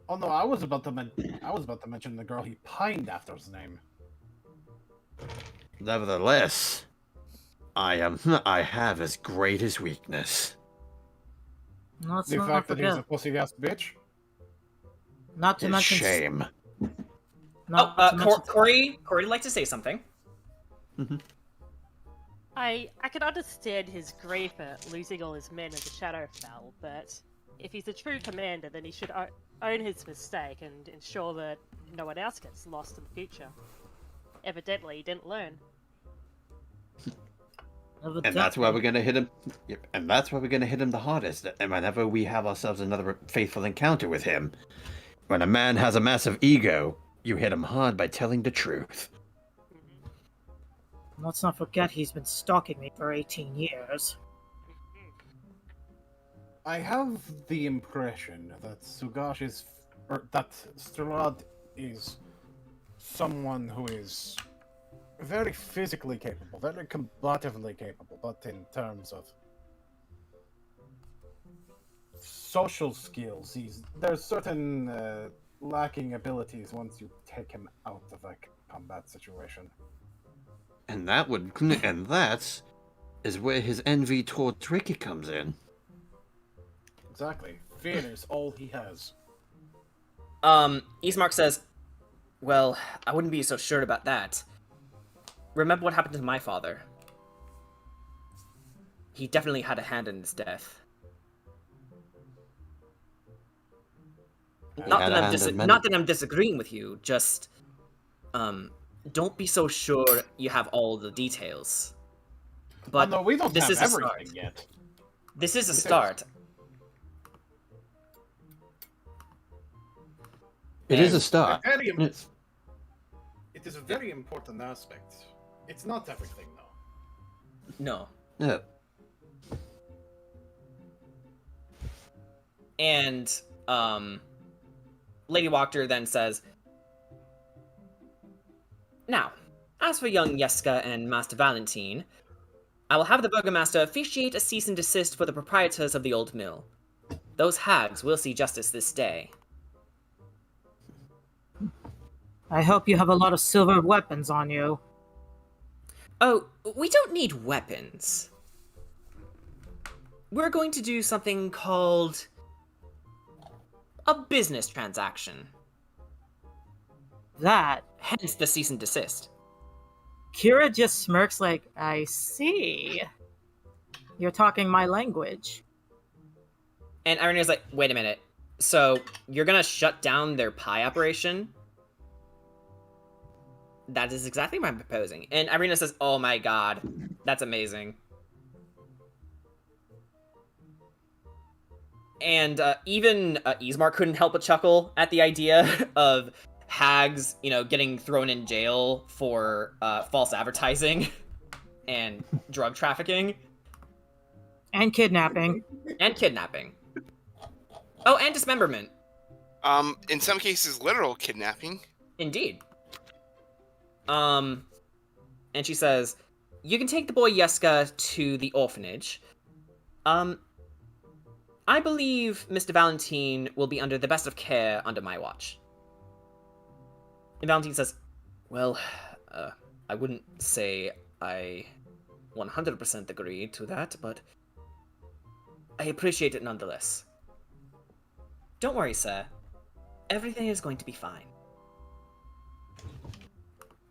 Oh no, I was about to mention the girl he pined after's name. Nevertheless, I have his greatest weakness. Let's The not fact that he's forget. a pussy-ass bitch? Not to His mention shame. Corey would like to say something. I can understand his grief at losing all his men in the Shadowfell, but if he's a true commander, then he should own his mistake and ensure that no one else gets lost in the future. Evidently, he didn't learn. And that's why we're gonna hit him. Yep, and that's why we're gonna hit him the hardest. And whenever we have ourselves another faithful encounter with him, when a man has a massive ego, you hit him hard by telling the truth. Let's not forget he's been stalking me for 18 years. I have the impression that that Strahd is someone who is very physically capable, very combatively capable, but in terms of social skills, there's certain lacking abilities once you take him out of a combat situation. And that is where his envy towards Ricky comes in. Exactly. Fear is all he has. Ismark says, well, I wouldn't be so sure about that. Remember what happened to my father. He definitely had a hand in his death. Not that I'm disagreeing with you, just, don't be so sure you have all the details. But no, we don't this have is a everything start. yet. This is a start. It is a start. It is a very important aspect. It's not everything, though. No. Yeah. And Lady Wachter then says, "Now, as for young Yeska and Master Valentine, I will have the Burgomaster officiate a cease and desist for the proprietors of the old mill. Those hags will see justice this day." I hope you have a lot of silver weapons on you. Oh, we don't need weapons. We're going to do something called a business transaction. That. Hence the cease and desist. Kira just smirks like, I see. You're talking my language. And Ireena's like, wait a minute. So, you're gonna shut down their pie operation? That is exactly what I'm proposing. And Ireena says, oh my god, that's amazing. And even Ismark couldn't help but chuckle at the idea of hags, getting thrown in jail for false advertising and drug trafficking. And kidnapping. And kidnapping. Oh, and dismemberment. In some cases, literal kidnapping. Indeed. And she says, you can take the boy Yeska to the orphanage. I believe Mr. Valentine will be under the best of care under my watch. And Valentine says, well, I wouldn't say I 100% agree to that, but I appreciate it nonetheless. Don't worry, sir. Everything is going to be fine.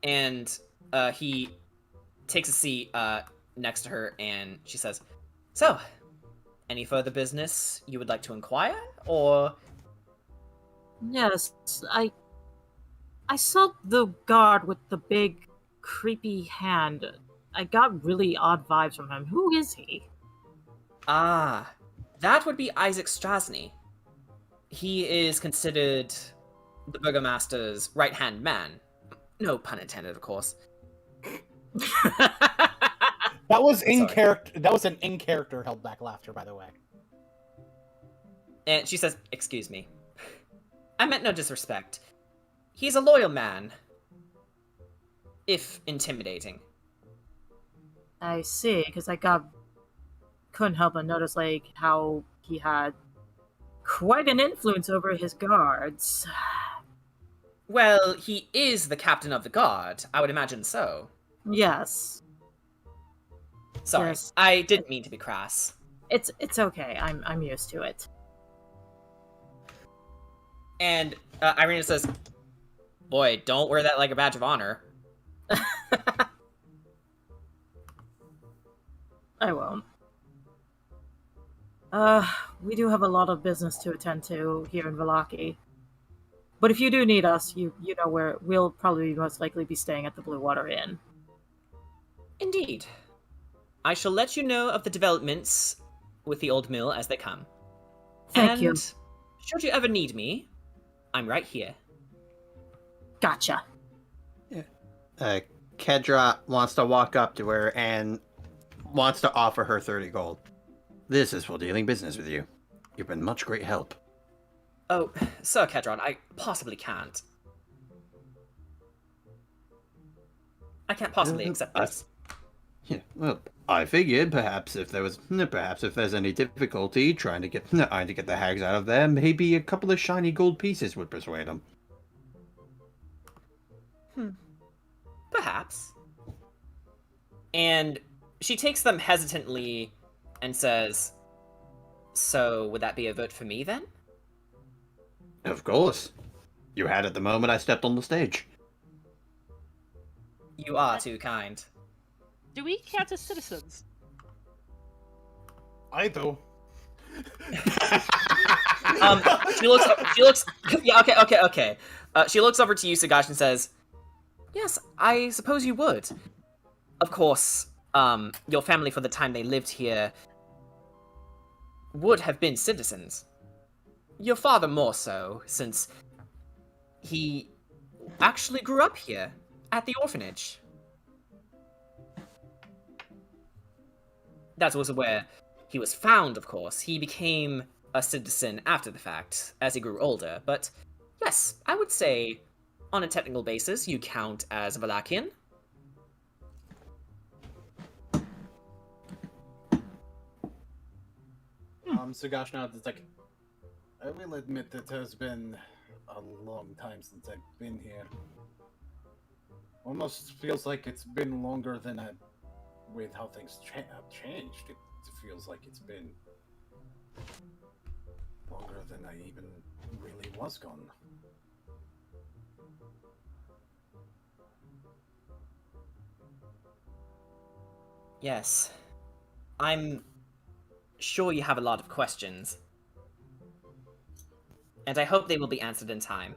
And he takes a seat next to her, and she says, so, any further business you would like to inquire, or...? Yes, I saw the guard with the big, creepy hand. I got really odd vibes from him. Who is he? Ah, that would be Isaac Strasny. He is considered the Burgomaster's right-hand man. No pun intended, of course. That was in character. That was an in-character held back laughter, by the way. And she says, excuse me. I meant no disrespect. He's a loyal man. If intimidating. I see, because couldn't help but notice, how he had quite an influence over his guards. Well, he is the captain of the guard. I would imagine so. Yes. Sorry, yes. I didn't mean to be crass. It's okay. I'm used to it. And Ireena says, boy, don't wear that like a badge of honor. I won't. We do have a lot of business to attend to here in Vallaki. But if you do need us, you know where we'll probably most likely be staying at the Blue Water Inn. Indeed. I shall let you know of the developments with the old mill as they come. Thank you. Should you ever need me, I'm right here. Gotcha. Yeah. Kedra wants to walk up to her and wants to offer her 30 gold. This is for dealing business with you. You've been much great help. Oh, Sir Kedron, I possibly can't. I can't possibly accept this. Yeah, well, I figured perhaps if there's any difficulty trying to get the hags out of there, maybe a couple of shiny gold pieces would persuade them. Perhaps. And she takes them hesitantly and says, so would that be a vote for me then? Of course. You had it the moment I stepped on the stage. You are too kind. Do we count as citizens? I do. She looks. Yeah, okay. She looks over to you, Sagash, and says, "Yes, I suppose you would. Of course, your family, for the time they lived here, would have been citizens. Your father more so, since he actually grew up here at the orphanage. That was where he was found, of course. He became a citizen after the fact, as he grew older. But yes, I would say, on a technical basis, you count as a Valakian. Sugash nods. It's like, I will admit it has been a long time since I've been here. Almost feels like it's been longer than with how things have changed. It feels like it's been longer than I even really was gone. Yes. I'm sure you have a lot of questions. And I hope they will be answered in time.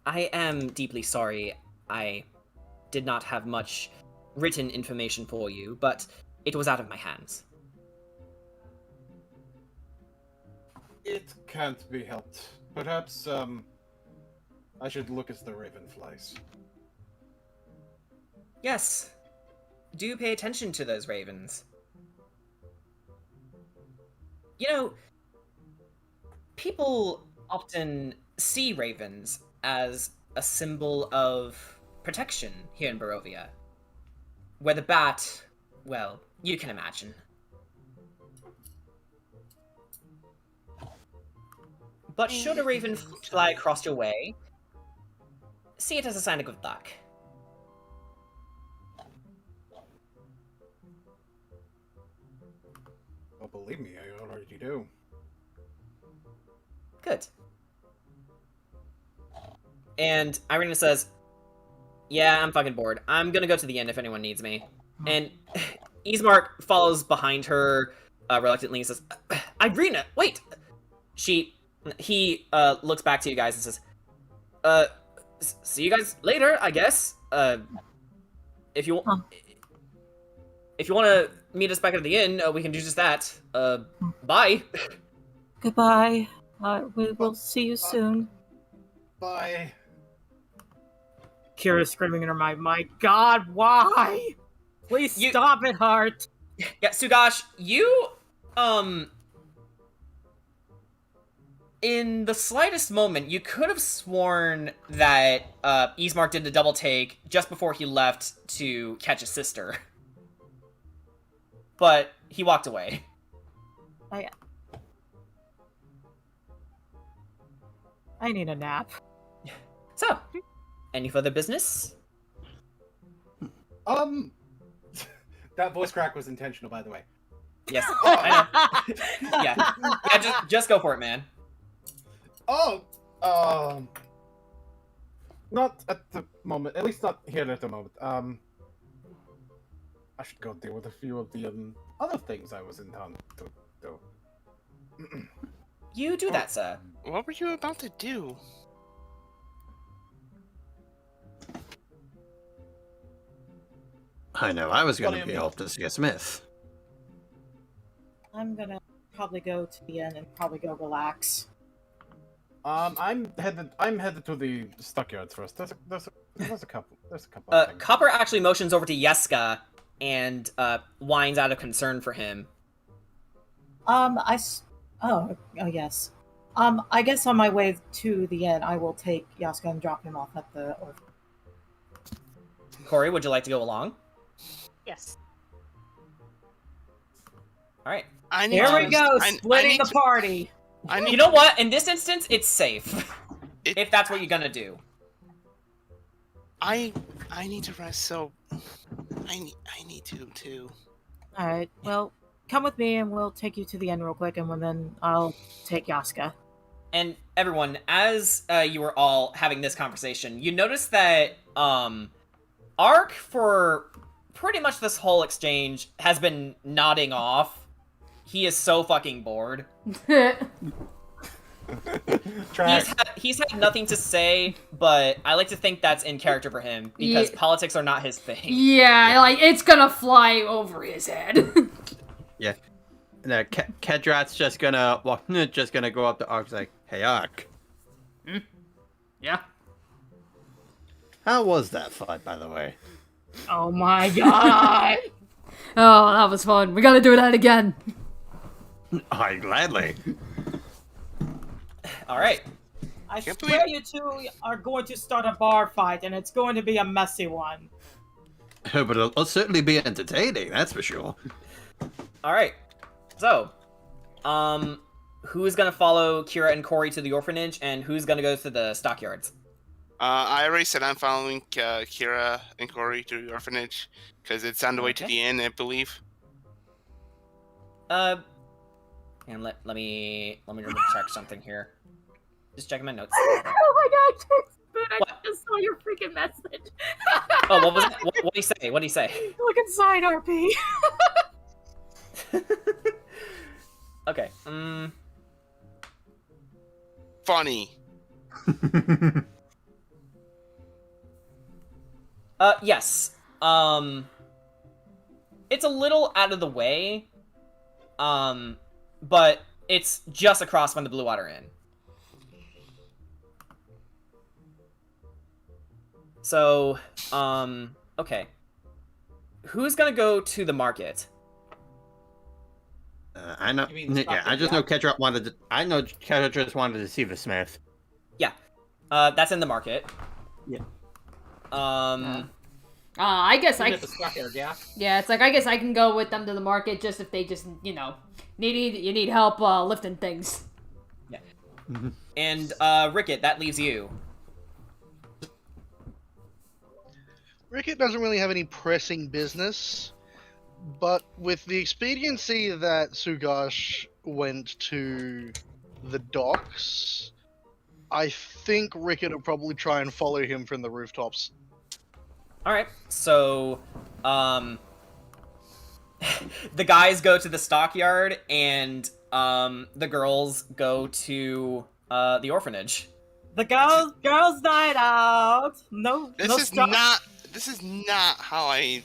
I am deeply sorry I did not have much written information for you, but it was out of my hands. It can't be helped. Perhaps, I should look at the ravenflies. Yes. Do pay attention to those ravens. You know, people often see ravens as a symbol of protection here in Barovia. Where the bat, well, you can imagine. But should a raven fly across your way, see it as a sign of good luck. Oh, believe me, I already do. Good. And Ireena says, yeah, I'm fucking bored. I'm gonna go to the inn if anyone needs me. And Ismark follows behind her reluctantly and says, Ireena, wait! He looks back to you guys and says, see you guys later, I guess. If you want to meet us back at the inn, we can do just that. Bye. Goodbye. We will see you soon. Bye. Kira's screaming in her mind, my god, why? Please stop it, Heart. Yeah, Sugash, you, in the slightest moment, you could have sworn that, Ismark did a double take just before he left to catch his sister. But he walked away. I need a nap. So, any further business? That voice crack was intentional, by the way. Yes, I know. Yeah, just go for it, man. Not at the moment. At least not here at the moment. I should go deal with a few of the other things I was in town to do. You do that, sir. What were you about to do? I know, I was going to be off to see a smith. I'm gonna probably go to the inn and probably go relax. I'm headed to the stockyards first. There's a couple. Copper actually motions over to Yeska and whines out of concern for him. Oh yes. I guess on my way to the inn, I will take Yaska and drop him off at the orphanage. Corey, would you like to go along? Yes. All right. Here we go, splitting the party. You know what? In this instance, it's safe. If that's what you're gonna do. I need to rest, so I need to too. All right. Well, come with me, and we'll take you to the inn real quick, and then I'll take Yaska. And everyone, as you were all having this conversation, you notice that Ark, for pretty much this whole exchange, has been nodding off. He is so fucking bored. He's had nothing to say, but I like to think that's in character for him, because politics are not his thing. Yeah, like, it's gonna fly over his head. Yeah. And Kedrat's just gonna go up to Ark, like, hey Ark, Yeah. How was that fight, by the way? Oh my god! Oh, that was fun. We gotta do that again. I gladly. All right. I swear you two are going to start a bar fight, and it's going to be a messy one. Oh, but it'll certainly be entertaining, that's for sure. All right. So, who's gonna follow Kira and Corey to the orphanage, and who's gonna go to the stockyards? I already said I'm following Kira and Corey to the orphanage because it's on the way to the inn, I believe. And let me double check something here. Just checking my notes. Oh my god, Spoon, I just saw your freaking message. Oh, what was it? What did he say? What did he say? Look inside, RP. Okay. Funny. Yes. It's a little out of the way. But it's just across from the Blue Water Inn. So, okay. Who's gonna go to the market? I know. Yeah, I just know Kedra wanted to. I know Kedra just wanted to see the Smith. Yeah. That's in the market. Yeah. I guess I. Yeah, it's like I guess I can go with them to the market just if they just need help lifting things. Yeah. And Rickett, that leaves you. Rickett doesn't really have any pressing business, but with the expediency that Sugash went to the docks, I think Rickett will probably try and follow him from the rooftops. Alright, so, the guys go to the stockyard, and, the girls go to, the orphanage. The girls night out. This is not how I.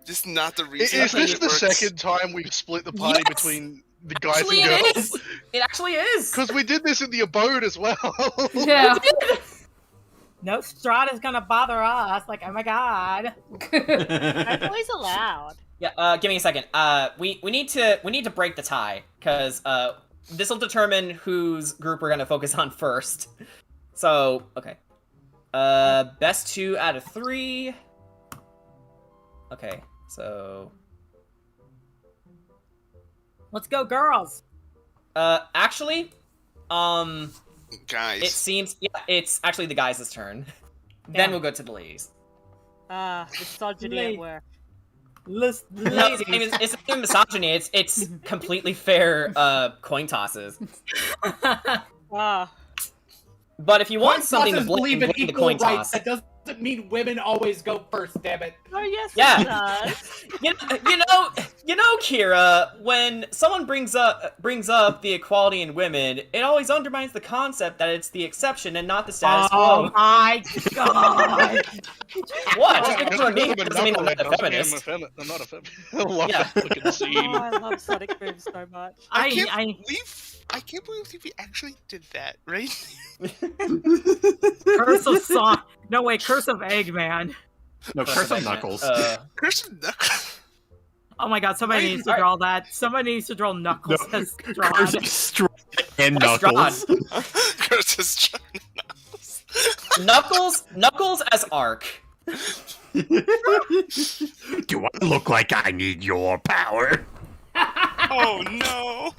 This is not the reason. Is this the second time we've split the party between the guys Actually, and girls? it is. It actually is. Because we did this in the abode as well. Yeah. No Strahd is gonna bother us. Like, oh my god. That boy's allowed. Yeah. Give me a second. We need to break the tie because this will determine whose group we're gonna focus on first. So okay. Best 2 out of 3. Okay, so Let's go, girls. Actually, guys. it seems it's actually the guys' turn. Then we'll go to the ladies. Misogyny at work. No, it's not even misogyny. It's completely fair coin tosses. But if you want something to blame the coin toss, that doesn't mean women always go first. Damn it! Oh yes, yeah. it does. you know, Kira, when someone brings up the equality in women, it always undermines the concept that it's the exception and not the status quo. Oh my god! What? Just because we're naked doesn't mean I'm not a feminist. I'm not a feminist. I love that fucking scene. Oh, I love Sonic Boom so much. I can't believe we actually did that, right? Curse of Song. No wait, Curse of Eggman. No, Curse of Knuckles. Curse of Knuckles. Oh my god, somebody needs to draw that. Somebody needs to draw Knuckles as Strahd. Curse of Strahd and Knuckles. Curse of Strahd. Knuckles as Ark. Do I look like I need your power? Oh no.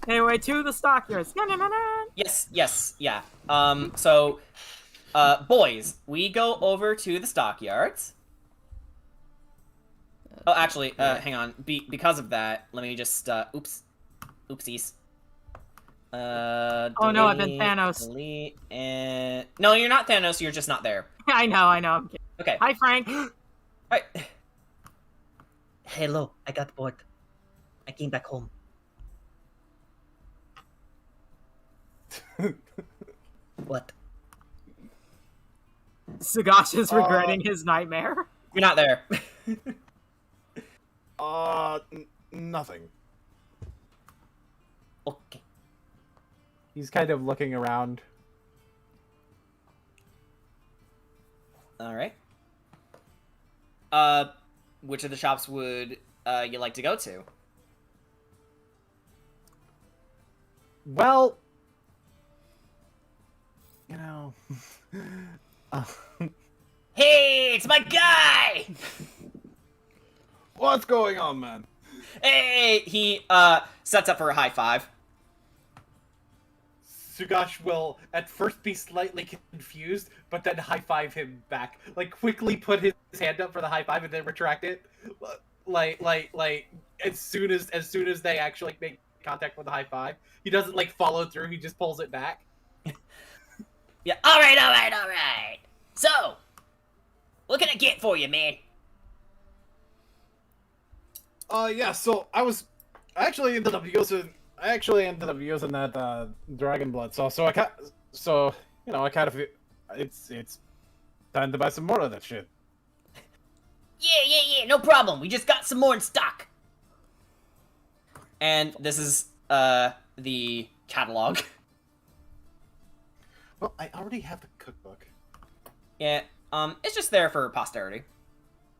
Anyway, to the stockyards. Yes, yeah. So, boys, we go over to the stockyards. Oh, actually, hang on. Because of that, let me just, oopsies. Oh no, I've been Thanos. Delete, and... No, you're not Thanos, you're just not there. I know, I'm kidding. Okay. Hi, Frank. Alright. Hello, I got bored. I came back home. What? Sagash is regretting his nightmare. You're not there. Nothing. Okay. He's kind of looking around. All right. Which of the shops would you like to go to? Well, you know. Hey, it's my guy! What's going on, man? Hey, he sets up for a high five. Sugash will at first be slightly confused, but then high five him back. Like quickly put his hand up for the high five and then retract it. Like as soon as they actually make contact with the high five, he doesn't like follow through. He just pulls it back. Yeah. All right. So, what can I get for you, man? Yeah. So I actually ended up using that dragon blood sauce. So I kind of feel it's time to buy some more of that shit. Yeah, no problem. We just got some more in stock. And this is the catalog. Well, I already have the cookbook. Yeah, it's just there for posterity.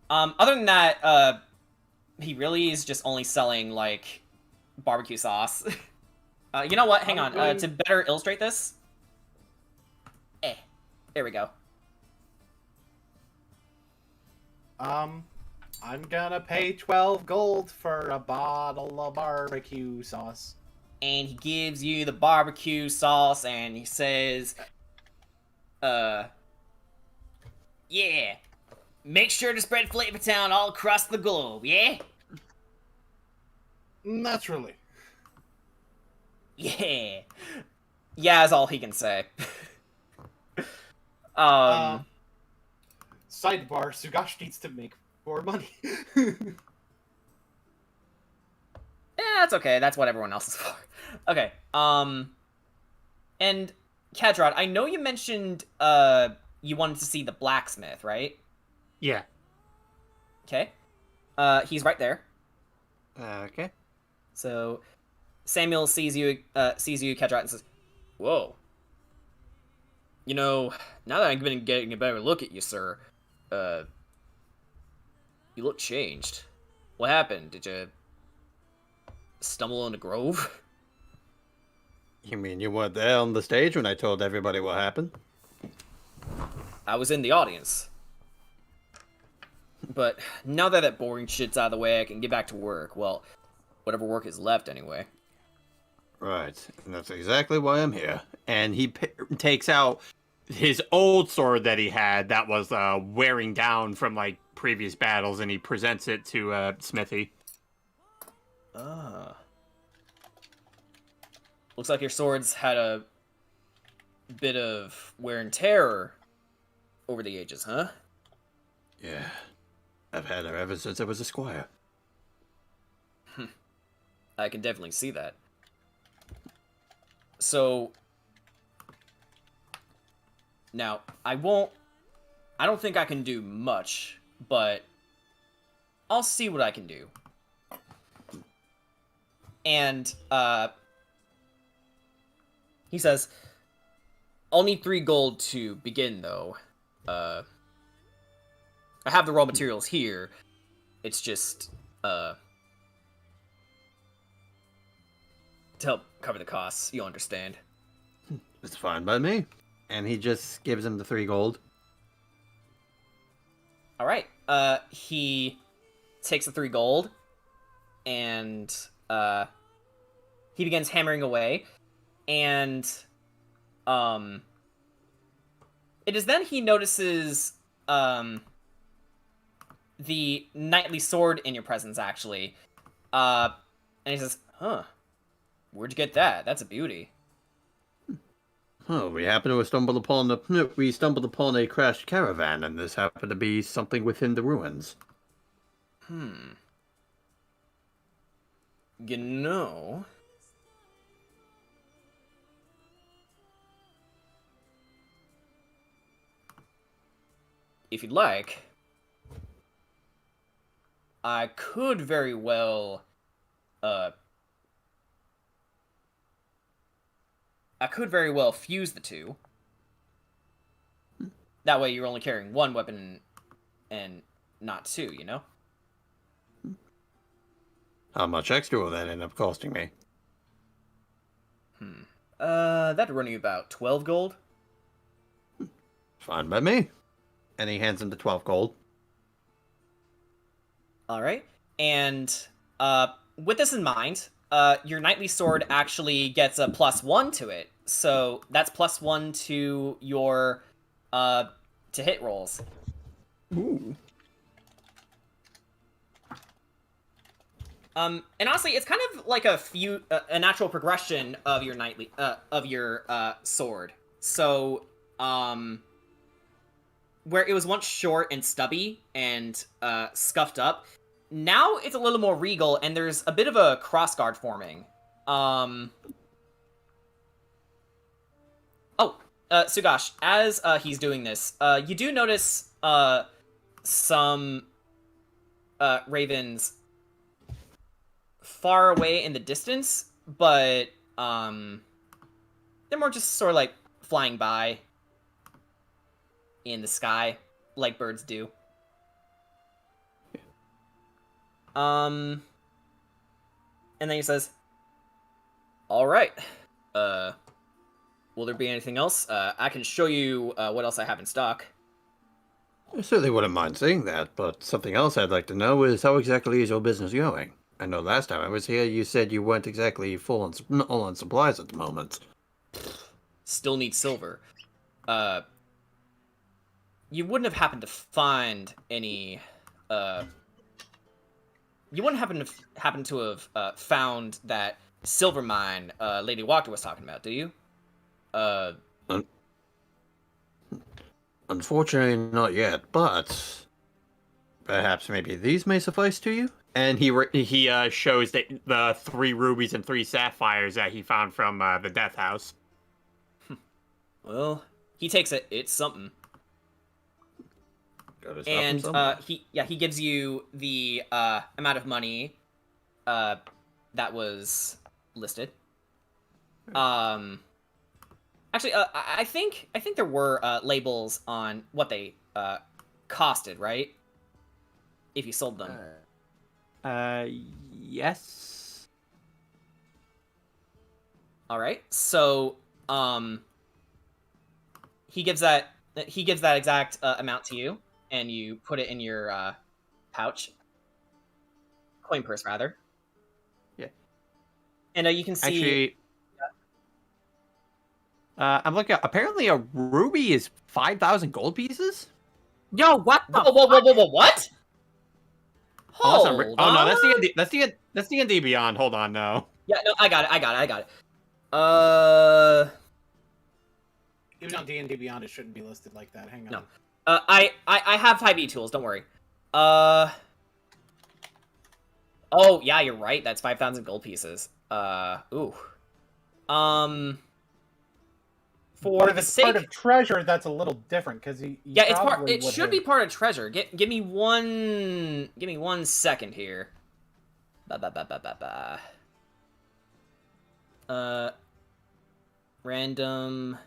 Other than that, he really is just only selling, like, barbecue sauce. You know what? Hang on. To better illustrate this. There we go. I'm gonna pay 12 gold for a bottle of barbecue sauce. And he gives you the barbecue sauce, and he says, yeah. Make sure to spread Flavor Town all across the globe, yeah? Naturally. Yeah. Yeah is all he can say. Sidebar, Sugash needs to make more money. Yeah, that's okay. That's what everyone else is for. Okay, and Kadrad, I know you mentioned, you wanted to see the blacksmith, right? Yeah. Okay. He's right there. Okay. So, Samuel sees you, Kadrad, and says, "Whoa. You know, now that I've been getting a better look at you, sir, you look changed. What happened? Did you stumble in a grove?" You mean you weren't there on the stage when I told everybody what happened? I was in the audience. But now that that boring shit's out of the way, I can get back to work. Well, whatever work is left, anyway. Right, and that's exactly why I'm here. And he takes out his old sword that he had that was wearing down from like previous battles, and he presents it to Smithy. Looks like your sword's had a bit of wear and tear over the ages, huh? Yeah, I've had her ever since I was a squire. I can definitely see that. So, now, I don't think I can do much, but I'll see what I can do. And, he says, "I'll need 3 gold to begin, though. I have the raw materials here. It's just, to help cover the costs, you understand." It's fine by me. And he just gives him the 3 gold. Alright, he takes the 3 gold, and, he begins hammering away, and, it is then he notices, the knightly sword in your presence, actually, and he says, "Huh, where'd you get that? That's a beauty." Oh, we happened to stumble upon a crashed caravan, and this happened to be something within the ruins. You know, if you'd like, I could very well, fuse the two. That way you're only carrying one weapon and not two, you know? How much extra will that end up costing me? That'd run you about 12 gold. Fine by me. And he hands him the 12 gold. Alright. And, with this in mind, your knightly sword actually gets a +1 to it. So that's +1 to your, to hit rolls. Ooh. And honestly, it's kind of like a natural progression of your knightly, sword. So, where it was once short and stubby and, scuffed up, now it's a little more regal, and there's a bit of a crossguard forming. Sugash, as, he's doing this, you do notice, some, ravens far away in the distance, but they're more just sort of like flying by in the sky like birds do. And then he says, all right, will there be anything else? I can show you what else I have in stock. I certainly wouldn't mind seeing that, but something else I'd like to know is how exactly is your business going? I know last time I was here, you said you weren't exactly all on supplies at the moment. Still need silver. You wouldn't have happened to find any, you wouldn't happen to have found that silver mine Lady Wachter was talking about, do you? Unfortunately, not yet, but perhaps maybe these may suffice to you? And he shows the 3 rubies and 3 sapphires that he found from the death house. Well, he takes it. It's something. And he gives you the amount of money that was listed. Actually, I think there were labels on what they costed, right? If you sold them. Yes. All right. So, he gives that exact amount to you, and you put it in your pouch, coin purse rather. Yeah. And you can see. Actually, I'm looking. Apparently, a ruby is 5,000 gold pieces. Yo, what the? Whoa! What? Hold on. Oh no, that's the D&D Beyond. Hold on, no. Yeah, no, I got it. Even on D&D Beyond, it shouldn't be listed like that. Hang on. No. I have 5e tools. Don't worry. Oh yeah, you're right. That's 5,000 gold pieces. Ooh. For the sake part of treasure, that's a little different because yeah, it's part. It should be part of treasure. Give me one. Give me 1 second here. Random.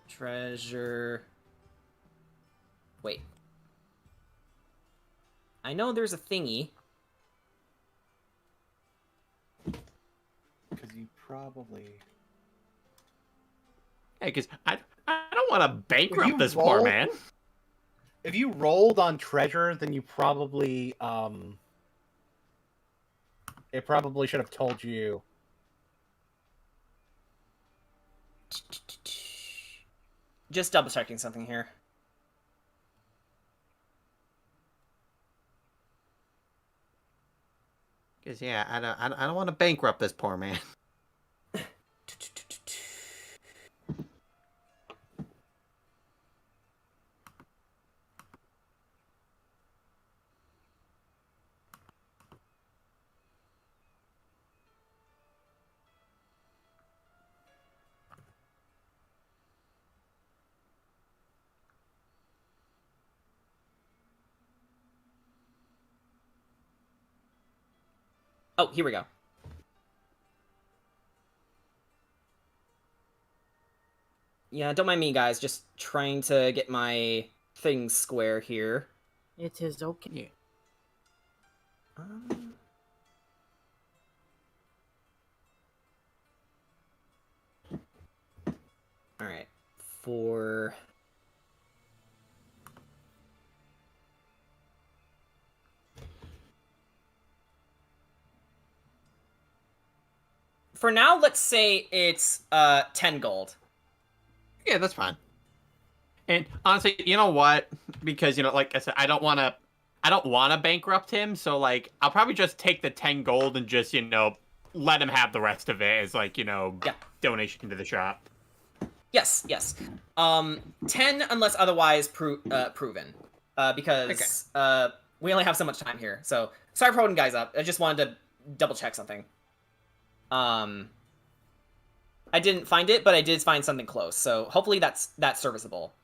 Treasure. Wait. I know there's a thingy. Because you probably. Hey, because I don't want to bankrupt this poor man. If you rolled on treasure, then you probably it probably should have told you. Just double checking something here. Because yeah, I don't want to bankrupt this poor man. Oh, here we go. Yeah, don't mind me, guys. Just trying to get my things square here. It is okay. Alright. For... For now, let's say it's 10 gold. Yeah, that's fine. And honestly, you know what? Because, you know, like I said, I don't want to bankrupt him, so, like, I'll probably just take the 10 gold and just, you know, let him have the rest of it as, like, you know, donation to the shop. Yes. 10 unless otherwise proven. Because we only have so much time here. So, sorry for holding guys up. I just wanted to double check something. I didn't find it, but I did find something close. So, hopefully that's serviceable.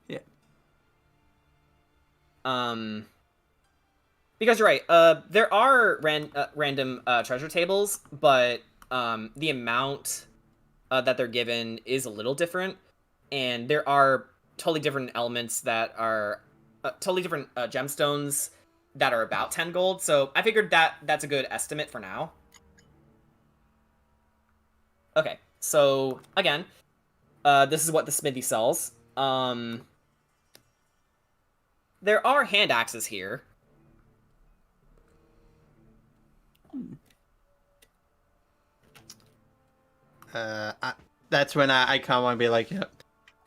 Yeah. Because you're right. There are random treasure tables, but the amount that they're given is a little different, and there are totally different elements that are totally different gemstones that are about 10 gold. So I figured that's a good estimate for now. Okay, so again, this is what the smithy sells. There are hand axes here. That's when I kind of want to be like,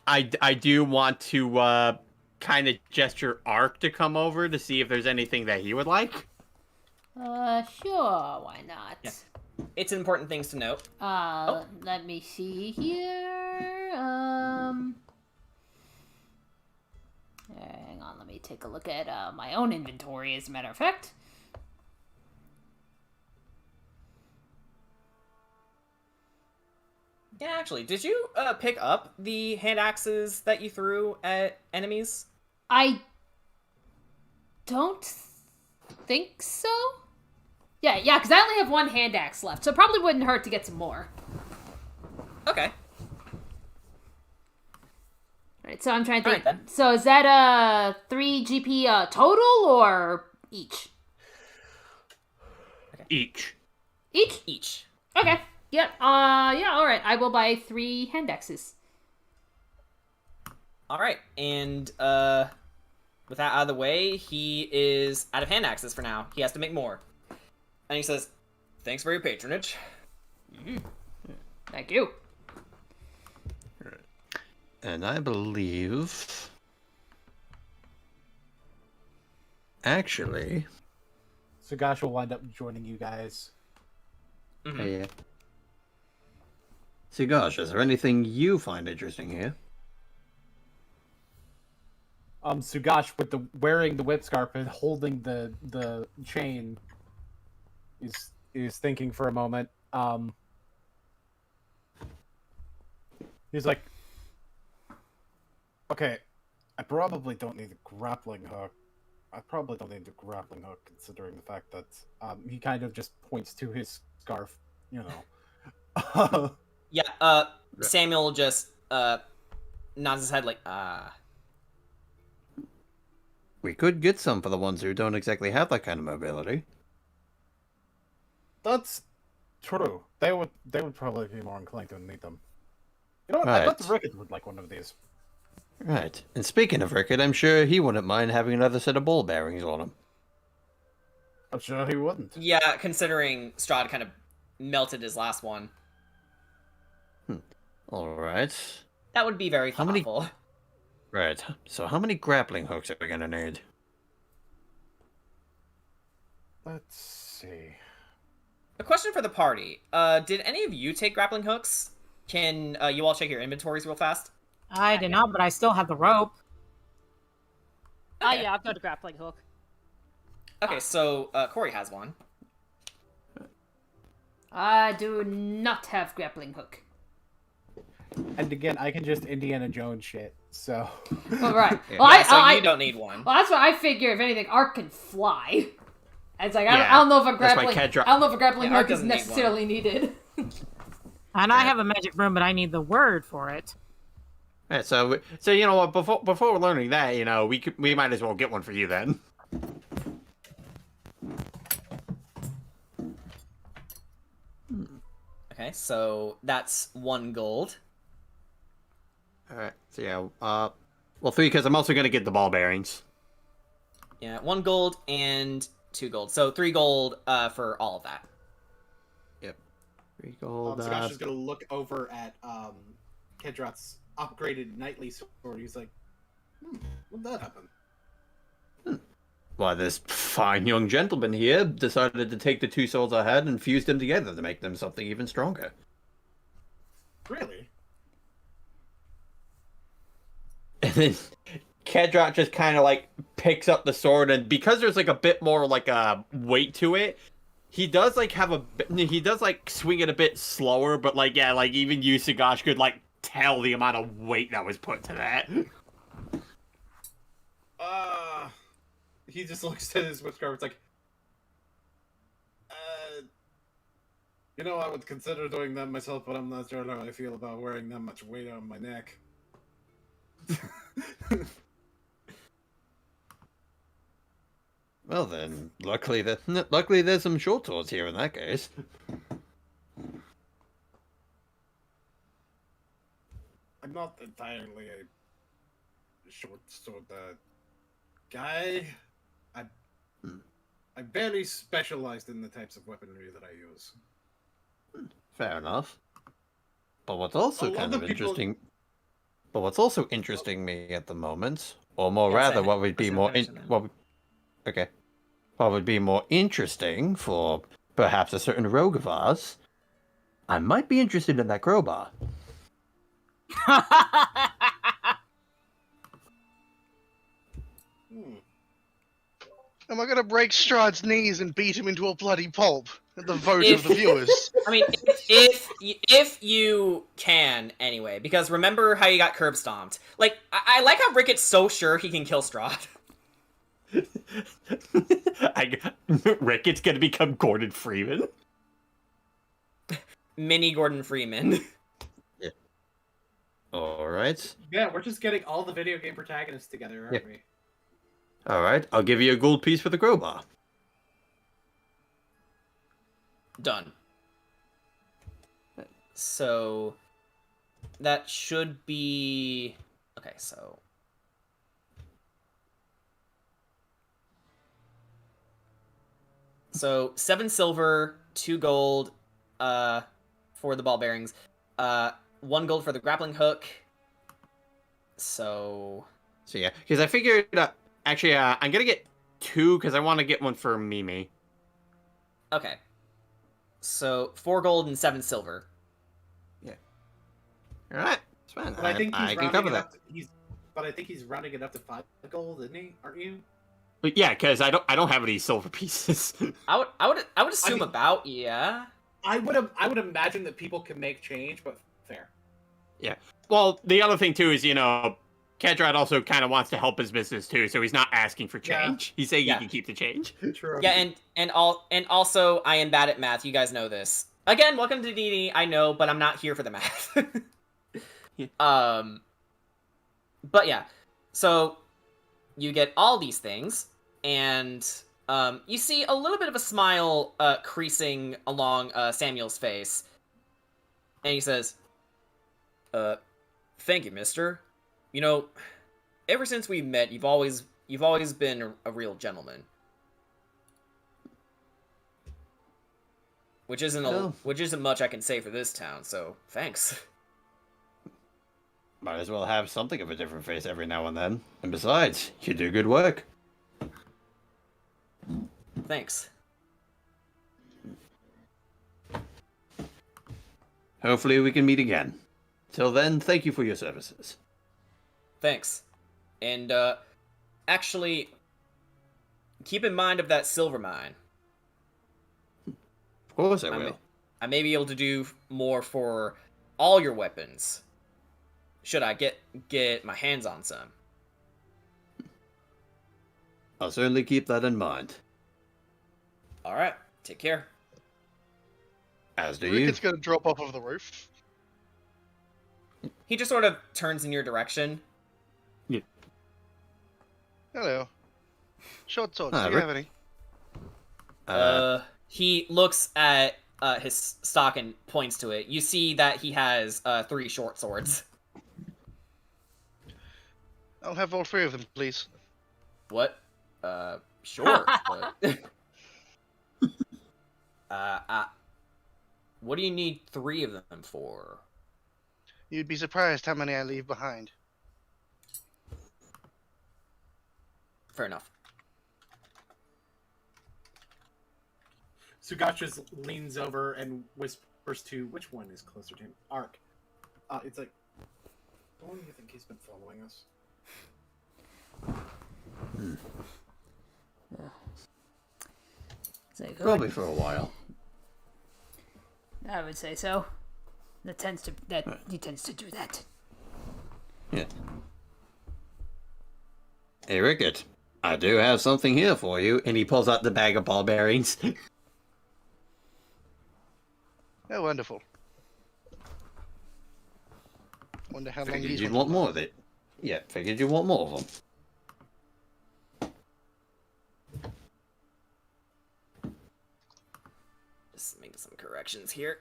I do want to kind of gesture Ark to come over to see if there's anything that he would like. Sure, why not? Yeah. It's important things to note. Let me see here. Hang on, let me take a look at my own inventory, as a matter of fact. Yeah, actually, did you pick up the hand axes that you threw at enemies? I don't think so. Yeah, because I only have one hand axe left, so it probably wouldn't hurt to get some more. Okay. Alright, so I'm trying to think. All right, then. So is that 3 GP total or each? Okay. Each. Each. Okay. Yep. Yeah, alright. I will buy 3 hand axes. Alright, and with that out of the way, he is out of hand axes for now. He has to make more. And he says, "Thanks for your patronage." Mm-hmm. Thank you. And I believe... Actually... Sagash will wind up joining you guys. Mm-hmm. Yeah. So gosh, is there anything you find interesting here? Sugash, with wearing the whip scarf and holding the chain, is thinking for a moment. He's like, okay, I probably don't need a grappling hook. Considering the fact that he kind of just points to his scarf, you know. Yeah, Samuel just nods his head like, We could get some for the ones who don't exactly have that kind of mobility. That's true. They would probably be more inclined to need them. You know what? Right. I bet Rickett would like one of these. Right. And speaking of Rickett, I'm sure he wouldn't mind having another set of ball bearings on him. I'm sure he wouldn't. yeah, considering Strahd kind of melted his last one. Alright. That would be very How many- thoughtful. Right. So how many grappling hooks are we gonna need? Let's see. A question for the party. Did any of you take grappling hooks? Can you all check your inventories real fast? I did not, but I still have the rope. Okay. Yeah, I've got a grappling hook. Okay, so Corey has one. I do not have grappling hook. And again, I can just Indiana Jones shit, so... All right. Yeah, Well, so I you don't need one. Well, that's what I figure. If anything, Ark can fly. It's like I Yeah, don't know if a that's why grappling. Kedra- I don't know if a grappling Yeah, Ark hook is doesn't need one. necessarily needed. And I have a magic room, but I need the word for it. Yeah, so you know what? Before learning that, you know, we might as well get one for you then. Okay, so that's 1 gold. All right. So yeah, well, 3 because I'm also gonna get the ball bearings. Yeah, 1 gold and 2 gold. So 3 gold for all of that. Yep. 3 gold. Sagash is gonna look over at Kedrat's upgraded knightly sword. He's like, what'd that happen? Why, this fine young gentleman here decided to take the 2 swords I had and fuse them together to make them something even stronger. Really? And then Kedrat just kind of like picks up the sword, and because there's like a bit more like a weight to it, he does like swing it a bit slower. But like yeah, like even you, Sagash, could like tell the amount of weight that was put to that. He just looks at his whip scarf. It's like, you know, I would consider doing that myself, but I'm not sure how I feel about wearing that much weight on my neck. Well then, luckily there's some short swords here in that case. I'm not entirely a short sword guy. I'm very specialized in the types of weaponry that I use. Fair enough. But what's also kind of interesting... But what's also interesting me at the moment, or more rather, what would be more... What would be more interesting for perhaps a certain rogue of ours, I might be interested in that crowbar. Am I gonna break Strahd's knees and beat him into a bloody pulp? At the vote of the viewers. I mean, if you can, anyway, because remember how you got curb stomped. Like, I like how Ricket's so sure he can kill Strahd. Ricket's gonna become Gordon Freeman. Mini Gordon Freeman. Yeah. Alright. Yeah, we're just getting all the video game protagonists together, aren't we? Alright, I'll give you a gold piece for the crowbar. Done. So that should be okay. So 7 silver, 2 gold, for the ball bearings, 1 gold for the grappling hook. So yeah, because I figured actually I'm gonna get 2 because I want to get one for Mimi. Okay. So 4 gold and 7 silver. Yeah. All right. It's fine. But I think I can cover that. But I think he's rounding it up to 5 gold, isn't he? Aren't you? But yeah, because I don't have any silver pieces. I would assume about yeah. I would imagine that people can make change, but fair. Yeah. Well, the other thing too is Kedrat also kind of wants to help his business too, so he's not asking for change. He's saying he can keep the change. True. Yeah, and also I am bad at math. You guys know this. Again, welcome to D&D. I know, but I'm not here for the math. But yeah, so you get all these things, and you see a little bit of a smile creasing along Samuel's face, and he says, "Thank you, mister. You know, ever since we met, you've always been a real gentleman." Which isn't much I can say for this town, so thanks. Might as well have something of a different face every now and then. And besides, you do good work. Thanks. Hopefully we can meet again. Till then, thank you for your services. Thanks. And, actually, keep in mind of that silver mine. Of course I will. I may be able to do more for all your weapons. Should I get my hands on some? I'll certainly keep that in mind. Alright, take care. As do Ricket's you. gonna drop off of the roof. He just sort of turns in your direction. Yeah. Hello. Short swords, do you Rick. have any? He looks at his stock and points to it. You see that he has 3 short swords. I'll have all 3 of them, please. What? Sure. But... what do you need 3 of them for? You'd be surprised how many I leave behind. Fair enough. Sugash just leans over and whispers to which one is closer to him? Ark. It's like, how long do you think he's been following us? Probably for a while. I would say so. He tends to do that. Yeah. Hey, Rickett. I do have something here for you. And he pulls out the bag of barbarians. Oh, wonderful. Wonder how long Figured these you'd ones want more of it. Yeah, figured you'd want more of them. Just making some corrections here.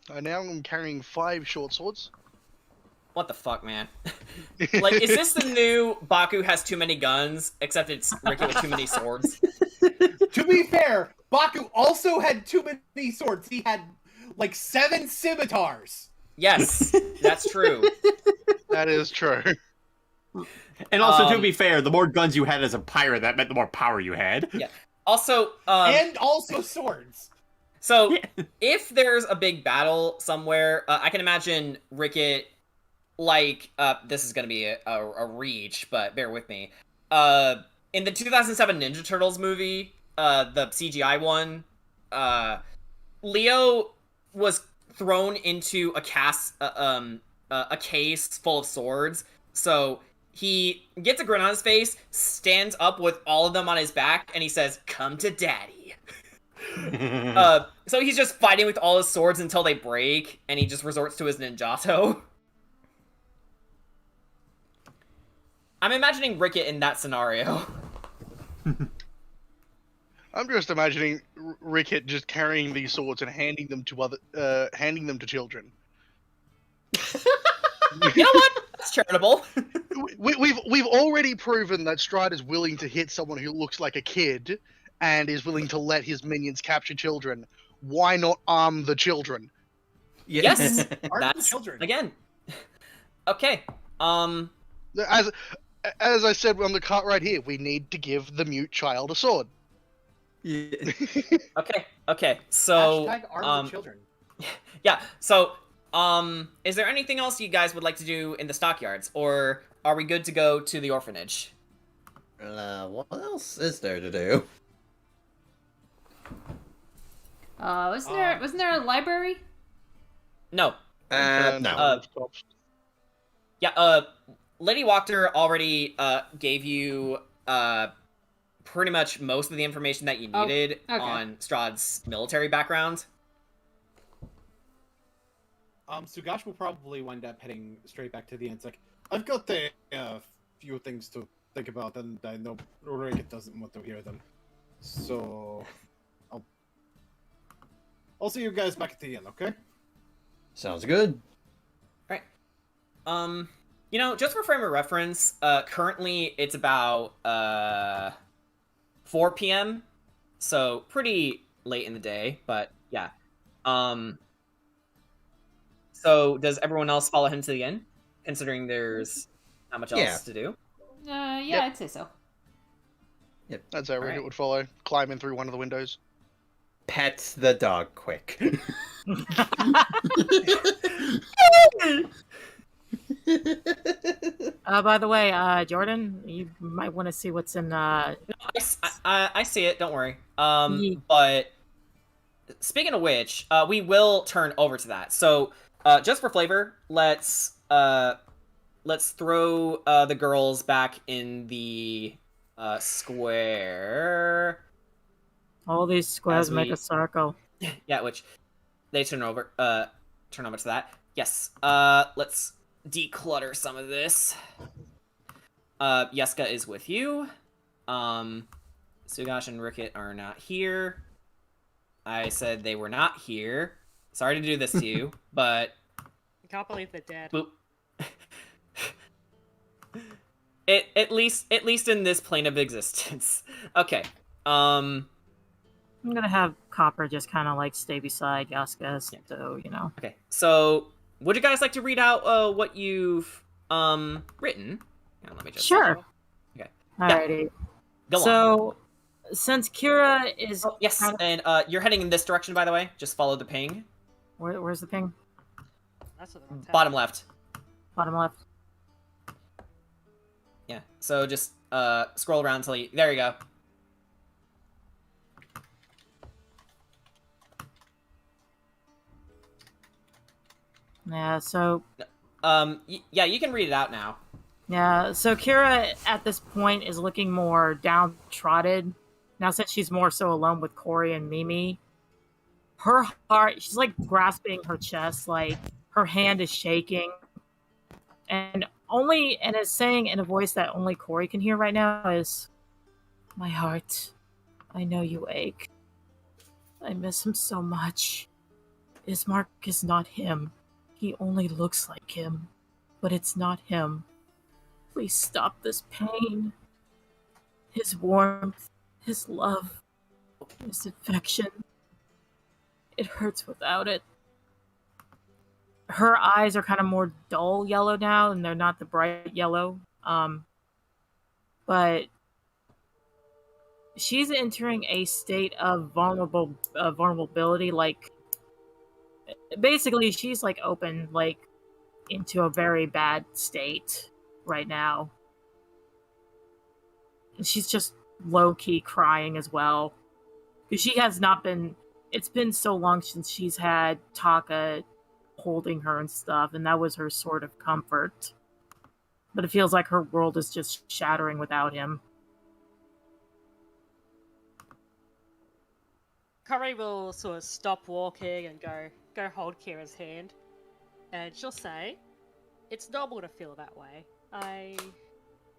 I now am carrying 5 short swords. What the fuck, man? Like, is this the new Baku has too many guns, except it's Ricky with too many swords? To be fair, Baku also had too many swords. He had, like, 7 scimitars. Yes, that's true. That is true. And also, to be fair, the more guns you had as a pirate, that meant the more power you had. Yeah. Also, and also swords. So, if there's a big battle somewhere, I can imagine Rickett, like, this is gonna be a reach, but bear with me. In the 2007 Ninja Turtles movie, the CGI one, Leo was thrown into a case full of swords, so he gets a grin on his face, stands up with all of them on his back, and he says, "Come to daddy." So he's just fighting with all his swords until they break, and he just resorts to his ninjato. I'm imagining Rickett in that scenario. I'm just imagining Rickett just carrying these swords and handing them to children. You know what? That's charitable. We've already proven that Strahd is willing to hit someone who looks like a kid and is willing to let his minions capture children. Why not arm the children? Yes, Arm that's the children. again. Okay. As I said on the cart right here, we need to give the mute child a sword. Yeah. Okay. So, Hashtag arm the children. Yeah. So, is there anything else you guys would like to do in the stockyards, or are we good to go to the orphanage? What else is there to do? Wasn't there a library? No. No. Yeah. Lady Wachter already gave you pretty much most of the information that you needed on Strahd's military background. Sugash will probably wind up heading straight back to the inn. It's like, I've got a few things to think about, and I know Rickett doesn't want to hear them. So, I'll see you guys back at the inn, okay? Sounds good. Right. Just for frame of reference, currently it's about 4 p.m. So pretty late in the day, but yeah. So does everyone else follow him to the inn, considering there's not much else to do? Yeah, I'd say so. Yep. That's how Rickett would follow, climbing through one of the windows. Pet the dog quick. By the way, Jordan, you might want to see what's in. No, I see it. Don't worry. But speaking of which, we will turn over to that. So, just for flavor, let's throw the girls back in the square. All these squares make a circle. Yeah, which they turn over to that. Yes. Let's declutter some of this. Yeska is with you. Sugash and Ricket are not here. I said they were not here. Sorry to do this to you, but... I can't believe they're dead. Boop. At least in this plane of existence. Okay. I'm gonna have Copper just kind of like stay beside Yaska, so you know. Okay. So, would you guys like to read out what you've written? Yeah, let me just. Sure. Okay. Alrighty. Yeah. Go on. So, since Kira is yes, and you're heading in this direction, by the way. Just follow the ping. Where's the ping? That's what I'm Bottom left. Bottom left. Yeah. So just scroll around until you. There you go. Yeah. So. Yeah, you can read it out now. Yeah. So Kira at this point is looking more downtrodden. Now, since she's more so alone with Corey and Mimi, her heart, she's like grasping her chest, like her hand is shaking. And it's saying in a voice that only Corey can hear right now is, "My heart, I know you ache. I miss him so much. Ismark is not him. He only looks like him, but it's not him. Please stop this pain. His warmth, his love, his affection. It hurts without it." Her eyes are kind of more dull yellow now, and they're not the bright yellow. But she's entering a state of vulnerability. Like, basically, she's like open, like into a very bad state right now. And she's just low-key crying as well. Because she has not been... It's been so long since she's had Taka holding her and stuff, and that was her sort of comfort. But it feels like her world is just shattering without him. Curry will sort of stop walking and go hold Kira's hand. And she'll say, "It's normal to feel that way. I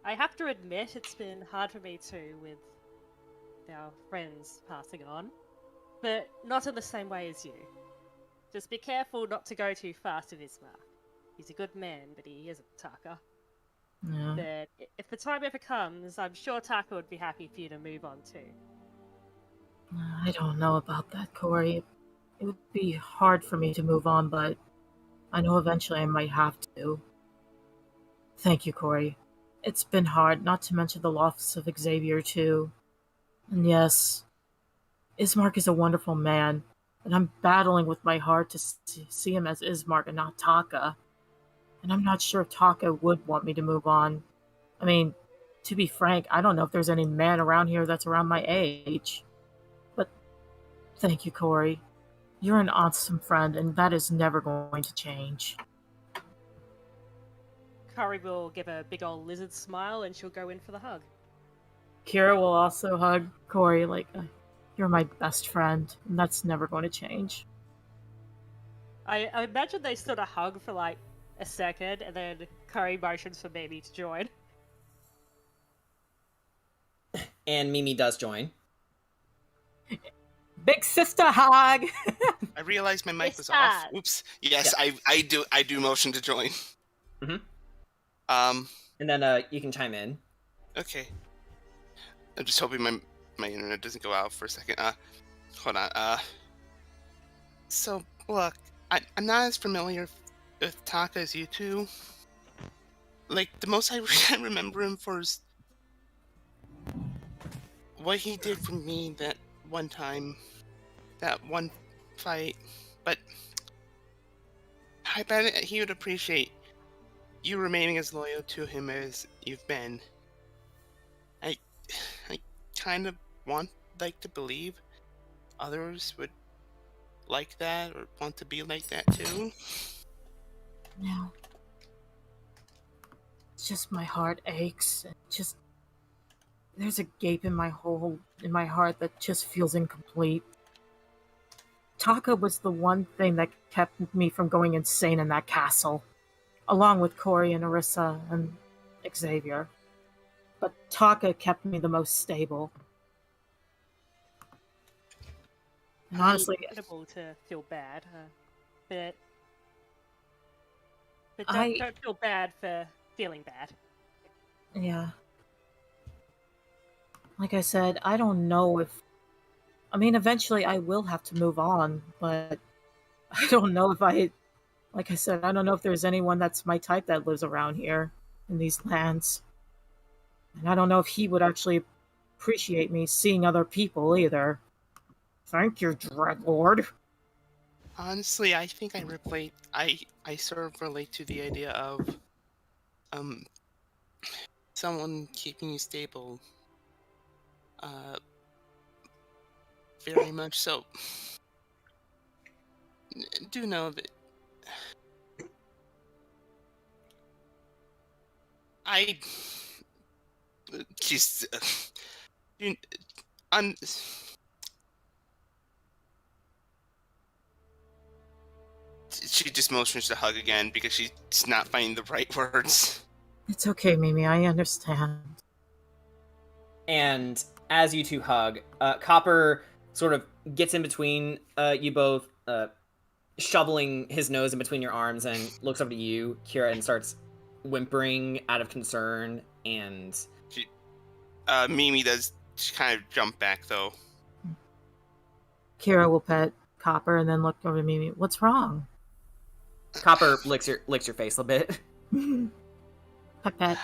have to admit it's been hard for me too with our friends passing on. But not in the same way as you. Just be careful not to go too fast with Ismark. He's a good man, but he isn't Taka. Yeah. But if the time ever comes, I'm sure Taka would be happy for you to move on too." I don't know about that, Corey. It would be hard for me to move on, but I know eventually I might have to. Thank you, Corey. It's been hard, not to mention the loss of Xavier, too. And yes, Ismark is a wonderful man, but I'm battling with my heart to see him as Ismark and not Taka. And I'm not sure if Taka would want me to move on. I mean, to be frank, I don't know if there's any man around here that's around my age. But thank you, Corey. You're an awesome friend, and that is never going to change. Curry will give a big old lizard smile and she'll go in for the hug. Kira will also hug Corey like, "You're my best friend, and that's never going to change." I imagine they sort of hug for like a second, and then Curry motions for Mimi to join. And Mimi does join. Big sister hug! I realized my mic was off. Oops. Yes, yeah. I do motion to join. Mm-hmm. And then you can chime in. Okay. I'm just hoping my internet doesn't go out for a second. Hold on. So look, I'm not as familiar with Taka as you two. Like, the most I remember him for is what he did for me that one time, that one fight. But I bet he would appreciate you remaining as loyal to him as you've been. I kind of like to believe others would like that or want to be like that too. No. It's just my heart aches. There's a gape in my heart that just feels incomplete. Taka was the one thing that kept me from going insane in that castle, along with Corey and Arissa and Xavier. But Taka kept me the most stable. And honestly, it's incredible to feel bad, but don't feel bad for feeling bad. Yeah. Like I said, I don't know if... I mean, eventually I will have to move on, but I don't know if I... Like I said, I don't know if there's anyone that's my type that lives around here in these lands. And I don't know if he would actually appreciate me seeing other people either. Thank you, Dreadlord. Honestly, I think I sort of relate to the idea of someone keeping you stable. Very much so. Do know that I just she just motions to hug again because she's not finding the right words. It's okay, Mimi, I understand. And as you two hug, Copper sort of gets in between you both, shoveling his nose in between your arms, and looks over to you, Kira, and starts whimpering out of concern. And Mimi does kind of jump back though. Kira will pet Copper and then look over to Mimi. What's wrong? Copper licks your face a bit. Pet.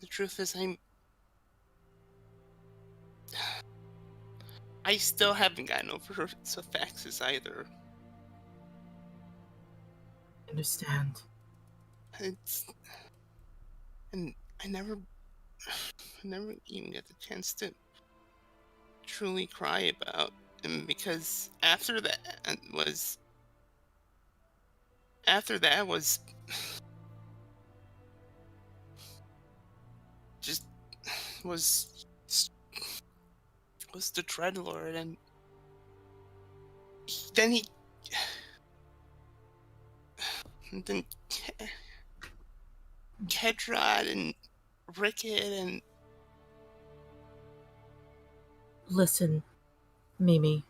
The truth is, I still haven't gotten over Sephaxis either. Understand. And I never even get the chance to truly cry about him, because after that was the Dreadlord, and then Kedrad and Ricket and... Listen, Mimi.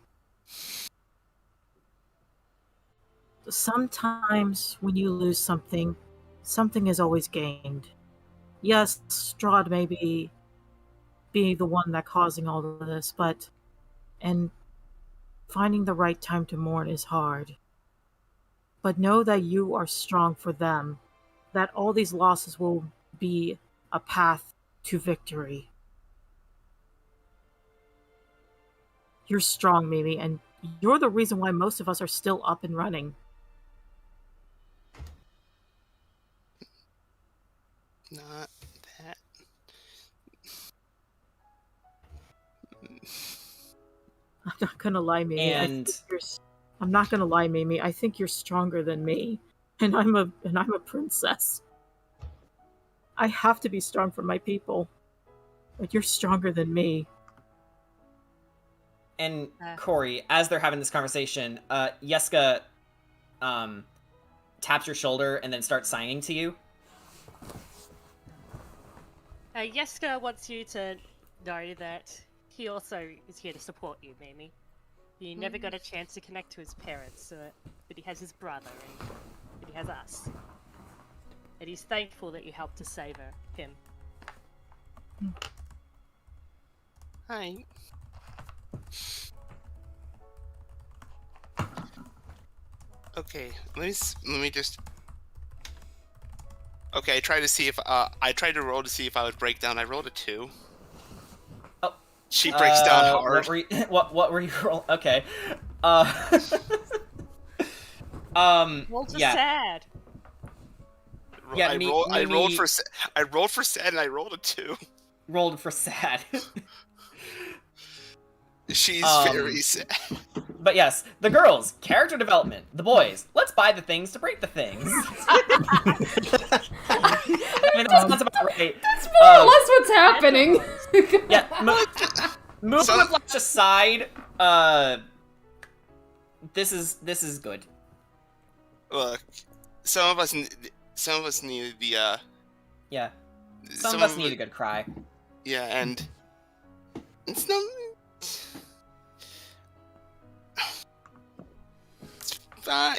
Sometimes when you lose something, something is always gained. Yes, Strahd may be the one that causing all of this, and finding the right time to mourn is hard. But know that you are strong for them, that all these losses will be a path to victory. You're strong, Mimi, and you're the reason why most of us are still up and running. Not that. I'm not gonna lie, Mimi. I'm not gonna lie, Mimi. I think you're stronger than me, and I'm a princess. I have to be strong for my people, but you're stronger than me. And Corey, as they're having this conversation, Yeska taps your shoulder and then starts signing to you. Yeska wants you to know that he also is here to support you, Mimi. He never got a chance to connect to his parents, but he has his brother, and but he has us. And he's thankful that you helped to save him. Hi. Okay, let me just... Okay, I tried to roll to see if I would break down. I rolled a 2. Oh. She breaks down hard. What were you rolling? Okay. Rolls are yeah. sad. Yeah, I rolled for sad and I rolled a 2. Rolled for sad. She's very sad. But yes, the girls, character development. The boys, let's buy the things to break the things. I mean, that sounds about right. That's more or less what's happening. Yeah, move Whiplash aside. This is good. Look, some of us needed the Yeah. Some of us need a good cry. Yeah, and it's not.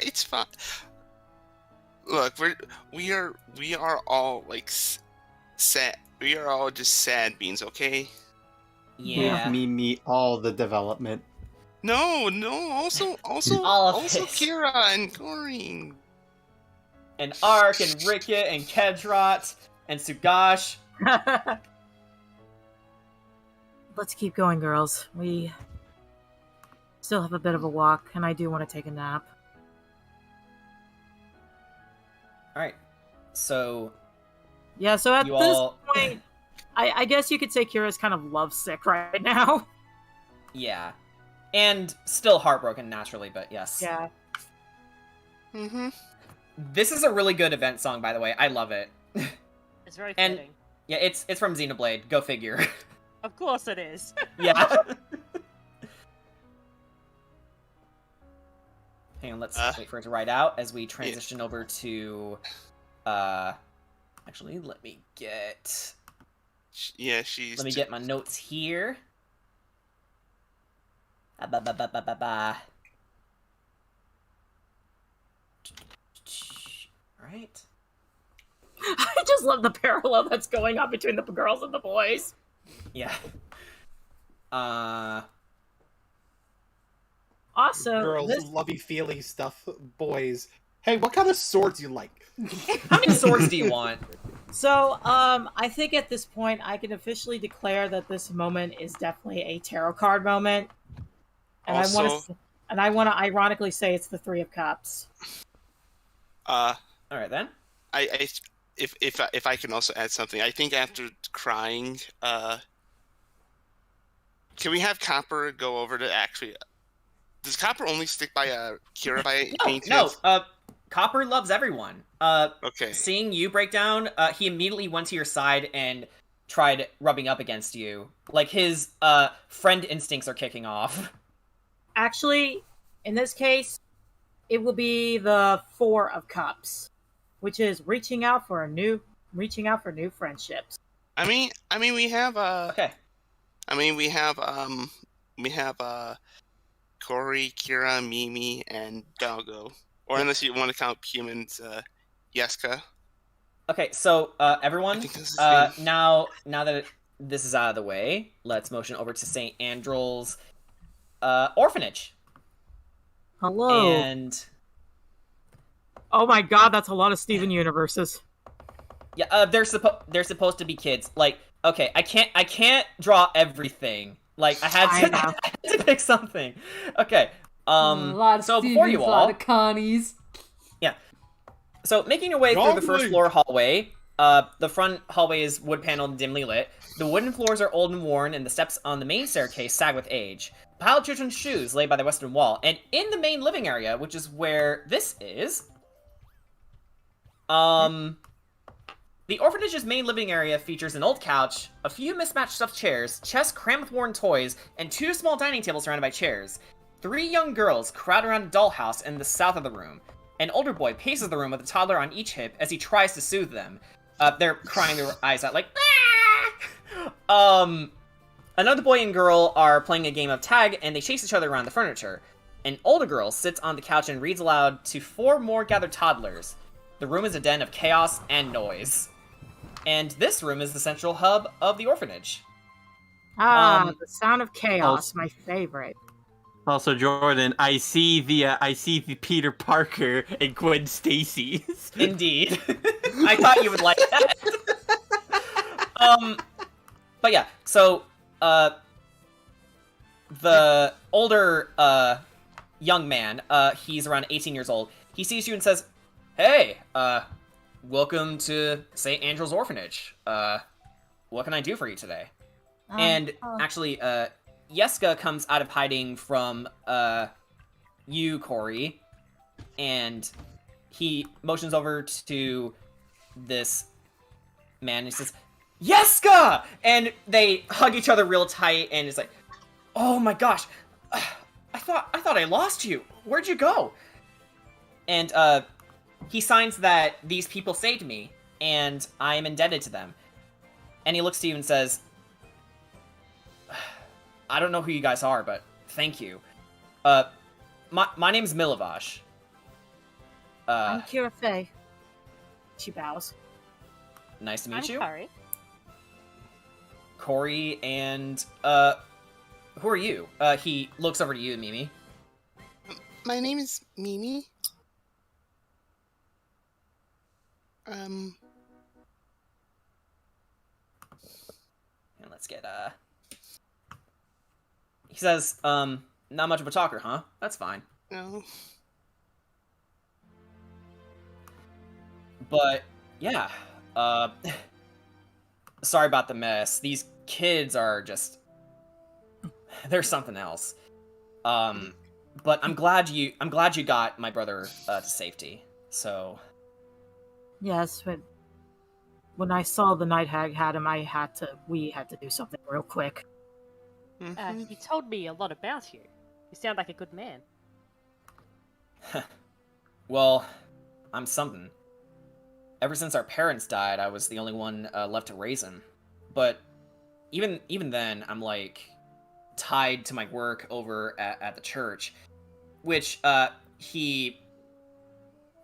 It's fine. Look, we are all like sad. We are all just sad beans, okay? Yeah. Give me all the development. No. Also Kira and Corey. And Ark and Ricket and Kedrot and Sugash. Let's keep going, girls. We still have a bit of a walk, and I do want to take a nap. Alright. So... Yeah, so at this point, I guess you could say Kira's kind of lovesick right now. Yeah. And still heartbroken, naturally, but yes. Yeah. Mm-hmm. This is a really good event song, by the way. I love it. It's very fitting. And yeah, it's from Xenoblade. Go figure. Of course it is. Yeah. Hang on, let's wait for it to write out as we transition over to... Actually, let me get... Yeah, she's... Let me get my notes here. Right. I just love the parallel that's going on between the girls and the boys. Yeah. Also, girls, lovey-feely stuff. Boys, hey, what kind of swords you like? How many swords do you want? So, I think at this point I can officially declare that this moment is definitely a tarot card moment, and Also, I want to ironically say it's the Three of Cups. All right then. If I can also add something, I think after crying, can we have Copper go over to actually? Does Copper only stick by Kira by any chance? No. Copper loves everyone. Okay. Seeing you break down, he immediately went to your side and tried rubbing up against you. Like his friend instincts are kicking off. Actually, in this case, it will be the Four of Cups, which is reaching out for new friendships. I mean, we have Okay. I mean, we have Corey, Kira, Mimi, and Doggo. Or unless you want to count humans, Yeska. Okay, so everyone, now that this is out of the way, let's motion over to St. Andrew's Orphanage. Hello. And oh my god, that's a lot of Steven Universes. yeah, they're supposed to be kids. Like, okay, I can't draw everything. Like, I had to pick something. Okay. A lot of so Stevens, before you all, a lot of Connies. Yeah. So making your way through the first floor hallway, the front hallway is wood paneled and dimly lit. The wooden floors are old and worn, and the steps on the main staircase sag with age. Piled children's shoes lay by the western wall, and in the main living area, which is where this is, the orphanage's main living area features an old couch, a few mismatched stuffed chairs, chests crammed with worn toys, and 2 small dining tables surrounded by chairs. 3 young girls crowd around a dollhouse in the south of the room. An older boy paces the room with a toddler on each hip as he tries to soothe them. They're crying their eyes out like, ah! Another boy and girl are playing a game of tag, and they chase each other around the furniture. An older girl sits on the couch and reads aloud to 4 more gathered toddlers. The room is a den of chaos and noise. And this room is the central hub of the orphanage. The sound of chaos, my favorite. Also, Jordan, I see the Peter Parker and Gwen Stacy's. Indeed. I thought you would like that. But yeah, so the older young man, he's around 18 years old. He sees you and says, "Hey, welcome to St. Andrew's Orphanage. What can I do for you today?" And actually, Yeska comes out of hiding from you, Corey, and he motions over to this man. And he says, Yeska! And they hug each other real tight, and it's like, oh my gosh, I thought I lost you. Where'd you go? And he signs that these people saved me, and I am indebted to them. And he looks to you and says, I don't know who you guys are, but thank you. My name's Milivash. I'm Kira Faye. She bows. Nice to meet you. Kari. Corey, and who are you? He looks over to you, Mimi. My name is Mimi. And let's get he says, not much of a talker, huh? That's fine. No. But yeah, sorry about the mess. These kids are just they're something else. But I'm glad you got my brother to safety. So Yes, but when I saw the night hag had him, we had to do something real quick. He told me a lot about you. You sound like a good man. Well, I'm something. Ever since our parents died, I was the only one left to raise him. But even then, I'm like tied to my work over at the church, which he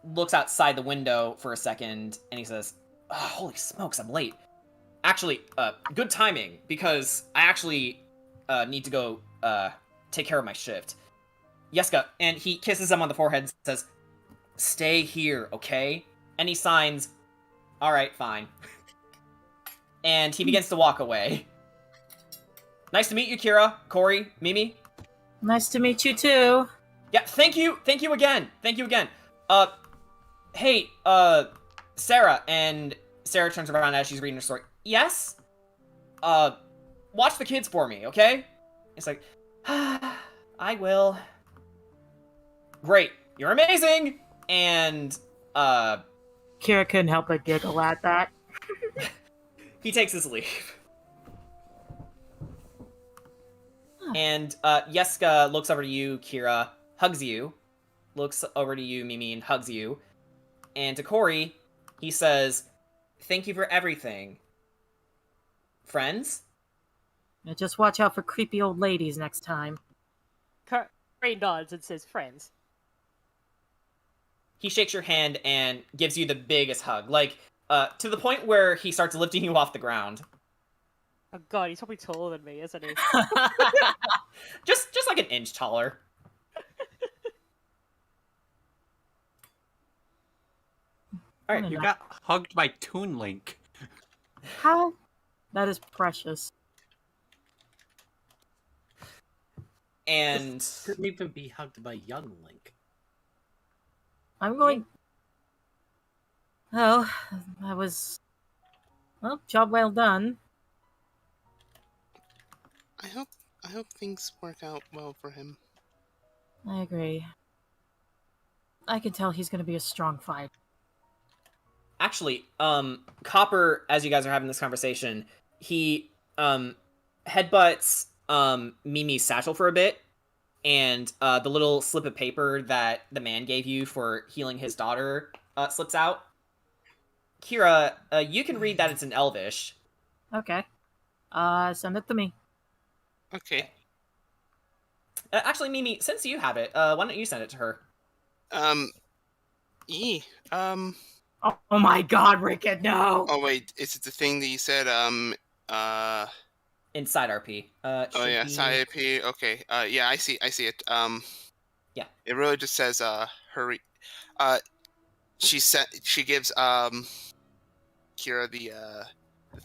looks outside the window for a second and he says, oh, "Holy smokes, I'm late. Actually, good timing because I actually need to go take care of my shift." Yeska, and he kisses him on the forehead and says, "Stay here, okay?" And he signs, "All right, fine." And he begins to walk away. Nice to meet you, Kira, Corey, Mimi. Nice to meet you too. Yeah, thank you again. Hey, Sarah, and Sarah turns around as she's reading her story. Yes? Watch the kids for me, okay? It's like, I will. Great, you're amazing! And, Kira couldn't help but giggle at that. he takes his leave. And, Yeska looks over to you, Kira, hugs you, looks over to you, Mimi, and hugs you. And to Corey, he says, "Thank you for everything. Friends?" Now just watch out for creepy old ladies next time. Corey nods and says, "Friends." He shakes your hand and gives you the biggest hug, like, to the point where he starts lifting you off the ground. Oh god, he's probably taller than me, isn't he? just like an inch taller. Alright, you got hugged by Toon Link. How? That is precious. And couldn't even be hugged by young Link. I'm going. Oh, that was. Well, job well done. I hope things work out well for him. I agree. I can tell he's going to be a strong fighter. Actually, Copper, as you guys are having this conversation, he headbutts Mimi's satchel for a bit, and the little slip of paper that the man gave you for healing his daughter slips out. Kira, you can read that it's in Elvish. Okay. Send it to me. Okay. Actually, Mimi, since you have it, why don't you send it to her? Oh my god, Rickett, no! Oh wait, is it the thing that you said, Inside RP. Oh yeah, side RP, okay. Yeah, I see it. Yeah. It really just says, hurry. She gives, Kira the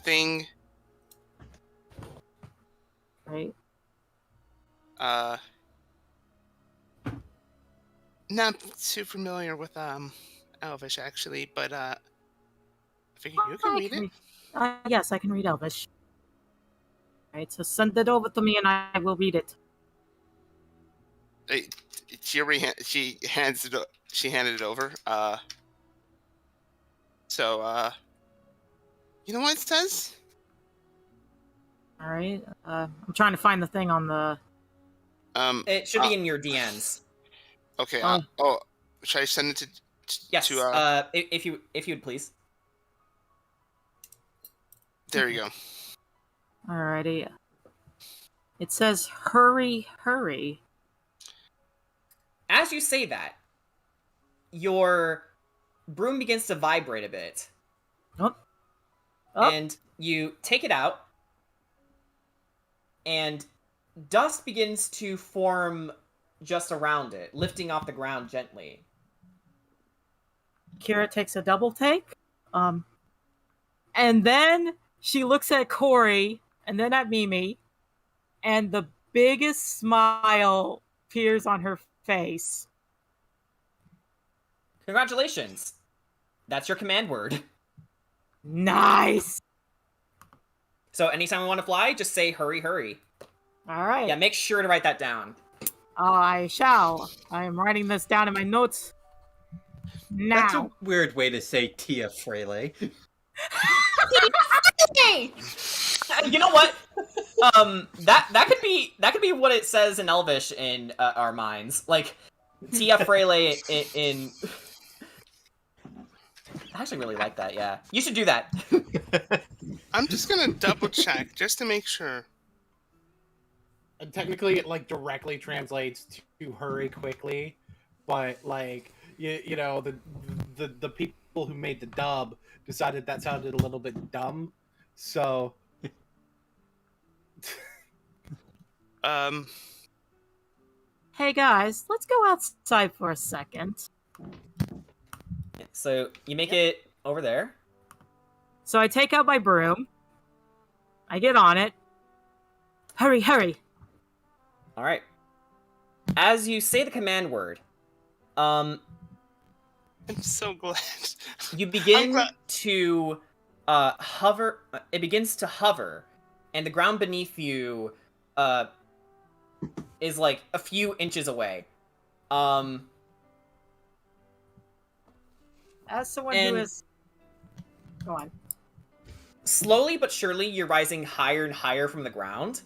thing. Right. Not too familiar with, Elvish, actually, but, I figure you can read it. Yes, I can read Elvish. Alright, so send it over to me and I will read it. She handed it over, so, You know what it says? All right. I'm trying to find the thing on the. It should be in your DMs. Okay. Should I send it to? Yes. To, if you'd please. There you go. Alrighty. It says, "Hurry, hurry." As you say that, your broom begins to vibrate a bit. Oh. And you take it out, and dust begins to form just around it, lifting off the ground gently. Kira takes a double take. And then she looks at Corey, and then at Mimi, and the biggest smile appears on her face. Congratulations. That's your command word. Nice! So anytime we want to fly, just say hurry, hurry. Alright. Yeah, make sure to write that down. I shall. I am writing this down in my notes now. That's a weird way to say Tia Frele. You know what? That could be what it says in Elvish in our minds. Like Tia Frele in. I actually really like that. Yeah, you should do that. I'm just gonna double check just to make sure. And technically, it like directly translates to "hurry quickly," but like you know the people who made the dub decided that sounded a little bit dumb, so. Hey guys, let's go outside for a second. So you make it over there. So I take out my broom. I get on it. Hurry, hurry. All right. As you say the command word, I'm so glad. You begin to hover. It begins to hover, and the ground beneath you is like a few inches away. As someone who is... Go on. Slowly but surely, you're rising higher and higher from the ground.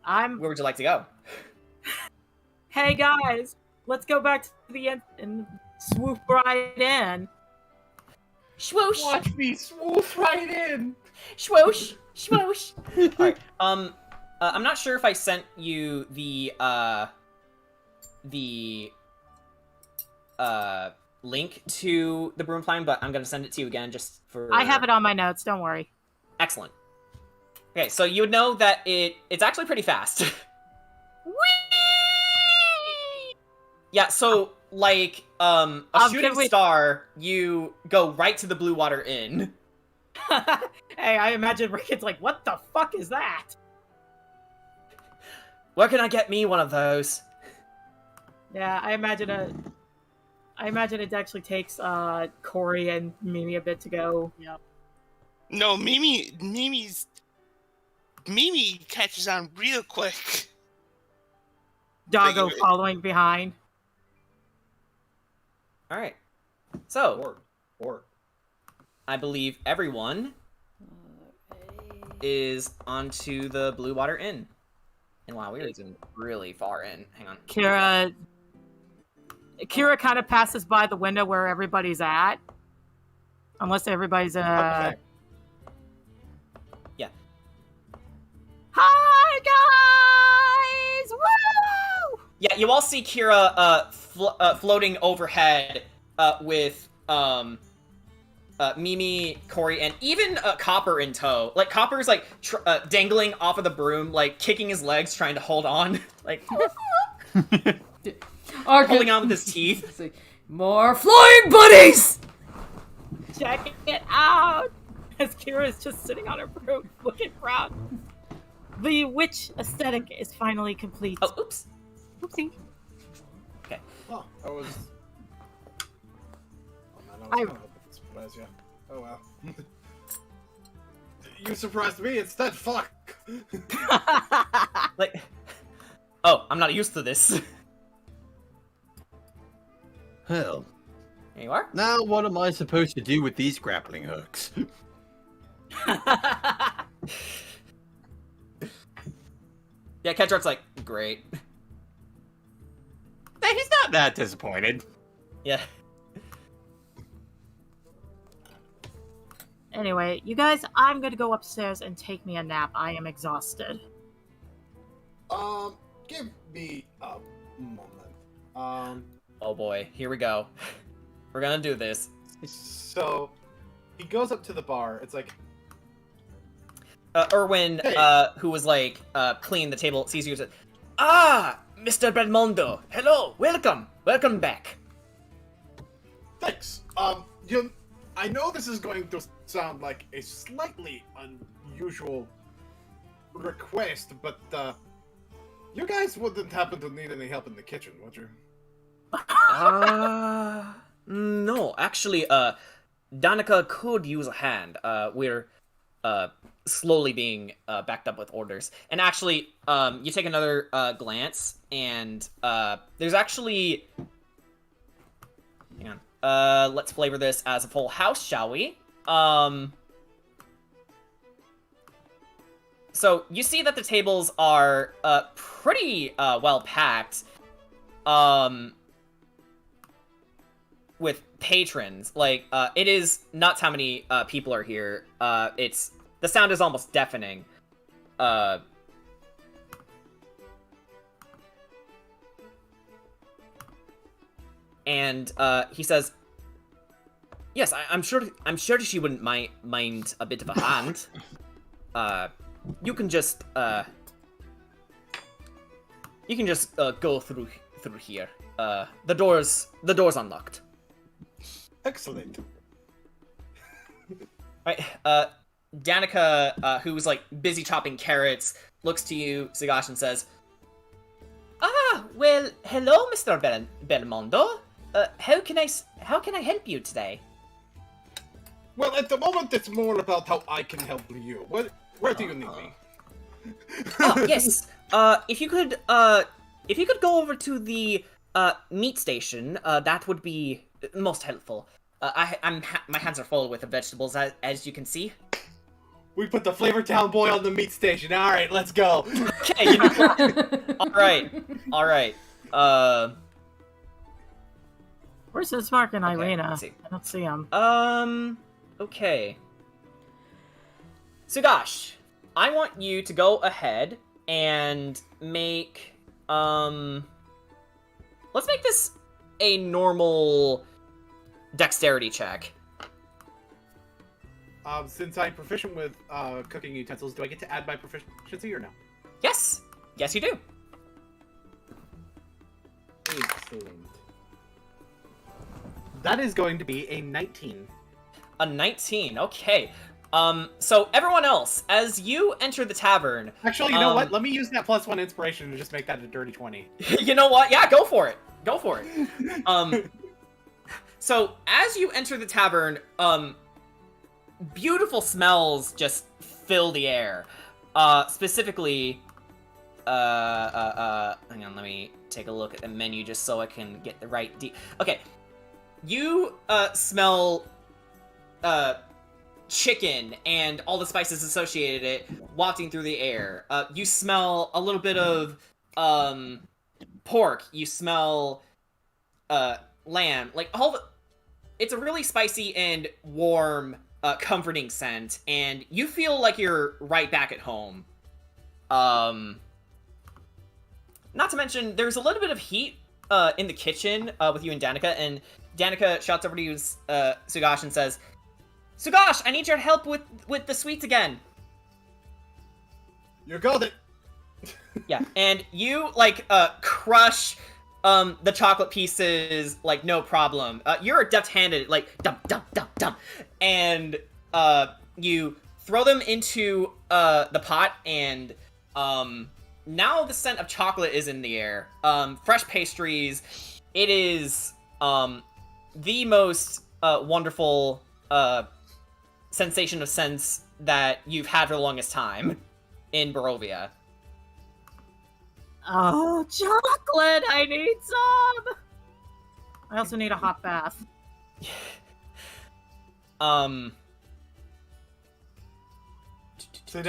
Where would you like to go? Hey guys, let's go back to the end and swoop right in. Swoosh! Watch me swoop right in. Swoosh! Swoosh! Alright, I'm not sure if I sent you the link to the broom climb, but I'm gonna send it to you again just for... I have it on my notes, don't worry. Excellent. Okay, so you would know that it's actually pretty fast. Whee! Yeah, so, like, a shooting star, you go right to the Blue Water Inn. Hey, I imagine Ricket's like, what the fuck is that? Where can I get me one of those? Yeah, I imagine it actually takes Corey and Mimi a bit to go. Yep. No, Mimi catches on real quick. Doggo following behind. All right. So, I believe everyone is onto the Blue Water Inn. And wow, we're really far in. Hang on. Kira kind of passes by the window where everybody's at. Unless everybody's Okay. Yeah. Hi guys! Woo! Yeah, you all see Kira floating overhead with Mimi, Corey, and even Copper in tow. Like Copper's like dangling off of the broom, like kicking his legs, trying to hold on, like holding on with his teeth. Like, more flying buddies! Check it out! As Kira is just sitting on her broom, looking proud. The witch aesthetic is finally complete. Oh, oops. Oopsie. Okay. Oh, I was... Oh, man, I was kind of surprised, yeah. Oh, well. You surprised me instead, fuck! Like... Oh, I'm not used to this. Hell. There you are. Now, what am I supposed to do with these grappling hooks? Yeah, Kedrak's like, great. He's not that disappointed. Yeah. Anyway, you guys, I'm gonna go upstairs and take me a nap. I am exhausted. Give me a moment. Oh boy, here we go. We're gonna do this. So, he goes up to the bar. It's like, Erwin, Hey. who was like cleaning the table, sees you and says, "Ah, Mr. Belmondo, hello, welcome back." Thanks. I know this is going to sound like a slightly unusual request, but you guys wouldn't happen to need any help in the kitchen, would you? No, actually, Danica could use a hand. We're slowly being backed up with orders. And actually, you take another glance, and there's actually... Hang on. Let's flavor this as a full house, shall we? So, you see that the tables are pretty well packed. With patrons. Like, it is nuts how many people are here. The sound is almost deafening. And he says, "Yes, I'm sure she wouldn't mind a bit of a hand. You can just go through here. The door's unlocked." Excellent. Right, Danica, who was like busy chopping carrots, looks to you, Sagash, and says, "Ah, well, hello, Mr. Belmondo. How can I help you today?" Well, at the moment, it's more about how I can help you. Where do you need me? Oh, yes. If you could go over to the meat station, that would be most helpful. My hands are full with the vegetables, as you can see. we put the Flavor Town boy on the meat station. All right, let's go. Okay. All right. Where's Ismark and Okay, Ireena? let's see. I don't see them. Okay. Sugash, I want you to go ahead and make, let's make this a normal dexterity check. Since I'm proficient with cooking utensils, do I get to add my proficiency or no? Yes, you do. Excellent. That is going to be a 19. A 19, okay. So everyone else, as you enter the tavern... Actually, you know what? Let me use that +1 inspiration to just make that a dirty 20. You know what? Yeah, go for it. So as you enter the tavern, beautiful smells just fill the air. Specifically, hang on, let me take a look at the menu just so I can get the right okay. You smell chicken and all the spices associated it wafting through the air. You smell a little bit of pork. You smell lamb. Like it's a really spicy and warm, comforting scent, and you feel like you're right back at home. Not to mention, there's a little bit of heat in the kitchen with you and Danica, and Danica shouts over to you, Sugash, and says, "Sugash, I need your help with the sweets again." You got it. Yeah, and you, like, crush the chocolate pieces, like, no problem. You're a deft-handed, like, dump, and you throw them into the pot, and now the scent of chocolate is in the air. Fresh pastries. It is the most wonderful sensation of scents that you've had for the longest time in Barovia. Oh, chocolate! I need some! I also need a hot bath. So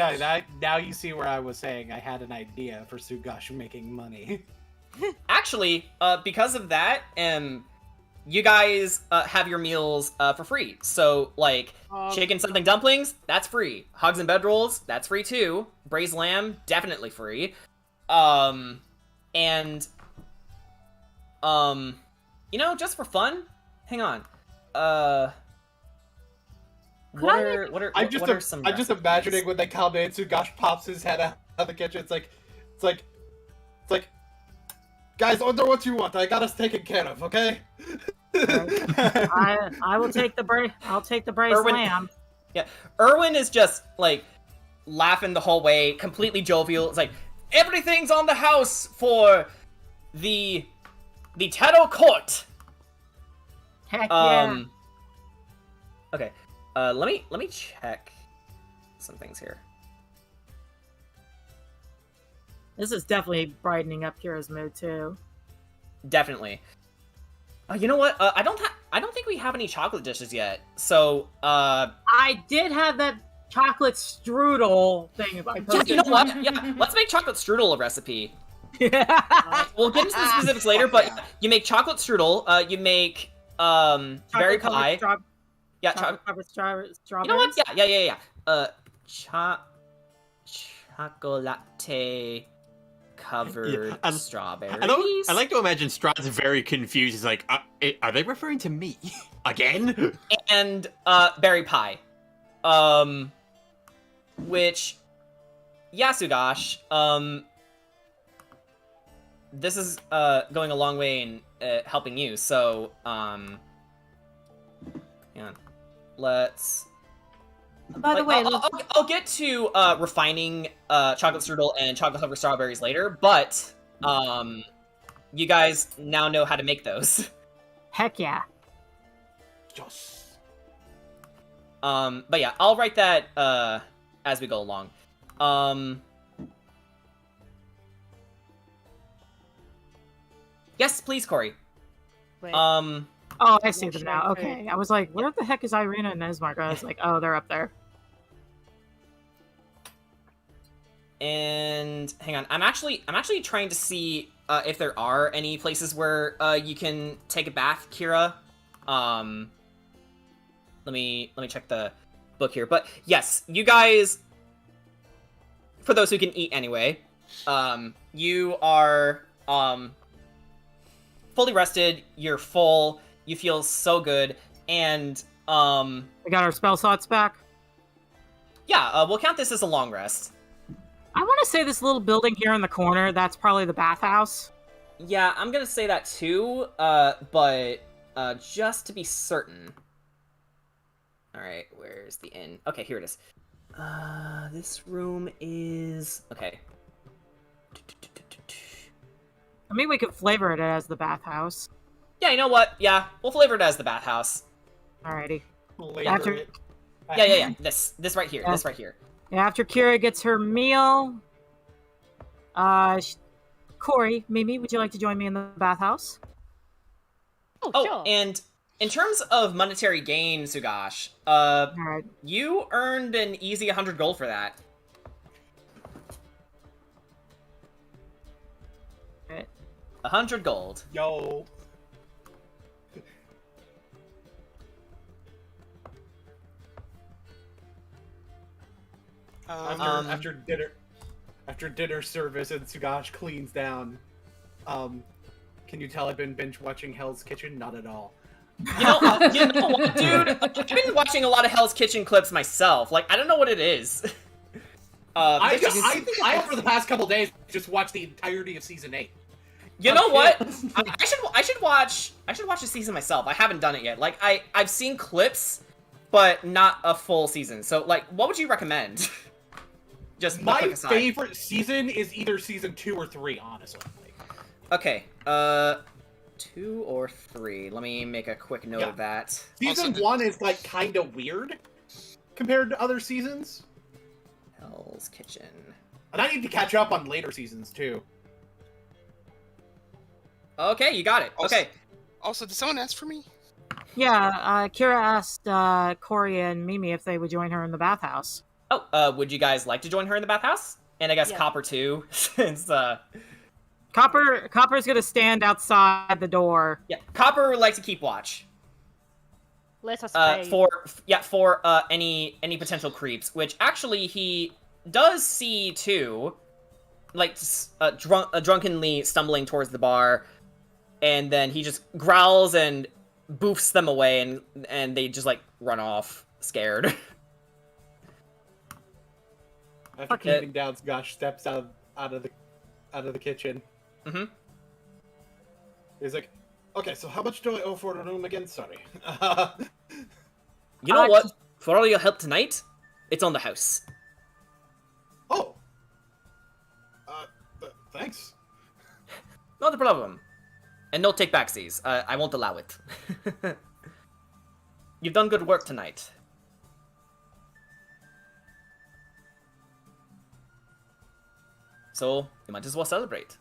now you see where I was saying I had an idea for Sugash making money. Actually, because of that, you guys have your meals for free. So, like, chicken something dumplings, that's free. Hogs and bedrolls, that's free too. Braised lamb, definitely free. Just for fun, hang on. I'm just imagining when they come in, Sugash pops his head out of the kitchen. It's like, guys, order what you want. I got us taken care of, okay? I will take the braised lamb. Yeah, Erwin is just like laughing the whole way, completely jovial. It's like everything's on the house for the Taro Court. Heck yeah. Okay. Let me check some things here. This is definitely brightening up Kira's mood too. Definitely. You know what? I don't think we have any chocolate dishes yet. So, I did have that chocolate strudel thing. You know what? Yeah, let's make chocolate strudel a recipe. We'll get into the specifics later, but you make chocolate strudel. You make berry pie. Chocolate strawberries. You know what? Yeah. Chocolate covered strawberries. I like to imagine Strahd's very confused. He's like, are they referring to me again? And berry pie, which, yeah, Sugash, this is going a long way in helping you. So, hang on. Let's. By the way, I'll get to refining chocolate strudel and chocolate covered strawberries later, but you guys now know how to make those. Heck yeah. Yes. But yeah, I'll write that as we go along. Yes, please, Corey. Wait. Oh, I see them now. Okay, I was like, where the heck is Ireena and Ismark? I was like, oh, they're up there. And hang on, I'm actually trying to see if there are any places where you can take a bath, Kira. Let me check the book here. But yes, you guys, for those who can eat anyway, you are fully rested. You're full. You feel so good, and we got our spell slots back. Yeah, we'll count this as a long rest. I want to say this little building here in the corner, that's probably the bathhouse. Yeah, I'm gonna say that too, but just to be certain. Alright, where's the inn? Okay, here it is. This room is... Okay. I mean, we could flavor it as the bathhouse. Yeah, you know what? Yeah, we'll flavor it as the bathhouse. Alrighty. Yeah. This right here. Yeah. This right here. After Kira gets her meal, Corey, Mimi, would you like to join me in the bathhouse? Oh, sure. And in terms of monetary gain, Sugash, Alright. you earned an easy 100 gold for that. Right. 100 gold. Yo. After dinner service and Sugash cleans down, can you tell I've been binge watching Hell's Kitchen? Not at all. You know what, dude? I've been watching a lot of Hell's Kitchen clips myself. Like, I don't know what it is. I over the past couple days just watched the entirety of season 8. You know what? I should watch the season myself. I haven't done it yet. Like, I've seen clips, but not a full season. So, like, what would you recommend? Just my favorite season is either season 2 or 3, honestly. Okay, 2 or 3. Let me make a quick note of that. Season 1 is, like, kind of weird compared to other seasons. Hell's Kitchen. And I need to catch up on later seasons, too. Okay, you got it. Okay. Also, did someone ask for me? Yeah, Kira asked Corey and Mimi if they would join her in the bathhouse. Oh, would you guys like to join her in the bathhouse? And I guess Yeah. Copper too, since Copper's gonna stand outside the door. yeah, Copper would like to keep watch. Let us pay. For any potential creeps, which actually he does see too, like drunkenly stumbling towards the bar, and then he just growls and boofs them away, and they just like run off scared. After keeping down, Gosh steps out of the kitchen. Mm-hmm. He's like, okay, so how much do I owe for the room again? Sorry. You know what? For all your help tonight, it's on the house. Oh. Thanks. Not a problem. And no take backsies. I won't allow it. You've done good work tonight. So, you might as well celebrate.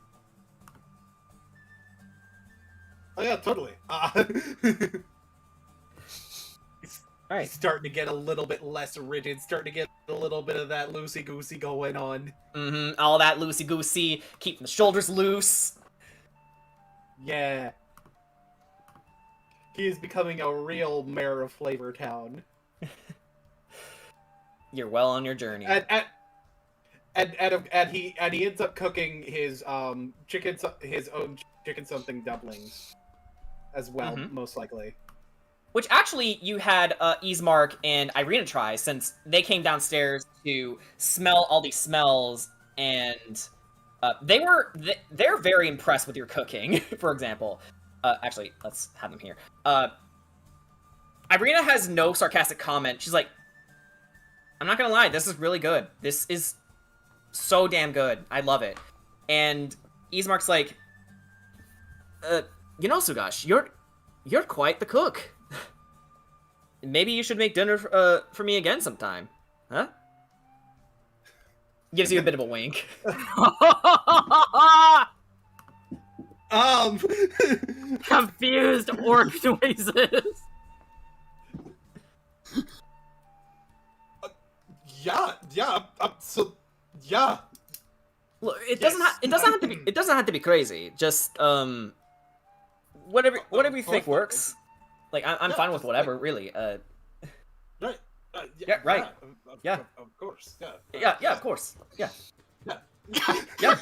Oh yeah, totally. He's starting to get a little bit less rigid, starting to get a little bit of that loosey-goosey going on. Mm-hmm, all that loosey-goosey, keeping the shoulders loose. Yeah. He is becoming a real mayor of Flavor Town. You're well on your journey. And he ends up cooking his own chicken something dumplings as well, most likely. Which actually you had Ismark and Ireena try, since they came downstairs to smell all these smells, and they're very impressed with your cooking. For example, actually let's have them here. Ireena has no sarcastic comment. She's like, I'm not gonna lie, this is really good. This is so damn good. I love it. And Ismark's like, you know, Sugash, you're quite the cook. Maybe you should make dinner for me again sometime, huh? Gives you a bit of a wink. Confused orc noises. Yeah. Look, it doesn't have to be crazy. Just whatever you think works. Like I'm fine with whatever, really. Right. Yeah, right. Yeah. Of course. Yeah. Yeah, of course. Yeah. Yeah.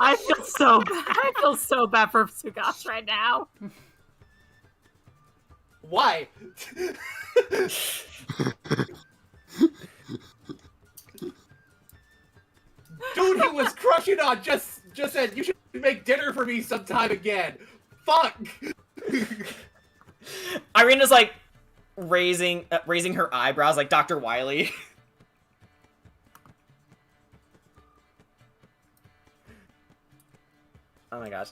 I feel so bad. I feel so bad for Sugash right now. Why? Dude, he was crushing on just said you should make dinner for me sometime again. Fuck. Ireena's like raising her eyebrows like Dr. Wily. Oh my gosh.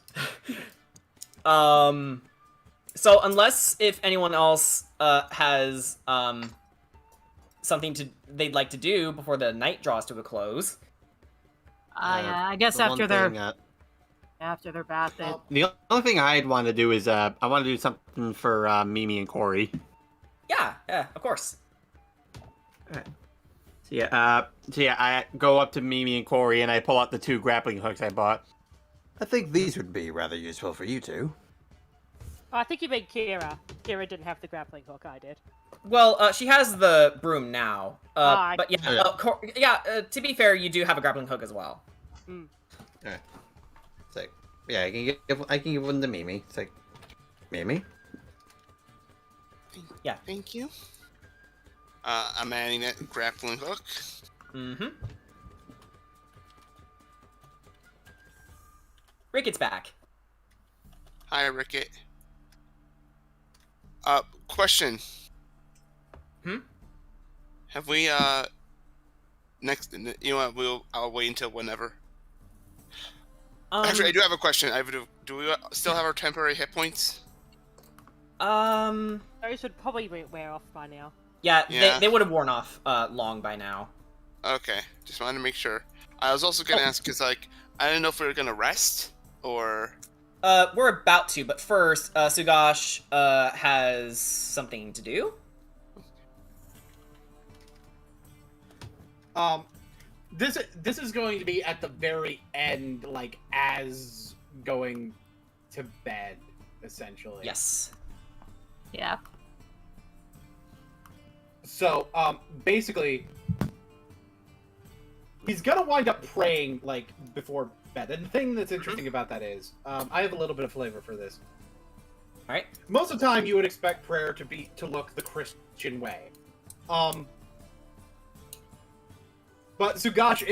So unless if anyone else has something they'd like to do before the night draws to a close. Yeah, I guess after their bath, the only thing I'd want to do is I want to do something for Mimi and Corey. Yeah, of course. Alright. So I go up to Mimi and Corey and I pull out the 2 grappling hooks I bought. I think these would be rather useful for you two. Oh, I think you meant Kira. Kira didn't have the grappling hook, I did. Well, she has the broom now. But yeah, Okay. To be fair, you do have a grappling hook as well. Mm. Alright. It's like, yeah, I can give one to Mimi. It's like, Mimi? Yeah. Thank you. I'm adding that grappling hook. Mm-hmm. Ricket's back. Hi, Ricket. Question. Have we, next, you know what, I'll wait until whenever. Actually, I do have a question. Do we still have our temporary hit points? Those would probably wear off by now. Yeah. They would have worn off, long by now. Okay, just wanted to make sure. I was also gonna ask, cause like, I didn't know if we were gonna rest, or... we're about to, but first, Sugash, has something to do. This is going to be at the very end, like, as going to bed, essentially. Yes. Yeah. So, basically, he's gonna wind up praying, like, before bed. And the thing that's interesting about that is, I have a little bit of flavor for this. Alright. Most of the time, you would expect prayer to look the Christian way. But Sugash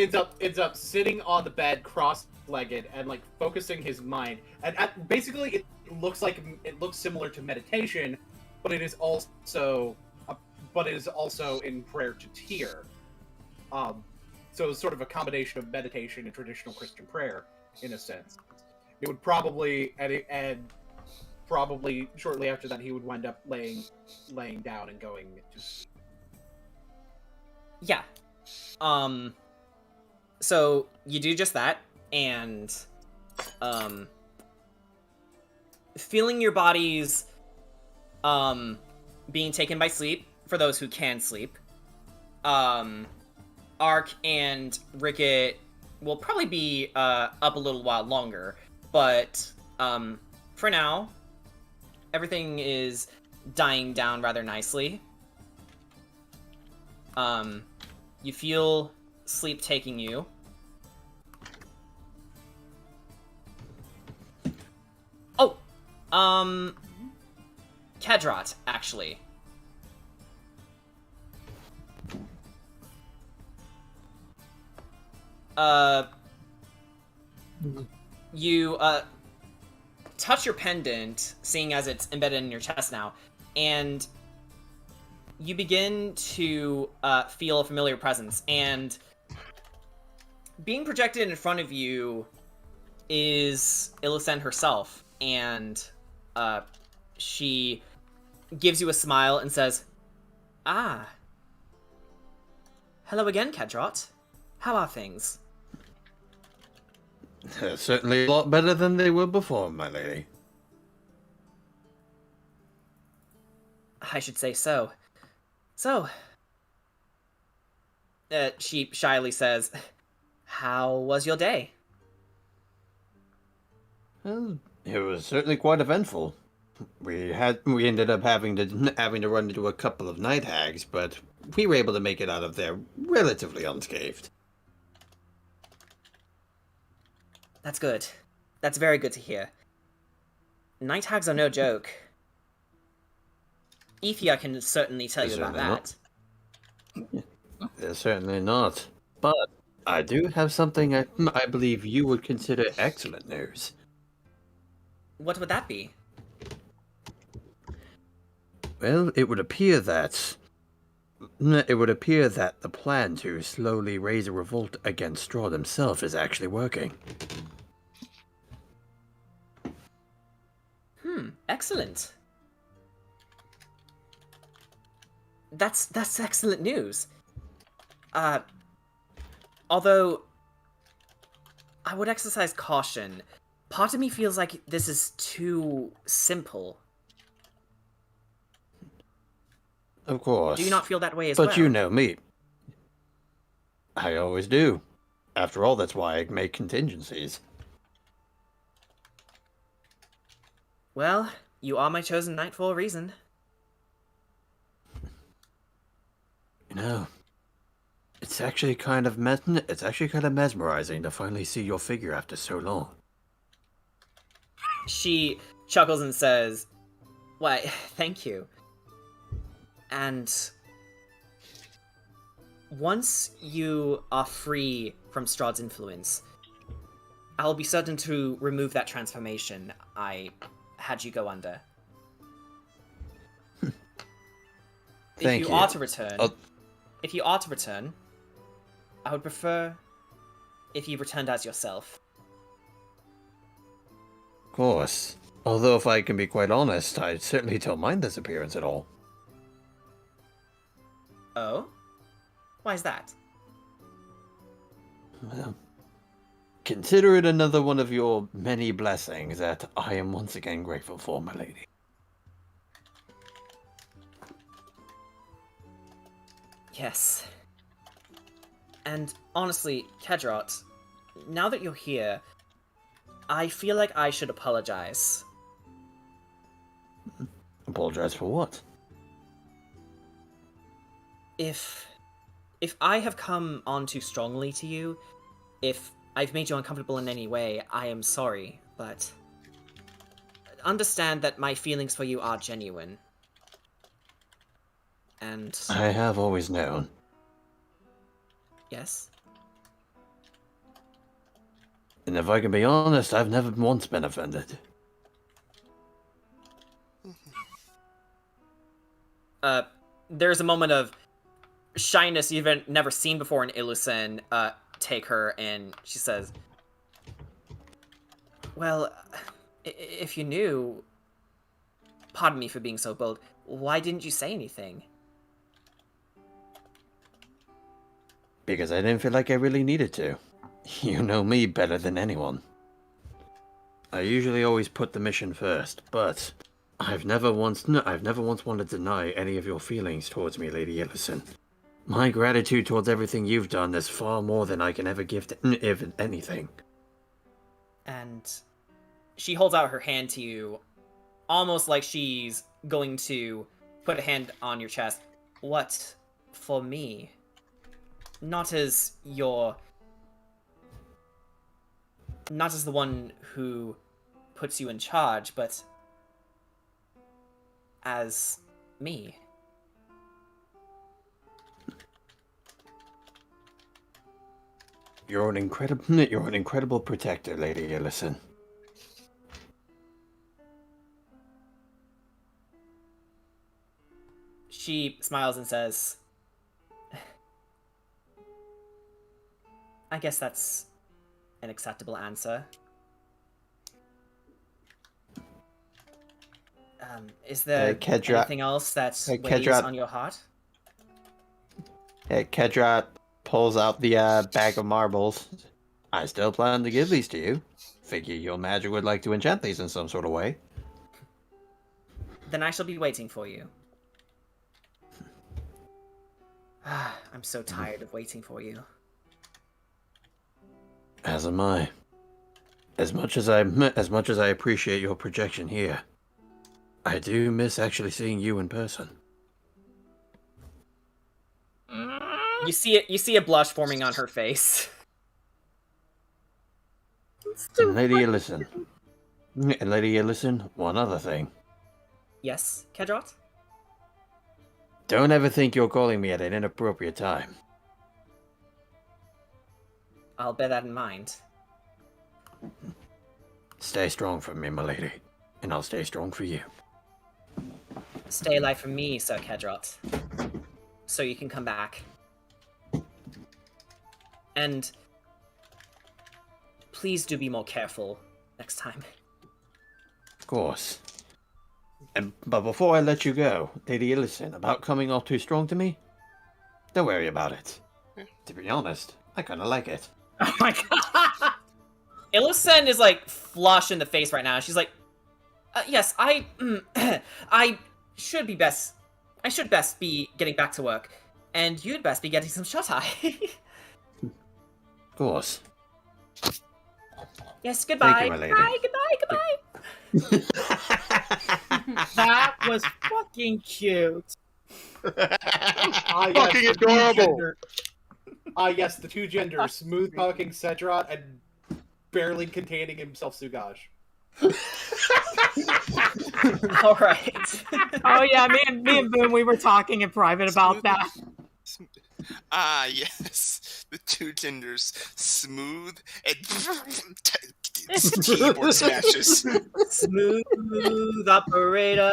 ends up sitting on the bed, cross-legged, and like focusing his mind. And basically, it looks similar to meditation, but it is also in prayer to tear. So it's sort of a combination of meditation and traditional Christian prayer, in a sense. It would probably and probably shortly after that he would wind up laying down and going to sleep. Yeah. So you do just that, and, feeling your bodies, being taken by sleep, for those who can sleep, Ark and Ricket will probably be, up a little while longer, but, for now, everything is dying down rather nicely. You feel sleep taking you. Oh! Kedrot, actually. You, touch your pendant, seeing as it's embedded in your chest now, and you begin to feel a familiar presence, and being projected in front of you is Illicent herself, and she gives you a smile and says, "Ah. Hello again, Kedrot. How are things?" They're certainly a lot better than they were before, my lady. I should say so. So, she shyly says, "How was your day?" Well, it was certainly quite eventful. We ended up having to run into a couple of night hags, but we were able to make it out of there relatively unscathed. That's good. That's very good to hear. Night hags are no joke. Ethia can certainly tell you about that. They're certainly not. But I do have something I believe you would consider excellent news. What would that be? Well, it would appear that the plan to slowly raise a revolt against Strahd himself is actually working. Excellent. That's excellent news. Although I would exercise caution. Part of me feels like this is too simple. Of course. Do you not feel that way as well? But you know me. I always do. After all, that's why I make contingencies. Well, you are my chosen knight for a reason. You know, it's actually kind of mesmerizing to finally see your figure after so long. She chuckles and says, "Why, thank you. And once you are free from Strahd's influence, I'll be certain to remove that transformation I had you go under. Thank if you. you are to return, I would prefer if you returned as yourself." Of course. Although, if I can be quite honest, I certainly don't mind this appearance at all. Oh? Why is that? Well, Consider it another one of your many blessings that I am once again grateful for, my lady. Yes. And honestly, Kedrot, now that you're here, I feel like I should apologize. Apologize for what? If I have come on too strongly to you, if I've made you uncomfortable in any way, I am sorry, but understand that my feelings for you are genuine. And I have always known. yes? And if I can be honest, I've never once been offended. There's a moment of shyness you've never seen before in Illusen take her, and she says, well, if you knew, pardon me for being so bold, why didn't you say anything? Because I didn't feel like I really needed to. You know me better than anyone. I usually always put the mission first, but I've never once wanted to deny any of your feelings towards me, Lady Illusen. My gratitude towards everything you've done is far more than I can ever give to if anything. And she holds out her hand to you, almost like she's going to put a hand on your chest. What for me? Not as the one who puts you in charge, but as me. You're an incredible protector, Lady Illison. She smiles and says, I guess that's an acceptable answer. Is there anything else that weighs on your heart? Kedrat pulls out the bag of marbles. I still plan to give these to you. Figure your magic would like to enchant these in some sort of way. Then I shall be waiting for you. I'm so tired of waiting for you. As am I. As much as I appreciate your projection here, I do miss actually seeing you in person. You see a blush forming on her face. And Lady Illison, one other thing. Yes, Kedrot? Don't ever think you're calling me at an inappropriate time. I'll bear that in mind. Stay strong for me, my lady, and I'll stay strong for you. Stay alive for me, Sir Kedrot, so you can come back. And please do be more careful next time. Of course. But before I let you go, Lady Illison, about coming off too strong to me, don't worry about it. To be honest, I kind of like it. Oh my god! Illison is like flush in the face right now. She's like, yes, I should best be getting back to work, and you'd best be getting some shut-eye. Of course. Yes, goodbye. Thank you, my lady. Bye, goodbye. That was fucking cute. Fucking adorable. Yes, the two genders, smooth talking Cedrot and barely containing himself Sugaj. All right. Oh yeah, me and Boone, we were talking in private about that. Yes, the two genders, smooth and keyboard smashes. Smooth operator.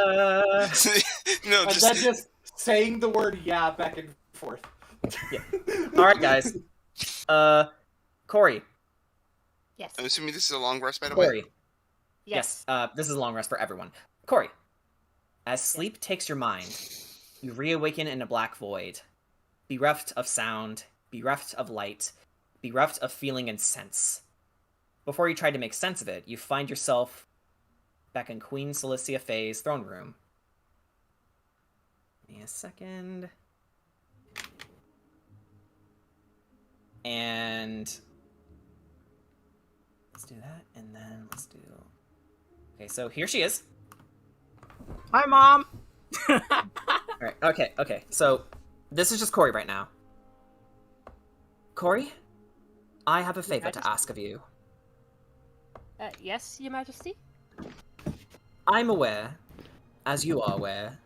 No, And then just saying the word "yeah" back and forth. Yeah. All right, guys. Corey. Yes. I'm assuming this is a long rest, by the way. Corey. Yes. This is a long rest for everyone. Corey. As sleep takes your mind, you reawaken in a black void, bereft of sound, bereft of light, bereft of feeling and sense. before you try to make sense of it, you find yourself back in Queen Cilicia Faye's throne room. Give me a second. And let's do that, and then let's do... Okay, so here she is. Hi, Mom! Alright, okay. So, this is just Corey right now. Corey? I have a favor to ask of you. Yes, Your Majesty? I'm aware, as you are aware,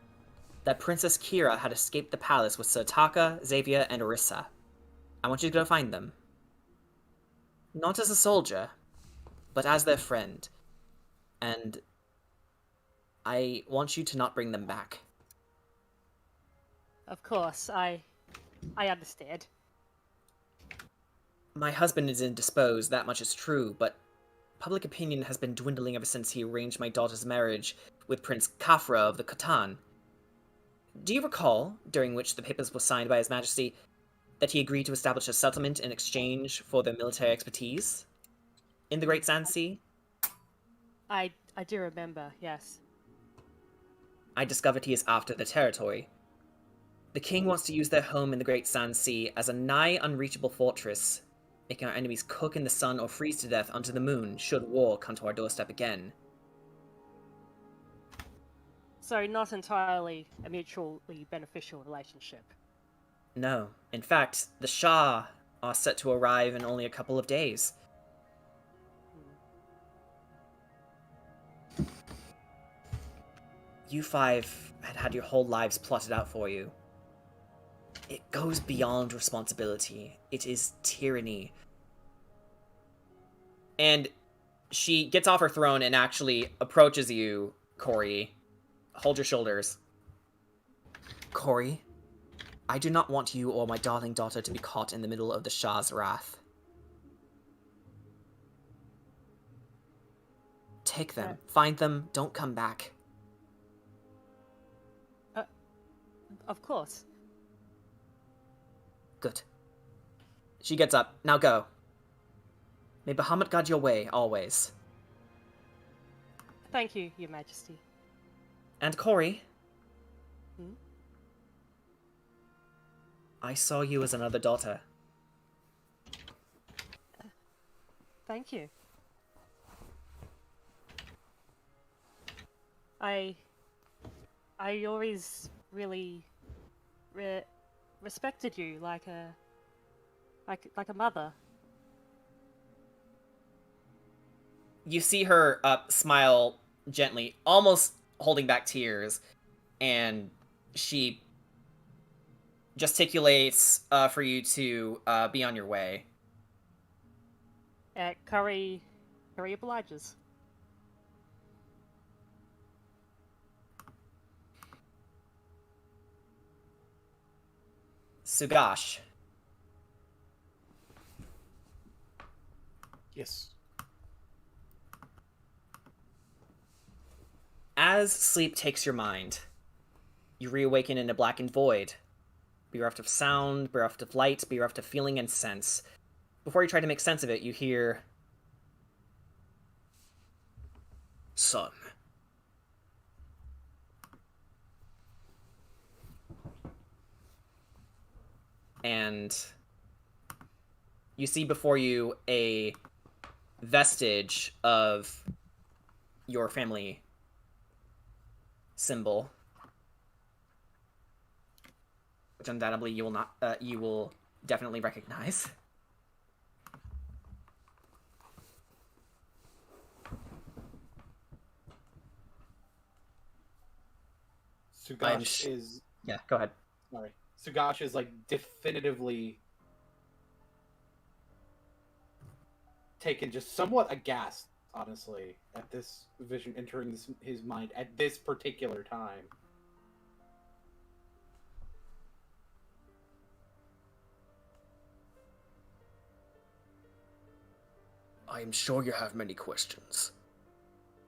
that Princess Kira had escaped the palace with Sir Taka, Xavier, and Orissa. I want you to go find them. Not as a soldier, but as their friend. And I want you to not bring them back. Of course, I understand. My husband is indisposed, that much is true, but public opinion has been dwindling ever since he arranged my daughter's marriage with Prince Khafra of the Khatan. Do you recall, during which the papers were signed by His Majesty, that he agreed to establish a settlement in exchange for their military expertise in the Great Sand Sea? I do remember, yes. I discovered he is after the territory. The king wants to use their home in the Great Sand Sea as a nigh unreachable fortress, making our enemies cook in the sun or freeze to death under the moon should war come to our doorstep again. So not entirely a mutually beneficial relationship. No. In fact, the Shah are set to arrive in only a couple of days. You five had your whole lives plotted out for you. It goes beyond responsibility. It is tyranny. And she gets off her throne and actually approaches you, Corey. Hold your shoulders. Corey, I do not want you or my darling daughter to be caught in the middle of the Shah's wrath. Take them. Find them. Don't come back. Of course. Good. She gets up. Now go. May Bahamut guide your way, always. Thank you, Your Majesty. And Corey, Hmm? I saw you as another daughter. Thank you. I always really respected you like a mother. You see her smile gently, almost holding back tears, and she gesticulates for you to be on your way. Curry obliges. Sugash. Yes. As sleep takes your mind, you reawaken in a blackened void, bereft of sound, bereft of light, bereft of feeling and sense. Before you try to make sense of it, you hear... Son. And you see before you a vestige of your family symbol, which undoubtedly you will not. You will definitely recognize. Sugash is... Yeah, go ahead. Sorry. Sugash is, like, definitively taken just somewhat aghast, honestly, at this vision entering his mind at this particular time. I am sure you have many questions.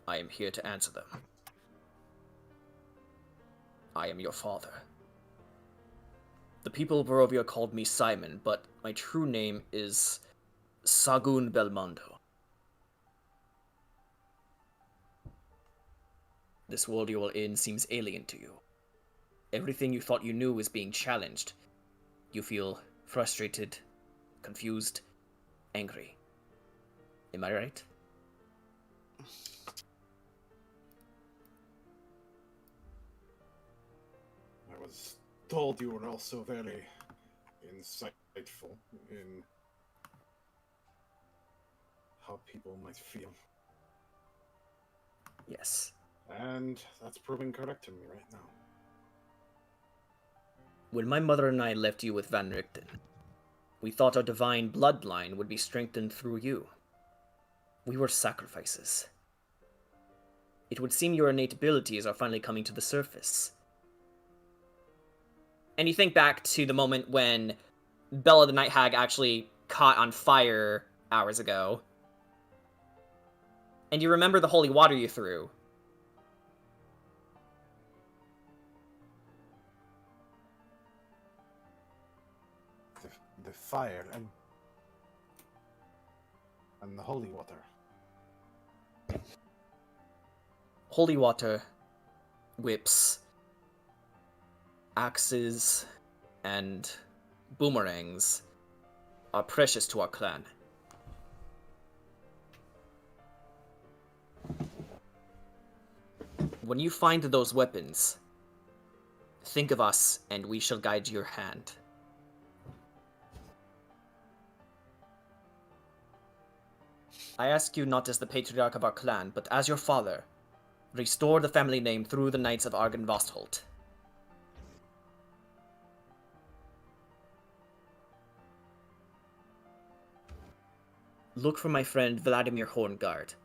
I am here to answer them. I am your father. The people of Barovia called me Simon, but my true name is Sagun Belmondo. This world you are in seems alien to you. Everything you thought you knew is being challenged. You feel frustrated, confused, angry. Am I right? I was told you were also very insightful in how people might feel. Yes. And that's proving correct to me right now. When my mother and I left you with Van Richten, we thought our divine bloodline would be strengthened through you. We were sacrifices. It would seem your innate abilities are finally coming to the surface. And you think back to the moment when Bella the Night Hag actually caught on fire hours ago. And you remember the holy water you threw. The fire and the holy water. Holy water, whips, axes, and boomerangs are precious to our clan. When you find those weapons, think of us and we shall guide your hand. I ask you not as the patriarch of our clan, but as your father. Restore the family name through the Knights of Argynvostholt. Look for my friend Vladimir Horngard.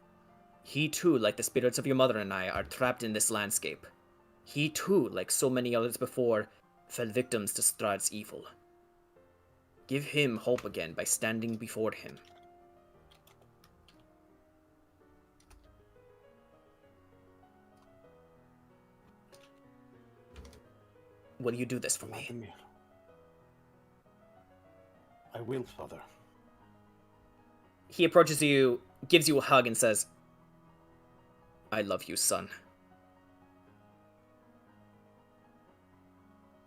He too, like the spirits of your mother and I, are trapped in this landscape. He too, like so many others before, fell victims to Strahd's evil. Give him hope again by standing before him. Will you do this for me? Vladimir. I will, father. He approaches you, gives you a hug, and says, I love you, son.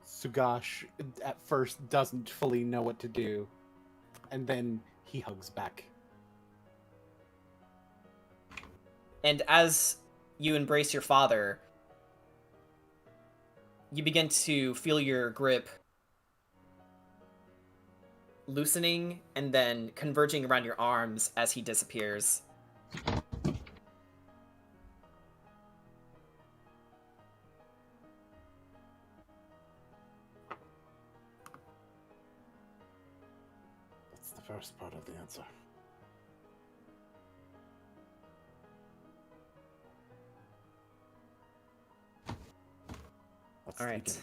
Sugash at first doesn't fully know what to do, and then he hugs back. And as you embrace your father, you begin to feel your grip loosening and then converging around your arms as he disappears. That's the first part of the answer. All right.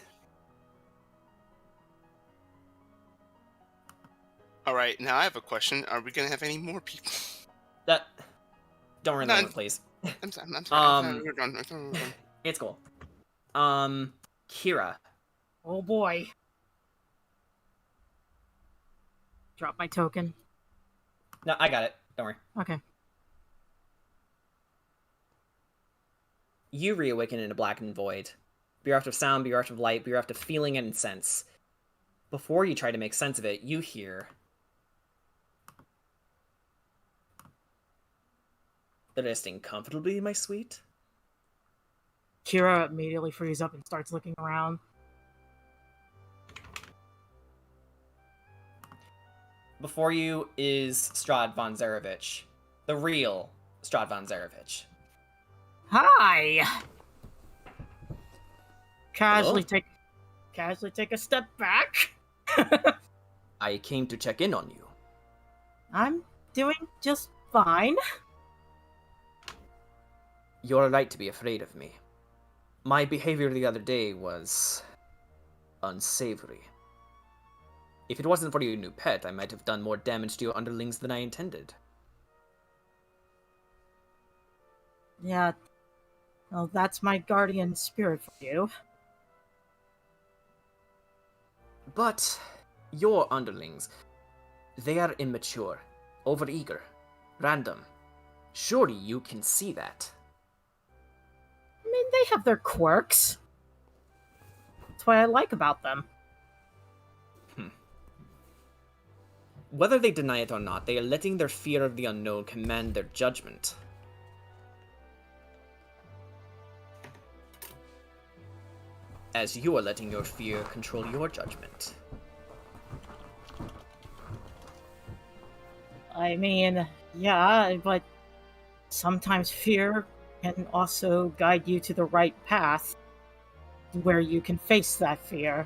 All right. Now I have a question. Are we gonna have any more people? Don't remember, please. I'm sorry. We're done. It's cool. Kira. Oh boy. Drop my token. No, I got it. Don't worry. Okay. You reawaken in a blackened void. Bereft of sound, bereft of light, bereft of feeling and sense. Before you try to make sense of it, you hear resting comfortably, my sweet. Kira immediately frees up and starts looking around. Before you is Strahd von Zarevich. The real Strahd von Zarevich. Hi! Hello? Casually take a step back. I came to check in on you. I'm doing just fine. You're right to be afraid of me. My behavior the other day was unsavory. If it wasn't for your new pet, I might have done more damage to your underlings than I intended. Yeah. Well, that's my guardian spirit for you. But your underlings, they are immature, overeager, random. Surely you can see that. I mean, they have their quirks. That's what I like about them. Whether they deny it or not, they are letting their fear of the unknown command their judgment. As you are letting your fear control your judgment. I mean, yeah, but sometimes fear can also guide you to the right path where you can face that fear.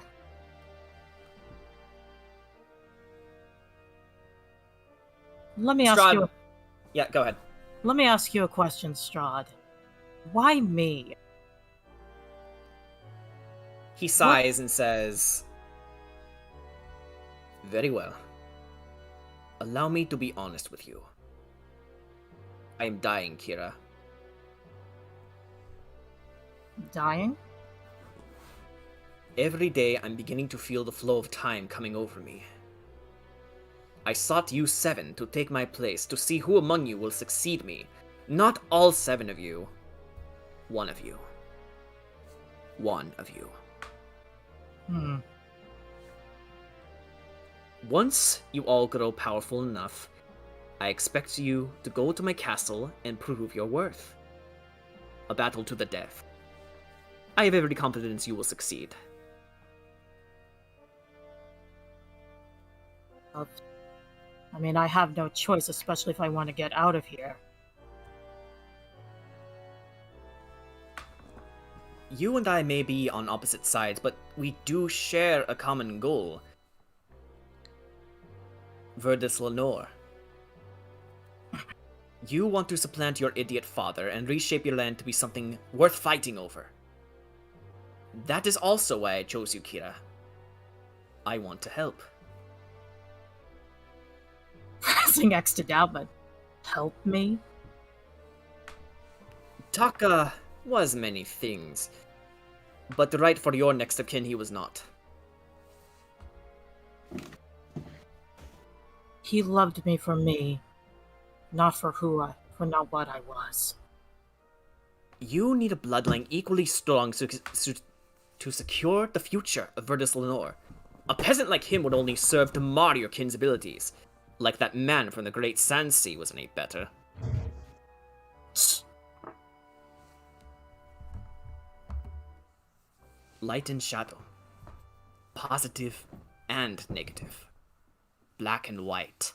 Let me ask you. Yeah, go ahead. Let me ask you a question, Strahd. Why me? He sighs and says, "Very well. Allow me to be honest with you. I am dying, Kira." Dying? Every day I'm beginning to feel the flow of time coming over me. I sought you 7 to take my place, to see who among you will succeed me. Not all 7 of you. One of you. One of you. Once you all grow powerful enough, I expect you to go to my castle and prove your worth. A battle to the death. I have every confidence you will succeed. I mean, I have no choice, especially if I want to get out of here. You and I may be on opposite sides, but we do share a common goal. Verdus Lenore. You want to supplant your idiot father and reshape your land to be something worth fighting over. That is also why I chose you, Kira. I want to help. Pressing X to down, but help me? Taka was many things, but right for your next of kin he was not. He loved me for me, not for not what I was. You need a bloodline equally strong to secure the future of Verdus Lenore. A peasant like him would only serve to mar your kin's abilities. Like that man from the Great Sand Sea was any better. Light and shadow. Positive and negative. Black and white.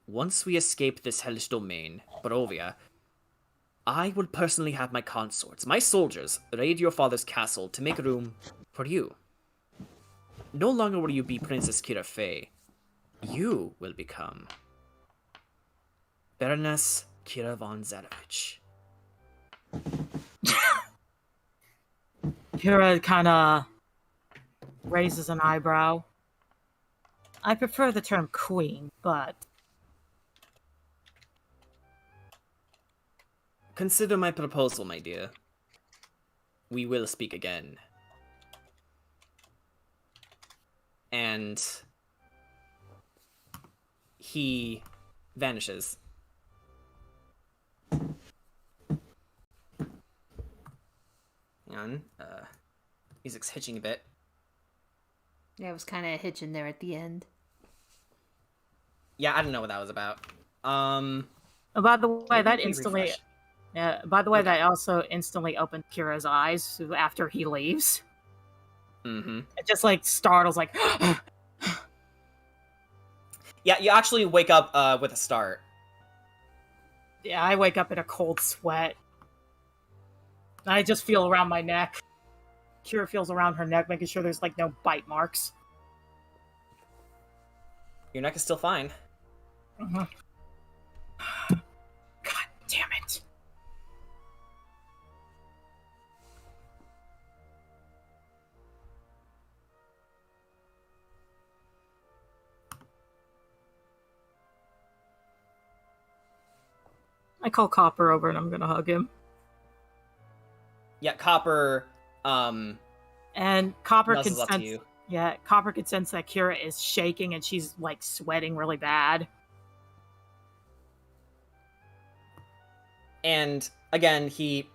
Once we escape this hellish domain, Barovia, I will personally have my consorts, my soldiers, raid your father's castle to make room for you. No longer will you be Princess Kira Fey. You will become Baroness Kira von Zarevich. Kira kinda raises an eyebrow. I prefer the term queen, but... Consider my proposal, my dear. We will speak again. And he vanishes. Hang on. Music's hitching a bit. Yeah, it was kind of hitching there at the end. Yeah, I don't know what that was about. By the way, that instantly... Yeah, by the way, that also instantly opened Kira's eyes after he leaves. Mm-hmm. It just, like, startles, like... Yeah, you actually wake up with a start. Yeah, I wake up in a cold sweat. I just feel around my neck. Kira feels around her neck, making sure there's, like, no bite marks. Your neck is still fine. Mm-hmm. God damn it. I call Copper over and I'm gonna hug him. Yeah, Copper, And Copper can nuzzles up to sense... you. Yeah, Copper can sense that Kira is shaking and she's, like, sweating really bad. And, again, he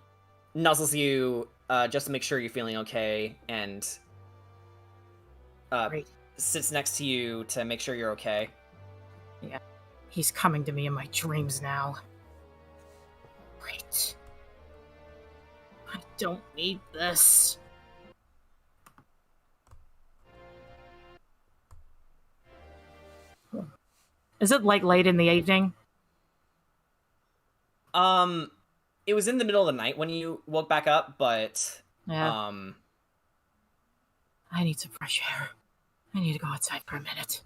nuzzles you just to make sure you're feeling okay, and Great. sits next to you to make sure you're okay. Yeah. He's coming to me in my dreams now. Great. I don't need this. Is it like late in the evening? It was in the middle of the night when you woke back up, but Yeah. I need some fresh air. I need to go outside for a minute.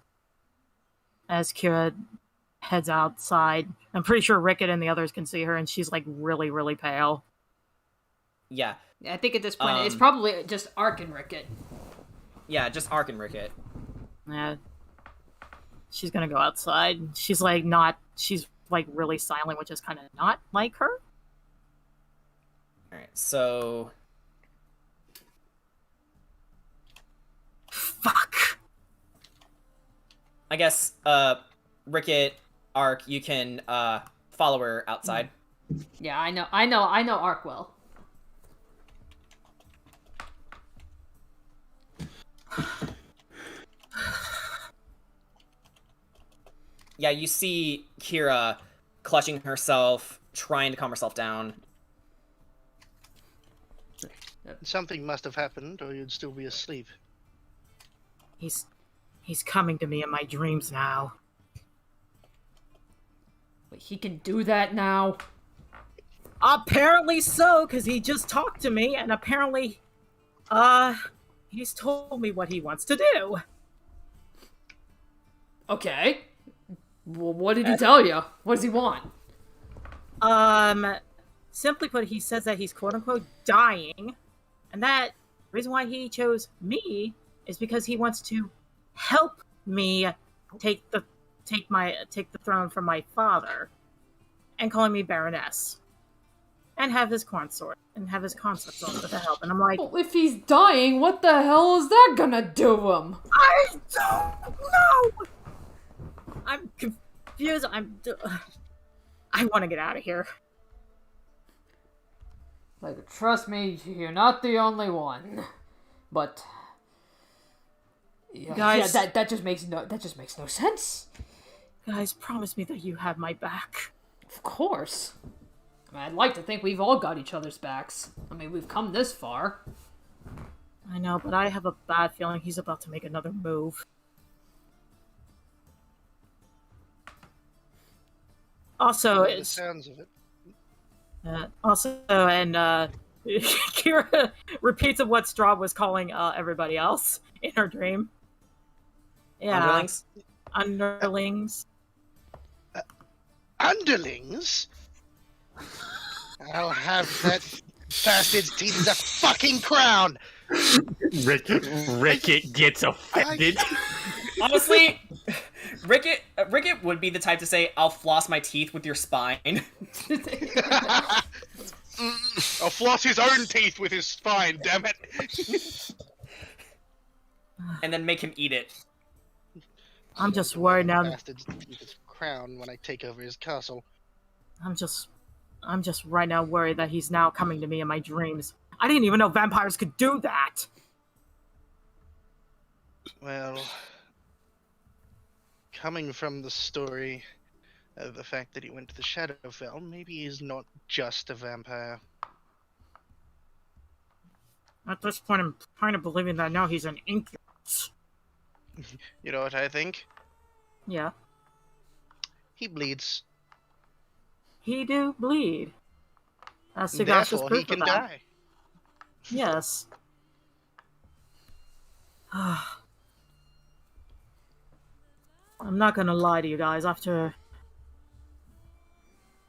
As Kira heads outside, I'm pretty sure Rickett and the others can see her, and she's like really, really pale. Yeah. I think at this point it's probably just Ark and Rickett. Yeah, just Ark and Rickett. Yeah. She's gonna go outside. She's like not. She's like really silent, which is kind of not like her. Alright, so... Fuck! I guess, Rickett, Ark, you can, follow her outside. Yeah, I know Ark well. Yeah, you see Kira clutching herself, trying to calm herself down. Something must have happened, or you'd still be asleep. He's coming to me in my dreams now. Wait, he can do that now? Apparently so, because he just talked to me, and apparently, he's told me what he wants to do. Okay. Well, what did he tell you? What does he want? Simply put, he says that he's quote-unquote dying, and that the reason why he chose me is because he wants to help me take the throne from my father, and calling me Baroness, and have his consort, and have his consorts also to help. And I'm like, well, if he's dying, what the hell is that gonna do him? I don't know! I'm confused. I want to get out of here. Like, trust me, you're not the only one. But yeah, guys, yeah, that just makes no sense. Guys, promise me that you have my back. Of course. I mean, I'd like to think we've all got each other's backs. I mean, we've come this far. I know, but I have a bad feeling he's about to make another move. Also, the sounds of it. Kira repeats of what Strahd was calling everybody else in her dream. Yeah. Underlings? Underlings. Underlings? I'll have that bastard's teeth as a fucking crown! Rickett gets offended. Honestly, Rickett would be the type to say, "I'll floss my teeth with your spine." I'll floss his own teeth with his spine, damn it! And then make him eat it. I'm just worried now. Bastard's teeth his crown when I take over his castle. I'm just right now worried that he's now coming to me in my dreams. I didn't even know vampires could do that! Well, coming from the story of the fact that he went to the Shadowfell, maybe he's not just a vampire. At this point, I'm kind of believing that now he's an incubus. You know what I think? Yeah. He bleeds. He do bleed. Sagacious Therefore, proof he can of that. die. Yes. I'm not gonna lie to you guys, after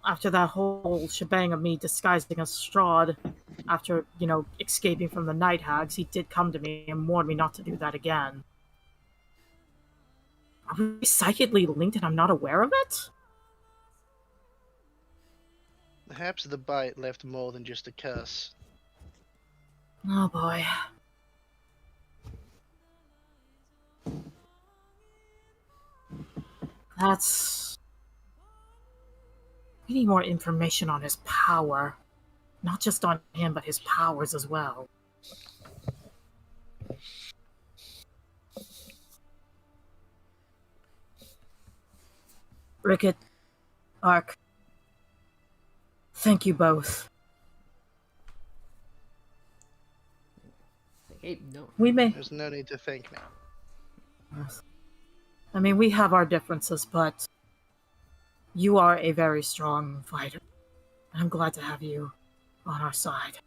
that whole shebang of me disguising as Strahd, after, escaping from the Night Hags, he did come to me and warn me not to do that again. Are we psychically linked and I'm not aware of it? Perhaps the bite left more than just a curse. Oh boy. We need more information on his power. Not just on him, but his powers as well. Ricket, Ark, thank you both. Hey, no. We may... There's no need to thank me. I mean, we have our differences, but you are a very strong fighter. I'm glad to have you on our side.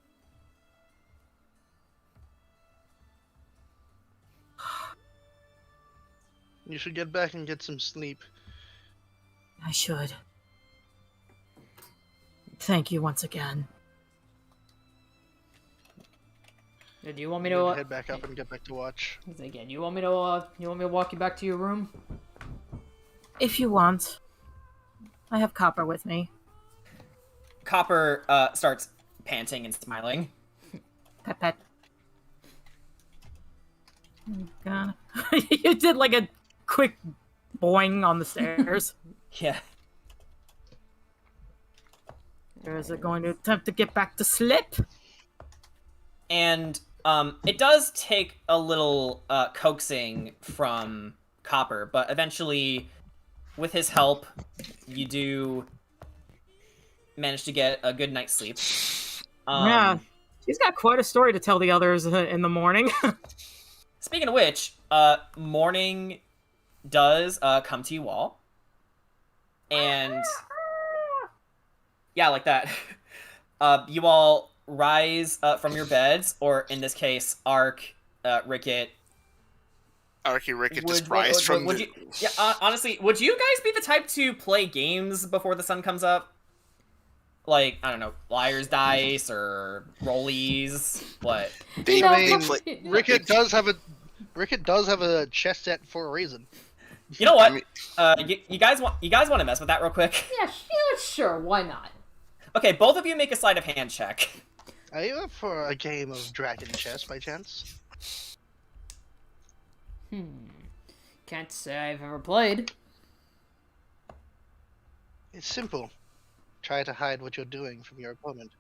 You should get back and get some sleep. I should. Thank you once again. Do you want me I'm to gonna head back up and get back to watch. again? You want me to walk you back to your room? If you want. I have Copper with me. Copper starts panting and smiling. Pet pet. Oh, God. You did like a quick boing on the stairs. Yeah. Or is it going to attempt to get back to sleep? And it does take a little coaxing from Copper, but eventually, with his help, you do manage to get a good night's sleep. Yeah, she's got quite a story to tell the others in the morning. Speaking of which, morning does come to you all. And yeah, like that. You all rise from your beds, or in this case, Ark, Ricket. Arky Ricket just rise from would the... you, yeah, honestly, would you guys be the type to play games before the sun comes up? Like, I don't know, Liar's Dice or Rollies? What? Ricket does have a chess set for a reason. You know what? You guys want to mess with that real quick? Yeah, sure. Why not? Okay, both of you make a sleight of hand check. Are you up for a game of dragon chess by chance? Can't say I've ever played. It's simple. Try to hide what you're doing from your opponent.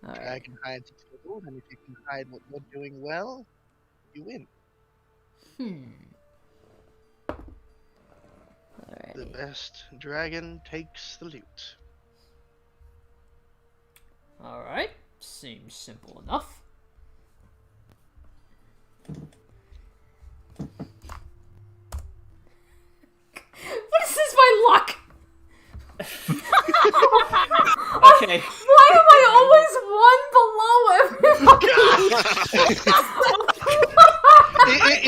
Dragon hides its gold, and if you can hide what you're doing well, you win. Alrighty. The best dragon takes the loot. Alright. Seems simple enough. What is this, my luck? Okay. Why am I always one below everybody?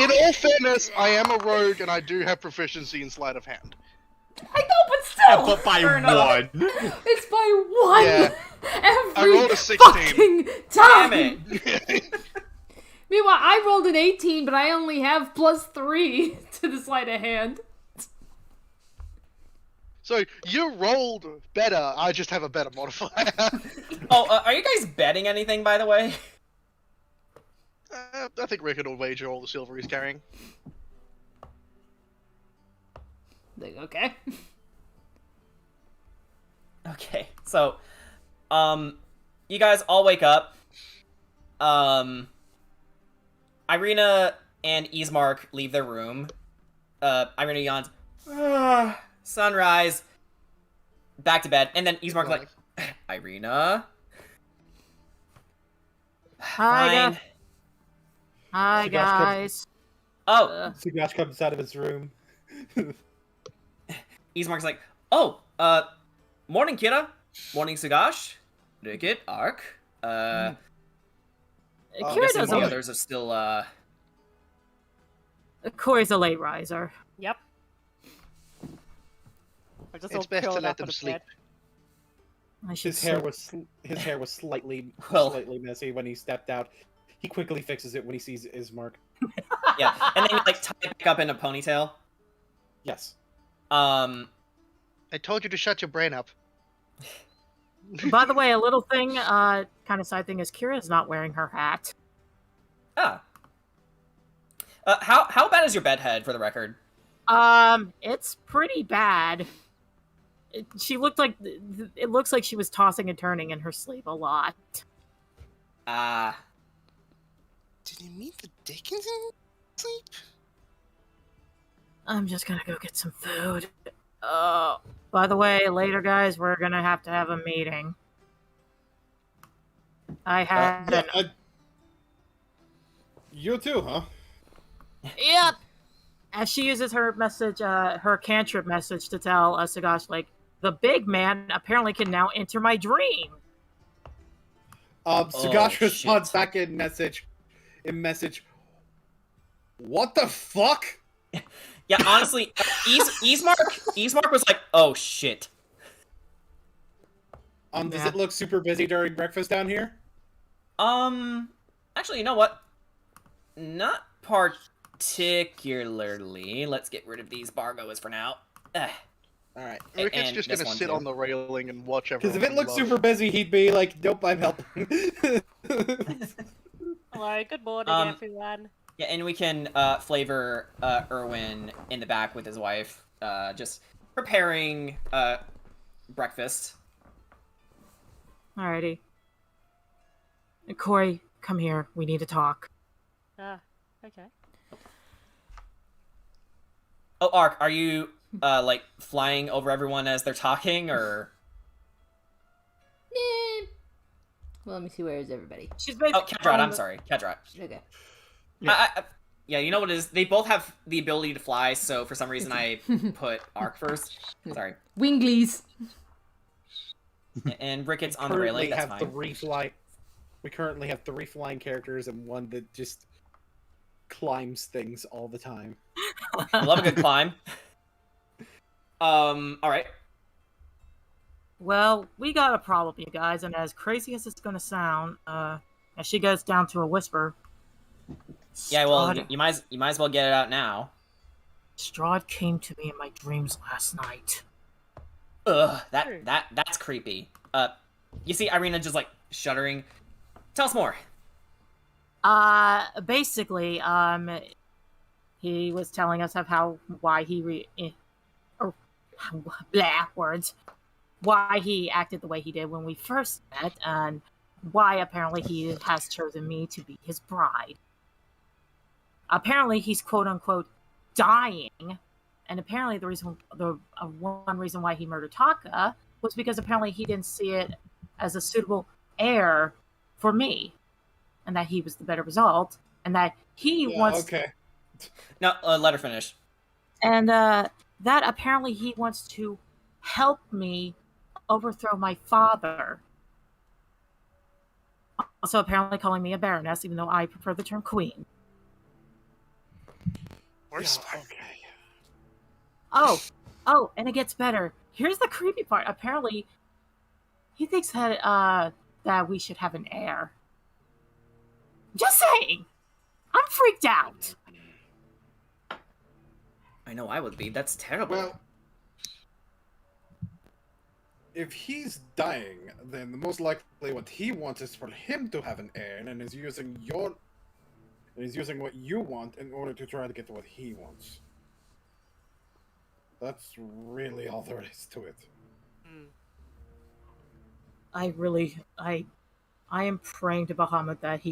In all fairness, I am a rogue and I do have proficiency in sleight of hand. I know, but still. But by one. It's by one. Yeah. Every I rolled a 16. fucking time. Damn it. Meanwhile, I rolled an 18, but I only have +3 to the sleight of hand. So you rolled better. I just have a better modifier. Are you guys betting anything, by the way? I think Rickard will wager all the silver he's carrying. Okay. Okay, so, you guys all wake up. Ireena and Ismark leave their room. Ireena yawns. Sunrise. Back to bed. And then Ismark's like, Ireena? Fine. Hi, guys. Oh. Sugash comes out of his room. Ismark's like, morning, Kira. Morning, Sugash. Ricket, Ark. Kira The doesn't. others are still, Corey's a late riser. Yep. We're just It's all best to curled let up them in a sleep. bed. I should His hair was slightly messy when he stepped out. He quickly fixes it when he sees Ismark. yeah, and then you, like, tie it back up in a ponytail. Yes. I told you to shut your brain up. By the way, a little thing, kind of side thing is Kira's not wearing her hat. How bad is your bedhead, for the record? It's pretty bad. She looked like it looks like she was tossing and turning in her sleep a lot. Did you meet the Dickens in sleep? I'm just gonna go get some food. Oh, by the way, later, guys, we're gonna have to have a meeting. I had You too, huh? Yep. As she uses her message, her cantrip message to tell Sagash, like, the big man apparently can now enter my dream. Sagash responds back in message. What the fuck? Yeah, honestly, Ismark was like, oh shit. Does it look super busy during breakfast down here? Actually, you know what? Not particularly. Let's get rid of these Bargoas for now. Alright. Ricket's just gonna sit on the railing and watch everyone. Because if it looked super busy, he'd be like, nope, I'm helping. Hello, good morning, everyone. Yeah, and we can flavor Erwin in the back with his wife, just preparing breakfast. Alrighty. Corey, come here. We need to talk. Okay. Oh, Ark, are you like flying over everyone as they're talking, or? Well, let me see, where is everybody? She's basically. Oh, Kedrot, I'm sorry, Kedrot. Okay. Yeah, you know what it is? They both have the ability to fly, so for some reason I put Ark first. Sorry. Winglies. And Ricket's on the railing, that's fine. We currently have 3 flying characters and one that just climbs things all the time. I love a good climb. Alright. Well, we got a problem, you guys, and as crazy as it's gonna sound, as she goes down to a whisper. Yeah, well, you might as well get it out now. Strahd came to me in my dreams last night. Ugh, that's creepy. You see Ireena just like shuddering. Tell us more. Basically, he was telling us of why he why he acted the way he did when we first met, and why apparently he has chosen me to be his bride. Apparently, he's quote-unquote dying, and apparently the one reason why he murdered Taka was because apparently he didn't see it as a suitable heir for me, and that he was the better result, and that he wants... Okay. No, let her finish. And that apparently he wants to help me overthrow my father. Also apparently calling me a baroness, even though I prefer the term queen. Oh, and it gets better. Here's the creepy part. Apparently, he thinks that that we should have an heir. Just saying. I'm freaked out. I know I would be. That's terrible. Well, if he's dying, then the most likely what he wants is for him to have an heir, and is using what you want in order to try to get what he wants. That's really all there is to it. I am praying to Bahamut that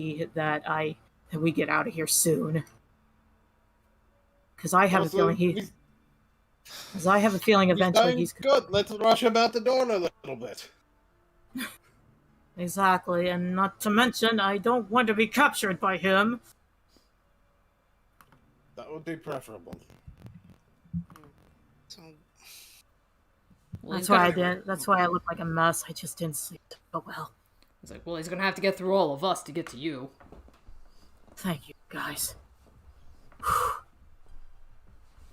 we get out of here soon. Because I have a feeling eventually he's good. Let's rush him out the door a little bit. Exactly, and not to mention, I don't want to be captured by him. That would be preferable. That's why I did. That's why I look like a mess. I just didn't sleep so well. It's like, well, he's gonna have to get through all of us to get to you. Thank you, guys.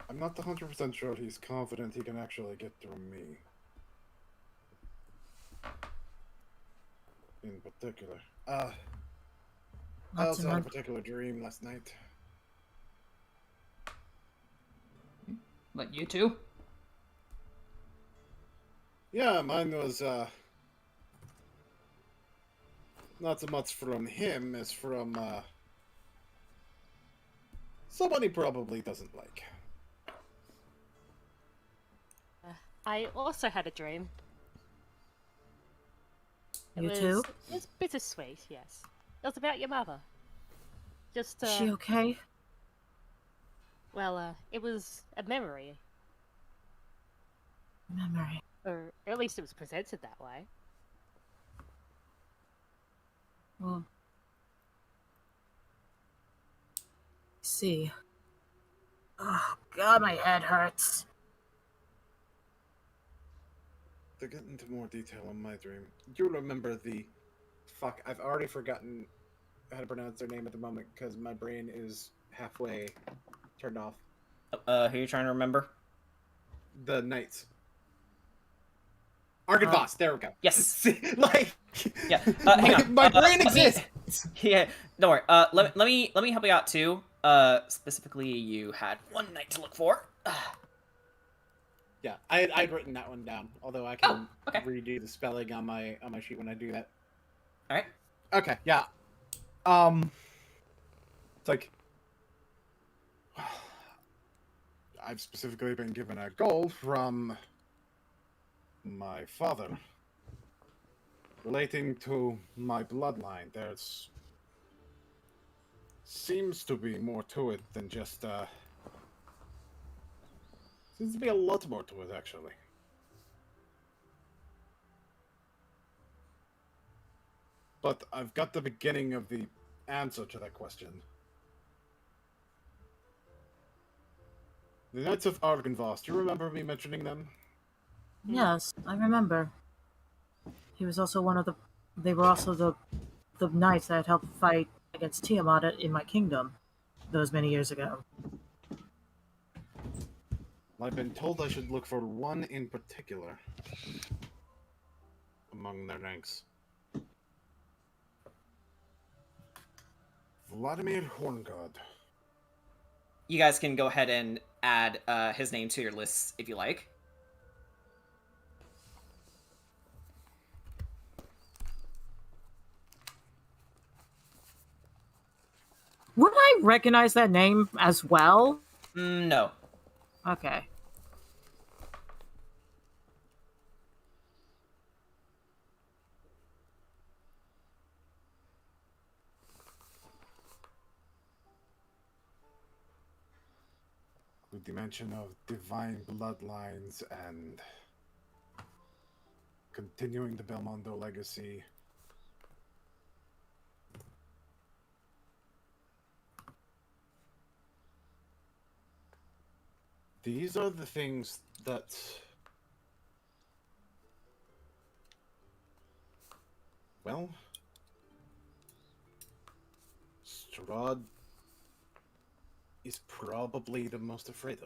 I'm not 100% sure he's confident he can actually get through me. In particular. I also had a particular dream last night. What, you too? Yeah, mine was, not so much from him as from, someone he probably doesn't like. I also had a dream. You too? It was bittersweet, yes. It was about your mother. Just, Is she okay? Well, it was a memory. Memory. Or at least it was presented that way. Well, see. Oh God, my head hurts. To get into more detail on my dream, you remember the... Fuck, I've already forgotten how to pronounce their name at the moment because my brain is halfway turned off. Who are you trying to remember? The knights. Argynvost, there we go. Yes. Like, yeah. Hang on. My brain exists. Yeah. Don't worry. Let me help you out too. Specifically, you had one night to look for. Yeah, I'd written that one down. Although I can redo the spelling on my sheet when I do that. All right. Okay. Yeah. It's like I've specifically been given a goal from my father relating to my bloodline. There's seems to be more to it than just seems to be a lot more to it actually. But I've got the beginning of the answer to that question. The Knights of Argynvost, do you remember me mentioning them? Yes, I remember. He was also one of the... They were also the knights that helped fight against Tiamat in my kingdom those many years ago. I've been told I should look for one in particular among their ranks. Vladimir Horngod. You guys can go ahead and add his name to your lists if you like. Would I recognize that name as well? No. Okay. With the mention of divine bloodlines and continuing the Belmondo legacy. These are the things that well, Strahd is probably the most afraid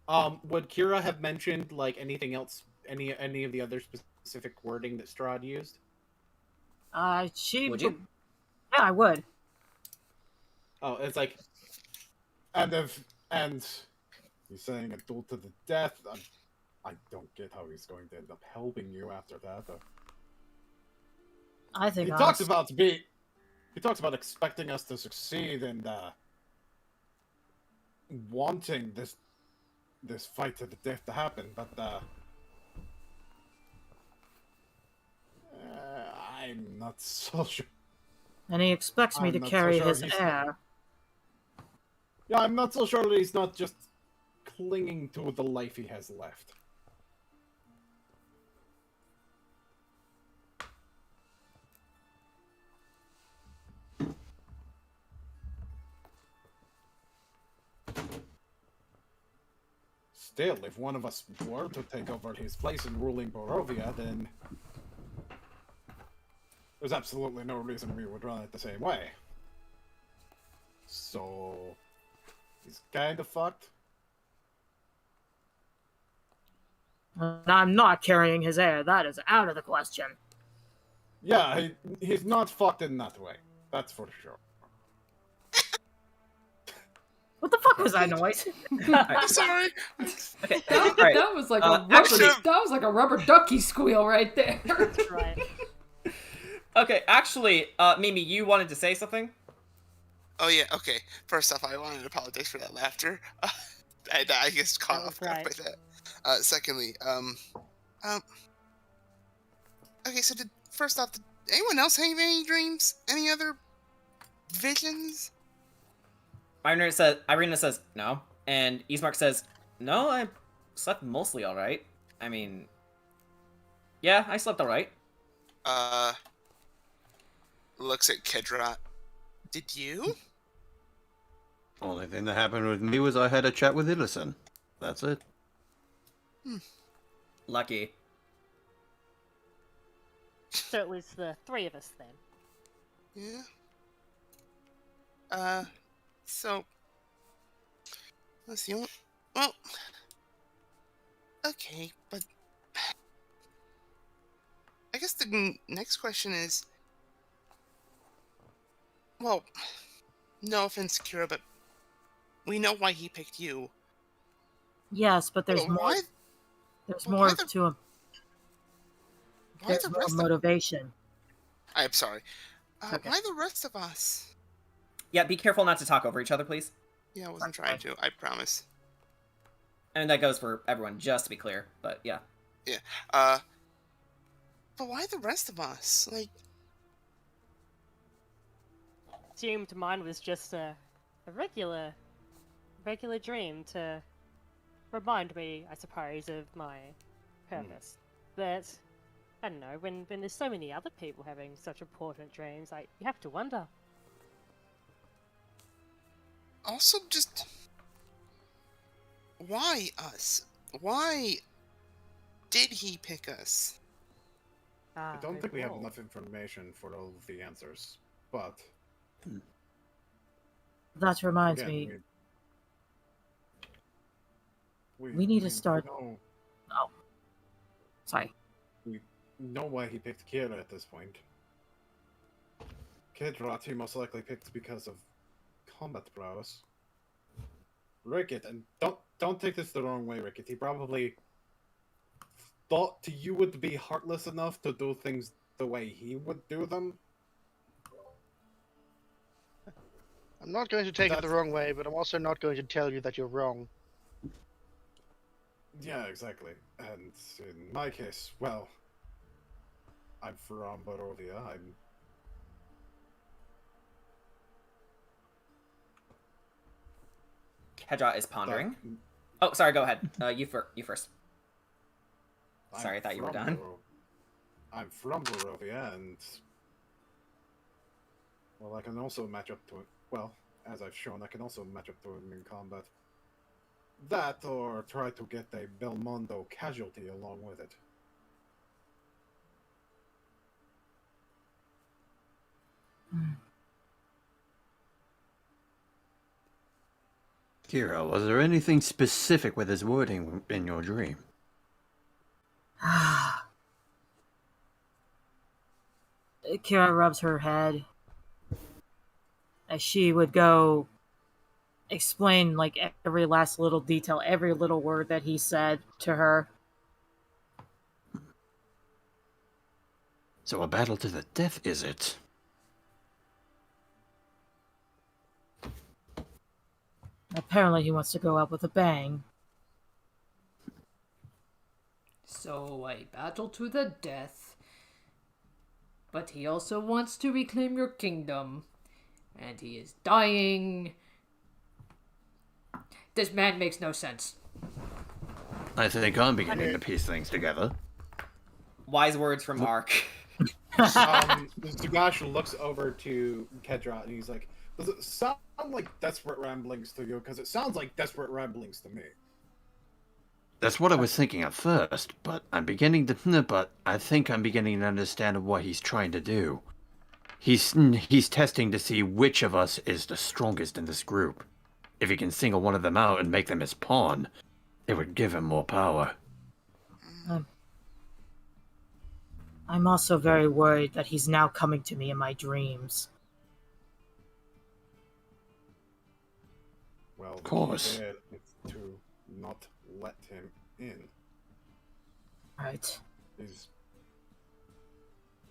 of. Would Kira have mentioned like anything else, any of the other specific wording that Strahd used? She would you? Yeah, I would. Oh, it's like, and he's saying a duel to the death. I don't get how he's going to end up helping you after that. I think he talks about expecting us to succeed and wanting this fight to the death to happen, but I'm not so sure. And he expects me to carry his heir. Yeah, I'm not so sure that he's not just clinging to the life he has left. Still, if one of us were to take over his place in ruling Barovia, then there's absolutely no reason we would run it the same way. So, he's kind of fucked. I'm not carrying his heir. That is out of the question. Yeah, he's not fucked in that way. That's for sure. What the fuck was that noise? Sorry. Okay. That was like a rubber ducky squeal right there. That's right. Okay, actually, Mimi, you wanted to say something? Oh yeah, okay. First off, I wanted to apologize for that laughter. I guess caught off guard by that. Secondly, okay, so first off, did anyone else have any dreams? Any other visions? Ireena says no, and Ismark says, no, I slept mostly alright. I mean, yeah, I slept alright. Looks at Kedra. Did you? Only thing that happened with me was I had a chat with Illison. That's it. Lucky. So it was the three of us then. Yeah. So let's see. Well, okay, but I guess the next question is, well, no offense, Kira, but we know why he picked you. Yes, but there's more. Why? There's more to him. Why There's more motivation. I'm sorry. Okay. Why the rest of us? Yeah, be careful not to talk over each other, please. Yeah, I wasn't trying to. I promise. And that goes for everyone, just to be clear. But yeah. Yeah. But why the rest of us? Like, Assumed mine was just a regular dream to remind me, I suppose, of my purpose. But I don't know, when there's so many other people having such important dreams, you have to wonder. also just why us? Why did he pick us? I don't think we have enough information for all of the answers, but That reminds me. We need to start. Oh, sorry. We know why he picked Kira at this point. Kedrat he most likely picked because of combat prowess. Rickett, and don't take this the wrong way, Rickett. He probably thought you would be heartless enough to do things the way he would do them. I'm not going to take it the wrong way, but I'm also not going to tell you that you're wrong. Yeah, exactly. And in my case, well, I'm from Barovia. Kedra is pondering. Oh, sorry, go ahead. You first. Sorry, I thought you were done. I'm from Barovia, and well, I can also match up to it. Well, as I've shown, I can also match up to him in combat. That, or try to get a Belmondo casualty along with it. Kira, was there anything specific with his wording in your dream? Kira rubs her head as she would go explain like every last little detail, every little word that he said to her. So a battle to the death, is it? Apparently he wants to go out with a bang. So a battle to the death. But he also wants to reclaim your kingdom. And he is dying. This man makes no sense. I think I'm beginning to piece things together. Wise words from Mark. Zagash looks over to Kedra and he's like, does it sound like desperate ramblings to you? Because it sounds like desperate ramblings to me. That's what I was thinking at first, but I think I'm beginning to understand what he's trying to do. He's testing to see which of us is the strongest in this group. If he can single one of them out and make them his pawn, it would give him more power. I'm also very worried that he's now coming to me in my dreams. Well, of course. It's to not let him in. Right.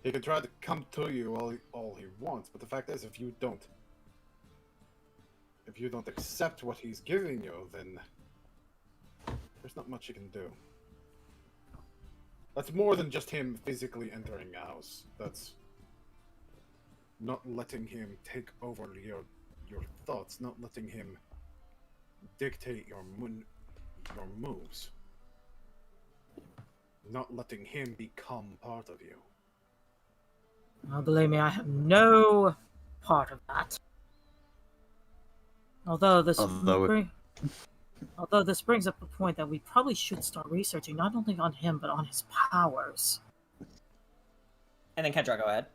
He can try to come to you all he wants, but the fact is, if you don't accept what he's giving you, then there's not much you can do. That's more than just him physically entering a house. That's not letting him take over your thoughts, not letting him dictate your moves, not letting him become part of you. Oh, believe me, I have no part of that. Although this brings up a point that we probably should start researching, not only on him, but on his powers. And then Kendra, go ahead.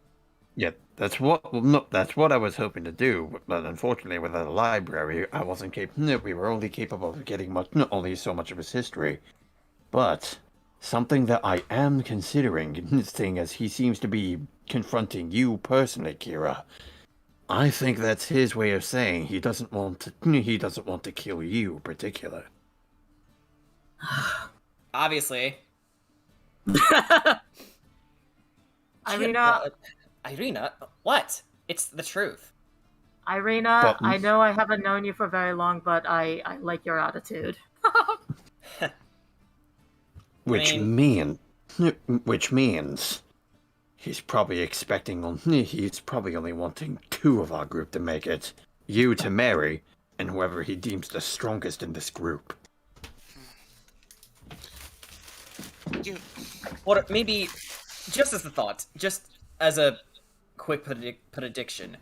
Yeah, that's what I was hoping to do, but unfortunately without a library, I wasn't capable. We were only capable of getting only so much of his history. But something that I am considering, seeing as he seems to be confronting you personally, Kira, I think that's his way of saying he doesn't want to kill you in particular. Obviously. Ireena, what? It's the truth. Ireena, I know I haven't known you for very long, but I like your attitude. Which means he's probably only wanting 2 of our group to make it. You to marry, and whoever he deems the strongest in this group. What, maybe, just as a thought, just as a quick prediction,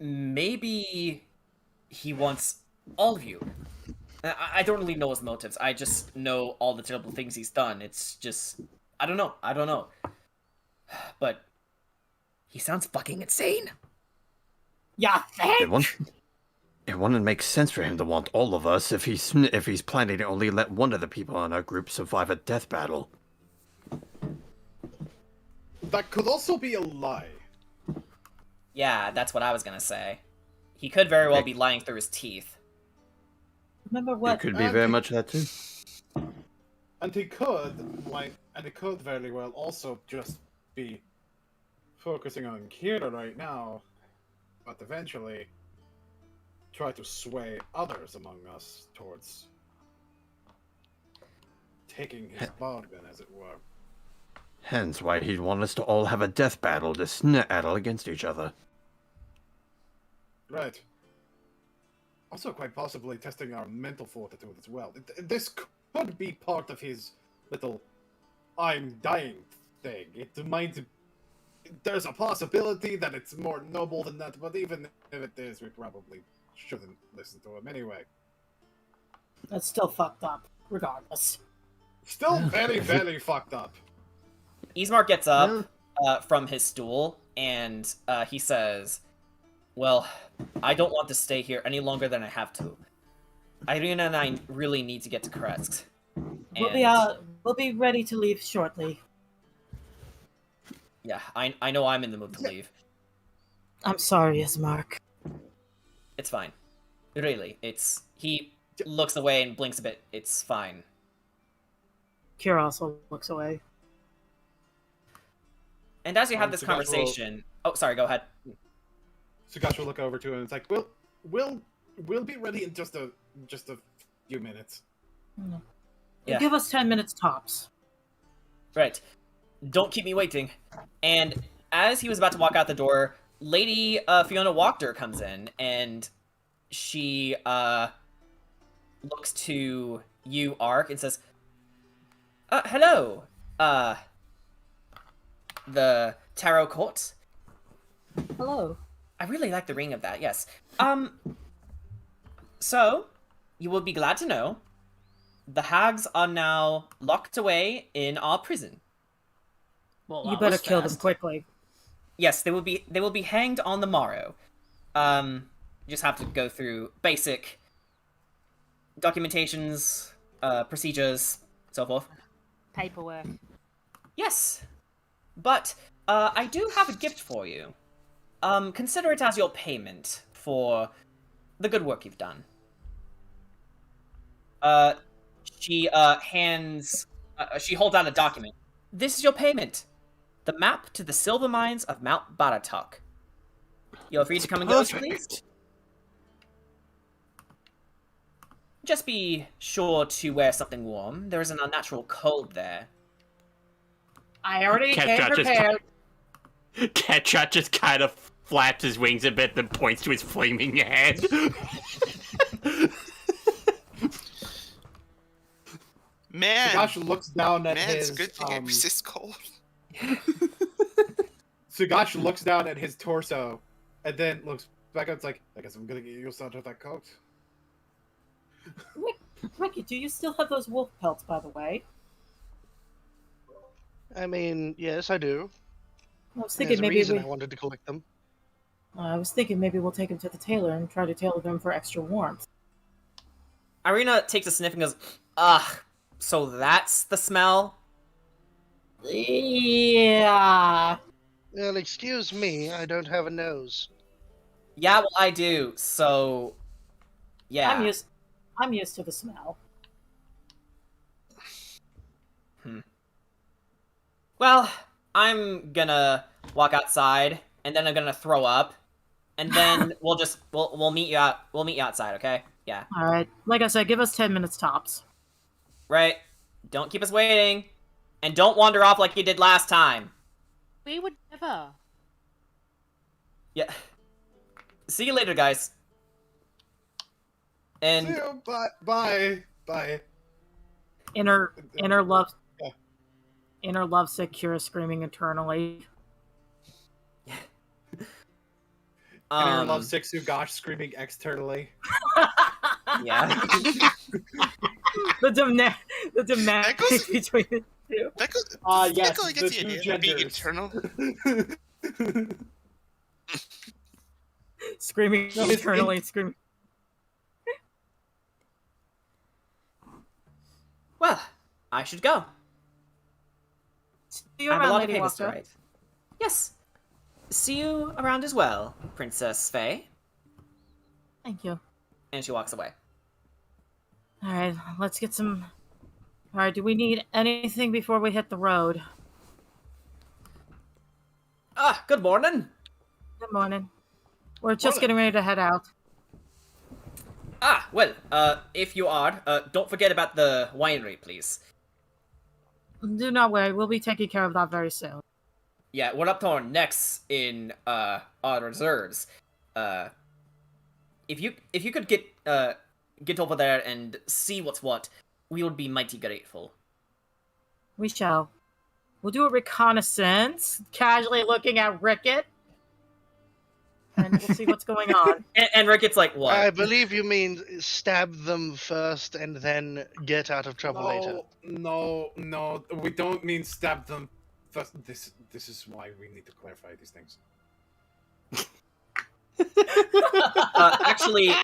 maybe he wants all of you. I don't really know his motives. I just know all the terrible things he's done. It's just, I don't know. But he sounds fucking insane. Yeah, thanks. It wouldn't make sense for him to want all of us if he's planning to only let one of the people in our group survive a death battle. That could also be a lie. Yeah, that's what I was gonna say. He could very well be lying through his teeth. Remember what? It could be very much that too. And he could, very well also just be focusing on Kira right now, but eventually try to sway others among us towards taking his bargain, as it were. Hence why he'd want us to all have a death battle to snaddle against each other. Right. Also quite possibly testing our mental fortitude as well. This could be part of his little I'm dying thing. There's a possibility that it's more noble than that, but even if it is, we probably shouldn't listen to him anyway. That's still fucked up, regardless. Still very, very fucked up. Ismark gets up from his stool, and he says, well, I don't want to stay here any longer than I have to. Ireena and I really need to get to Kresk. We'll be ready to leave shortly. Yeah, I know I'm in the mood to leave. I'm sorry, Ismark. It's fine. Really, he looks away and blinks a bit. It's fine. Kira also looks away. And as you have this conversation... Oh, sorry, go ahead. Sugash will look over to him and it's like, we'll be ready in just a few minutes. Yeah. Give us 10 minutes tops. Right. Don't keep me waiting. And as he was about to walk out the door, Lady Fiona Wachter comes in, and she looks to you, Ark, and says, hello, the Tarot Court. Hello. I really like the ring of that, yes. So, you will be glad to know, the hags are now locked away in our prison. Well, you better kill them quickly. Yes, they will be hanged on the morrow. You just have to go through basic documentations, procedures, so forth. Paperwork. Yes. But I do have a gift for you. Consider it as your payment for the good work you've done. She hands She holds out a document. This is your payment. The map to the silver mines of Mount Baratok. You're free to come and go, please. Just be sure to wear something warm. There is an unnatural cold there. I already came prepared. Ketchup just kind of flaps his wings a bit, then points to his flaming head. Man, Sugash looks down at his. It's a good thing I resist cold. Sugash looks down at his torso, and then looks back up. It's like, I guess I'm gonna get used to that coat. Ricky, do you still have those wolf pelts, by the way? I mean, yes, I do. I was thinking There's a maybe reason I wanted to collect them. I was thinking maybe we'll take them to the tailor and try to tailor them for extra warmth. Ireena takes a sniff and goes, ugh, so that's the smell? Yeah. Well, excuse me, I don't have a nose. Yeah, well, I do, so... Yeah. I'm used to the smell. Well, I'm gonna walk outside, and then I'm gonna throw up, and then we'll meet you outside, okay? Yeah. All right. Like I said, give us 10 minutes tops. Right. Don't keep us waiting, and don't wander off like you did last time. We would never. Yeah. See you later, guys. And See you. Bye. Inner lovesick Kira screaming internally. Inner lovesick Sugash screaming externally. Yeah. the demand between the two. Yes, Becca gets the idea of being internal. Screaming internally, screaming. Well, I should go. See you I have a around, lot of Lady papers to Wachter. write. Yes. See you around as well, Princess Faye. Thank you. And she walks away. All right, let's get some. All right, do we need anything before we hit the road? Ah, good morning. Good morning. We're just getting ready to head out. Ah, well, if you are, don't forget about the winery, please. Do not worry, we'll be taking care of that very soon. Yeah, we're up to our necks in, our reserves. If you could get over there and see what's what, we would be mighty grateful. We shall. We'll do a reconnaissance, casually looking at Rickett. And we'll see what's going on. And Ricket's like, what? I believe you mean stab them first and then get out of trouble later. No, we don't mean stab them first. This is why we need to clarify these things. Actually,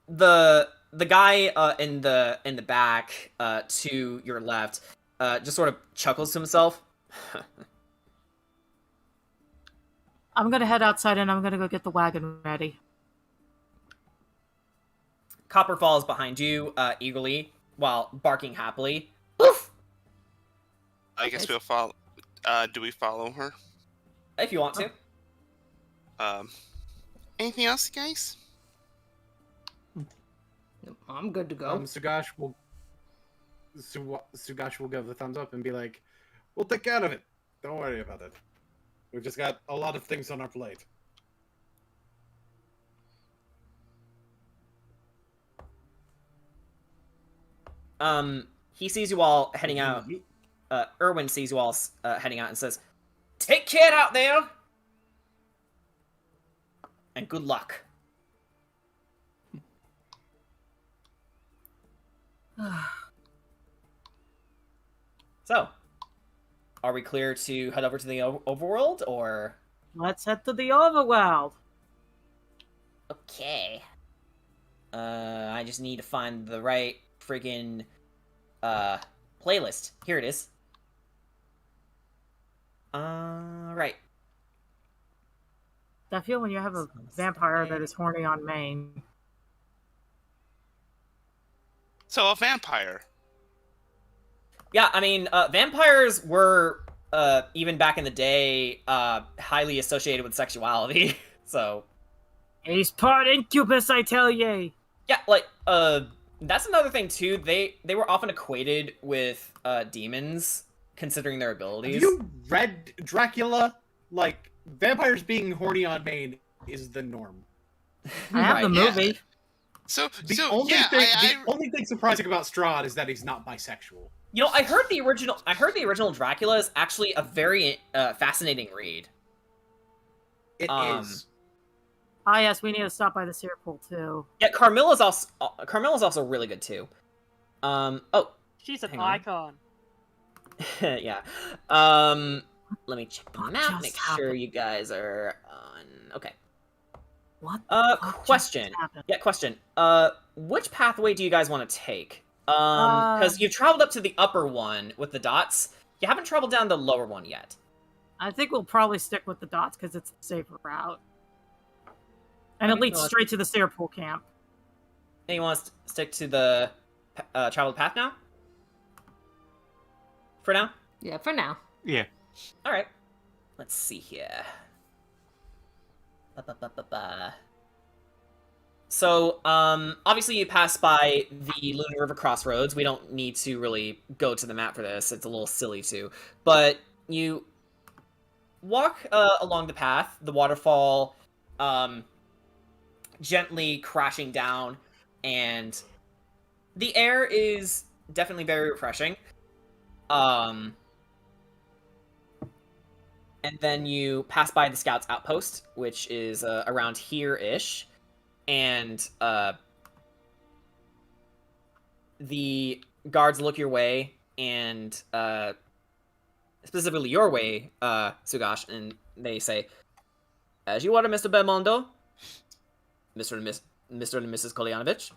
the guy in the back to your left just sort of chuckles to himself. I'm gonna head outside and I'm gonna go get the wagon ready. Copper falls behind you eagerly while barking happily. Woof! I guess we'll follow. Do we follow her? If you want to. Anything else, guys? I'm good to go. Sugash will give the thumbs up and be like, "We'll take care of it. Don't worry about it. We've just got a lot of things on our plate." He sees you all heading out. Erwin sees you all heading out and says, "Take care out there, and good luck." So, are we clear to head over to the overworld, or? Let's head to the overworld. Okay. I just need to find the right friggin' playlist. Here it is. Right. I feel when you have a vampire that is horny on main. So a vampire. Yeah, I mean, vampires were, even back in the day, highly associated with sexuality, so... He's part incubus, I tell ye! Yeah, like, that's another thing, too. They were often equated with, demons, considering their abilities. Have you read Dracula? Like, vampires being horny on main is the norm. I have the movie. Yeah. So The only thing surprising about Strahd is that he's not bisexual. You know, I heard the original Dracula is actually a very fascinating read. It is. Ah, yes, we need to stop by the Seer Pool too. Yeah, Carmilla's also really good too. Oh, She's an hang on. icon. Yeah. Let me check the map. Make sure you guys are on. Okay. What? Question. Yeah, question. Which pathway do you guys want to take? Because you've traveled up to the upper one with the dots. You haven't traveled down the lower one yet. I think we'll probably stick with the dots because it's the safer route. And it leads straight to the Seer Pool camp. And you want to stick to the traveled path now? For now? Yeah, for now. Yeah. Alright. Let's see here. Ba-ba-ba-ba-ba. So, obviously you pass by the Lunar River Crossroads. We don't need to really go to the map for this. It's a little silly to. But you walk along the path, the waterfall gently crashing down, and the air is definitely very refreshing. And then you pass by the Scouts Outpost, which is around here-ish. And the guards look your way, and specifically your way, Sugash, and they say, "As you order, Mr. Belmondo, Mr. and Mrs. Kolyanovich."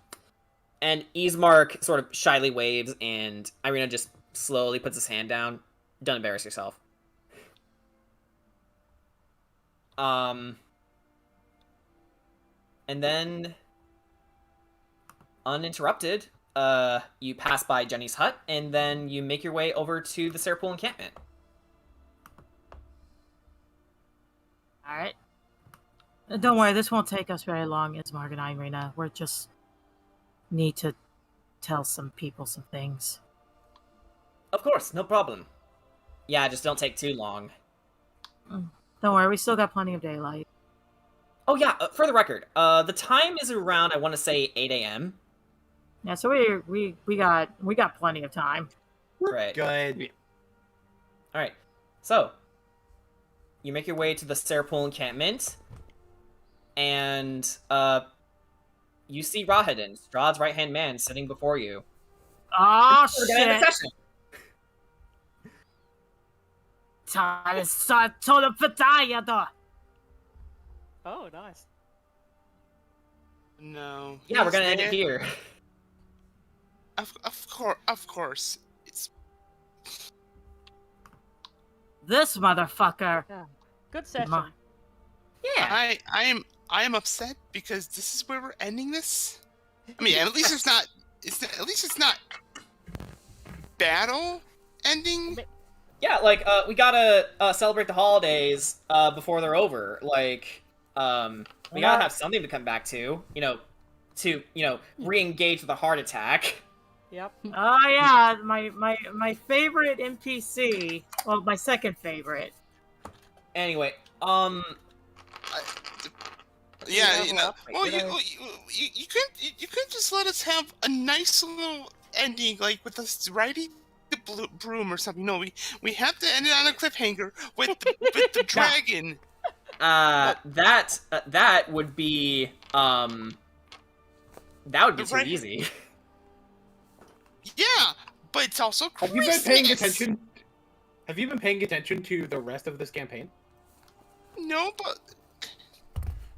And Ismark sort of shyly waves, and Ireena just slowly puts his hand down. Don't embarrass yourself. And then, uninterrupted, you pass by Jenny's hut, and then you make your way over to the Seer Pool encampment. Alright. Don't worry, this won't take us very long, Ismark and Ireena. We just need to tell some people some things. Of course, no problem. Yeah, just don't take too long. Don't worry, we still got plenty of daylight. Oh yeah, for the record, the time is around, I want to say, 8 a.m. Yeah, so we got plenty of time. Right. Good. Alright, so, you make your way to the Seer Pool encampment, and, you see Rahadin, Strahd's right-hand man, sitting before you. Oh, We're gonna end the shit! session. Oh, nice. No. Yeah, we're he's gonna end there. it here. Of course. It's This motherfucker. Yeah. Good session. Yeah. I am upset because this is where we're ending this. I mean, at least it's not. It's not battle ending. Yeah, like, we gotta celebrate the holidays before they're over. Like, we gotta have something to come back to. To re-engage with a heart attack. Yep. Oh yeah, my favorite NPC. Well, my second favorite. Anyway, Yeah, well, you couldn't just let us have a nice little ending, like with us riding the broom or something. No, we have to end it on a cliffhanger with the dragon. That would be too easy. Yeah, but it's also Christmas. Have you been paying attention to the rest of this campaign? No, but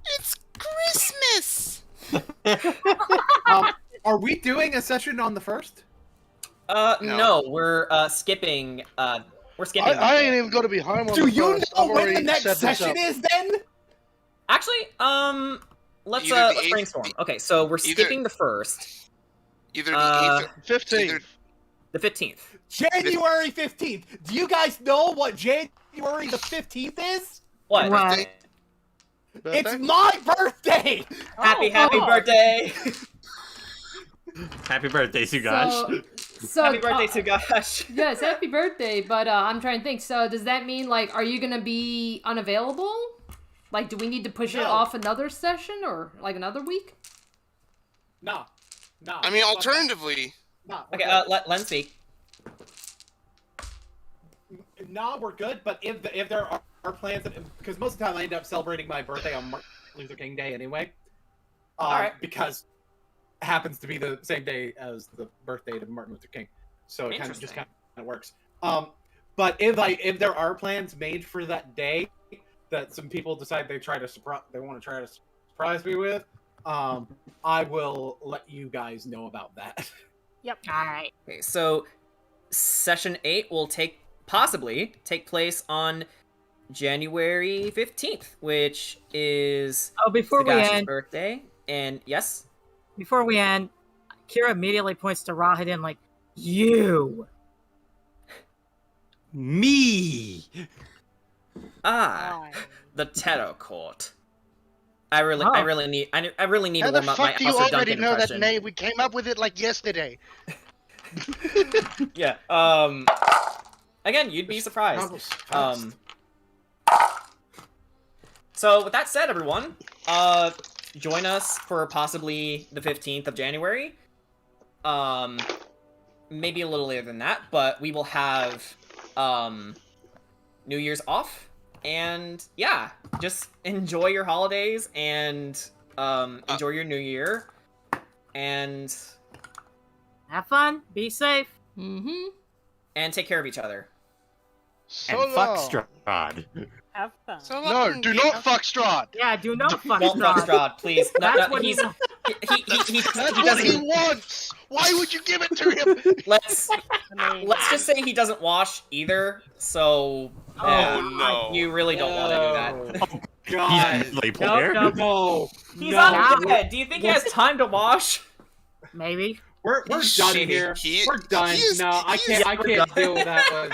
it's Christmas. Are we doing a session on the first? No, we're skipping. We're skipping. I ain't even gonna be home on Do the you first. know I've when the already next set this session up. is then? Actually, let's Either brainstorm. Okay, so we're skipping the first. Either the 8th or 15th. The 15th. January 15th. Do you guys know what January the 15th is? What? Birthday? It's my birthday! Happy birthday! Happy birthday, Sugash. So, happy birthday, Sugash. Yes, happy birthday. But I'm trying to think. So does that mean, like, are you gonna be unavailable? Like, do we need to push it off another session or like another week? No. I mean, alternatively. No. Okay, let Len speak. No, we're good. But if there are plans, because most of the time I end up celebrating my birthday on Martin Luther King Day anyway. All right. Because it happens to be the same day as the birthday of Martin Luther King, so it kind of works. But if there are plans made for that day that some people decide they want to try to surprise me with, I will let you guys know about that. Yep. All right. Okay, so session 8 will possibly take place on January 15th, which is before we Sugash's end, birthday. And yes? Before we end, Kira immediately points to Rahadin like, you! Me! The Tarot Court. I really need to How the warm up my fuck do you Alistair already Duncan know that impression. name? We came up with it like yesterday. Yeah. Again, you'd be surprised. So with that said, everyone, join us for possibly the 15th of January. Maybe a little later than that, but we will have New Year's off. And yeah, just enjoy your holidays and enjoy your new year. And have fun, be safe. Mm-hmm. And take care of each other. So and fuck Strahd. Have fun. No, do not fuck Strahd. Yeah, do not fuck Don't fuck Strahd, please. That's what That's That's what he wants. Why would you give it to him? Let's just say he doesn't wash either. So you really don't want to do that. Oh, God. He's a player. No. He's on bed. Do you think he has time to wash? Maybe. We're done here. We're done. I can't deal with that one.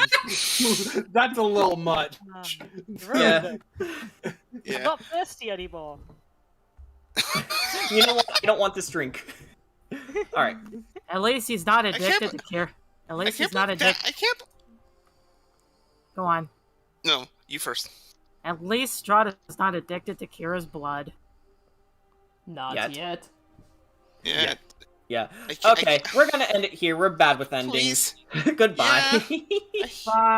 That's a little much. Yeah. I'm not thirsty anymore. You know what? You don't want this drink. All right. At least he's not addicted to Kira. At least he's not addicted. I can't. Go on. No, you first. At least Strahd is not addicted to Kira's blood. Not yet. Yeah. Yeah. Okay, we're gonna end it here. We're bad with endings. Goodbye. Bye.